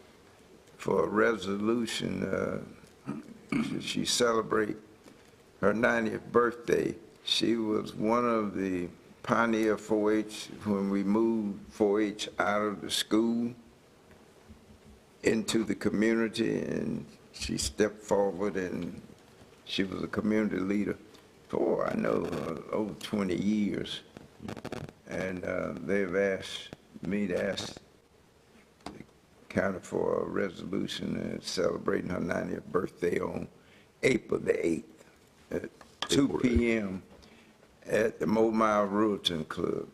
for a resolution. She celebrate her 90th birthday. She was one of the pioneer 4-H when we moved 4-H out of the school into the community, and she stepped forward and she was a community leader for, I know, over 20 years. And they've asked me to ask the county for a resolution celebrating her 90th birthday on April the 8th at 2 p.m. at the Mobile Ruritan Club.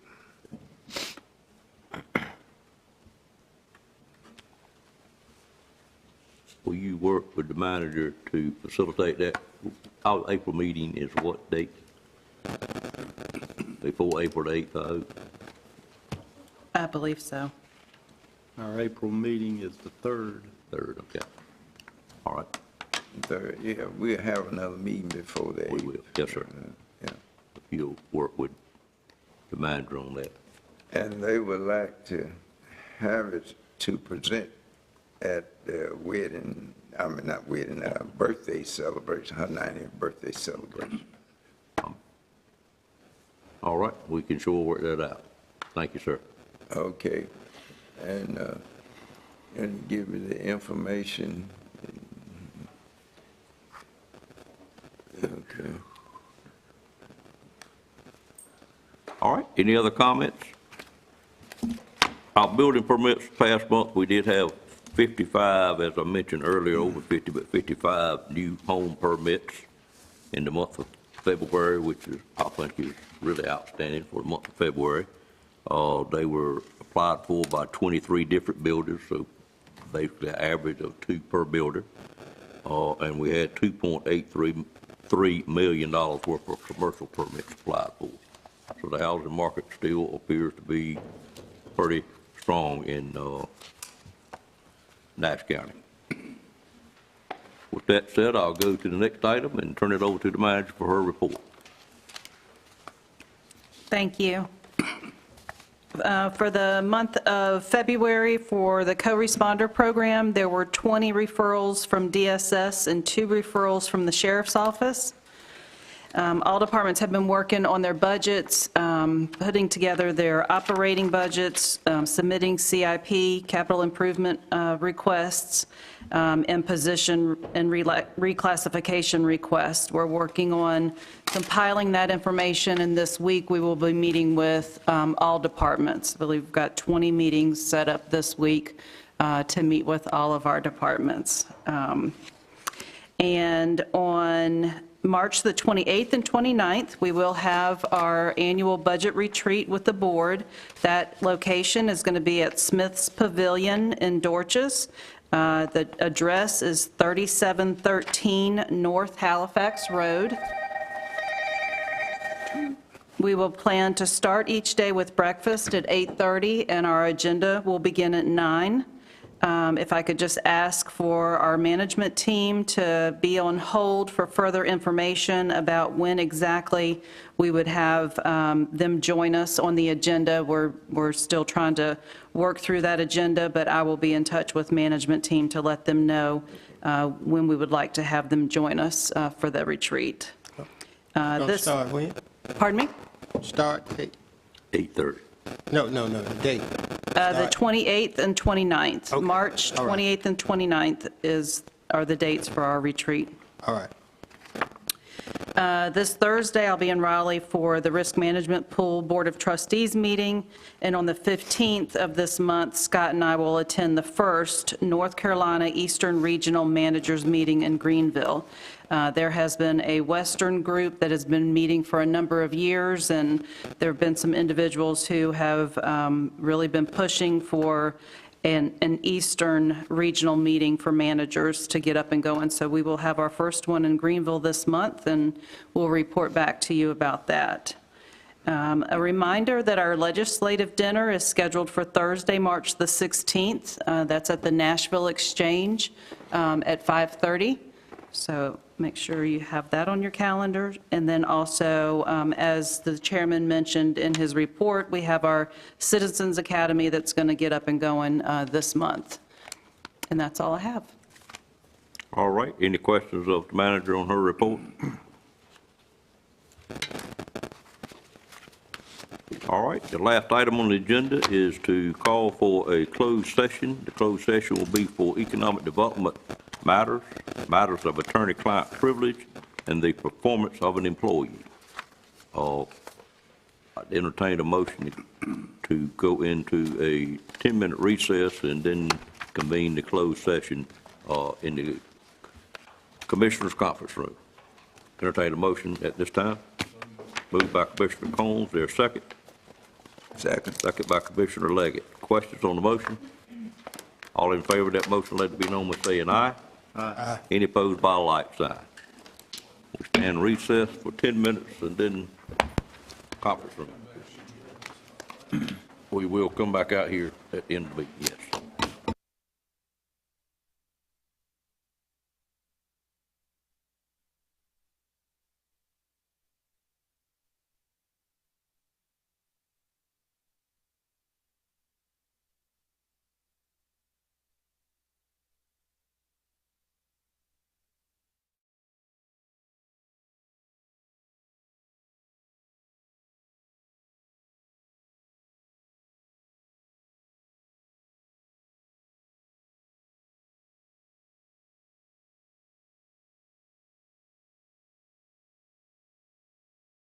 Will you work with the manager to facilitate that? Our April meeting is what date? Before April 8th, I hope.
I believe so.
Our April meeting is the 3rd.
3rd, okay. All right.
Third, yeah, we'll have another meeting before that.
We will, yes, sir.
Yeah.
If you'll work with the manager on that.
And they would like to have it to present at the wedding, I mean, not wedding, birthday celebration, her 90th birthday celebration.
All right, we can sure work that out. Thank you, sir.
Okay. And give you the information. Okay.
All right, any other comments? Our building permits past month, we did have 55, as I mentioned earlier, over 50, but 55 new home permits in the month of February, which is, I think is really outstanding for the month of February. They were applied for by 23 different builders, so basically an average of 2 per builder. And we had $2.833 million worth of commercial permits applied for. So the housing market still appears to be pretty strong in Nash County. With that said, I'll go to the next item and turn it over to the manager for her report.
Thank you. For the month of February, for the co-responder program, there were 20 referrals from DSS and 2 referrals from the sheriff's office. All departments have been working on their budgets, putting together their operating budgets, submitting CIP, capital improvement requests, and position and reclassification requests. We're working on compiling that information, and this week we will be meeting with all departments. I believe we've got 20 meetings set up this week to meet with all of our departments. And on March the 28th and 29th, we will have our annual budget retreat with the board. That location is going to be at Smith's Pavilion in Dorchester. The address is 3713 North Halifax Road. We will plan to start each day with breakfast at 8:30, and our agenda will begin at 9. If I could just ask for our management team to be on hold for further information about when exactly we would have them join us on the agenda. We're still trying to work through that agenda, but I will be in touch with management team to let them know when we would like to have them join us for the retreat.
Don't start when?
Pardon me?
Start date?
8:30.
No, the date.
The 28th and 29th.
Okay.
March
All right.
28th and 29th are the dates for our retreat.
All right.
This Thursday, I'll be in Raleigh for the Risk Management Pool Board of Trustees meeting, and on the 15th of this month, Scott and I will attend the first North Carolina Eastern Regional Managers Meeting in Greenville. There has been a Western group that has been meeting for a number of years, and there have been some individuals who have really been pushing for an Eastern regional meeting for managers to get up and going. So we will have our first one in Greenville this month, and we'll report back to you about that. A reminder that our legislative dinner is scheduled for Thursday, March the 16th. That's at the Nashville Exchange at 5:30. So make sure you have that on your calendar. And then also, as the chairman mentioned in his report, we have our Citizens Academy that's going to get up and going this month. And that's all I have.
All right, any questions of the manager on her report? All right, the last item on the agenda is to call for a closed session. The closed session will be for economic development matters, matters of attorney-client privilege, and the performance of an employee. I'd entertain a motion to go into a 10-minute recess and then convene the closed session in the Commissioners' Conference Room. Entertain a motion at this time. Moved by Commissioner Combs. There a second? Second. Second by Commissioner Leggett. Questions on the motion? All in favor of that motion, let it be known by saying aye. Aye. Any opposed by a like sign. We stand recess for 10 minutes and then conference room. We will come back out here at the end of the week, yes.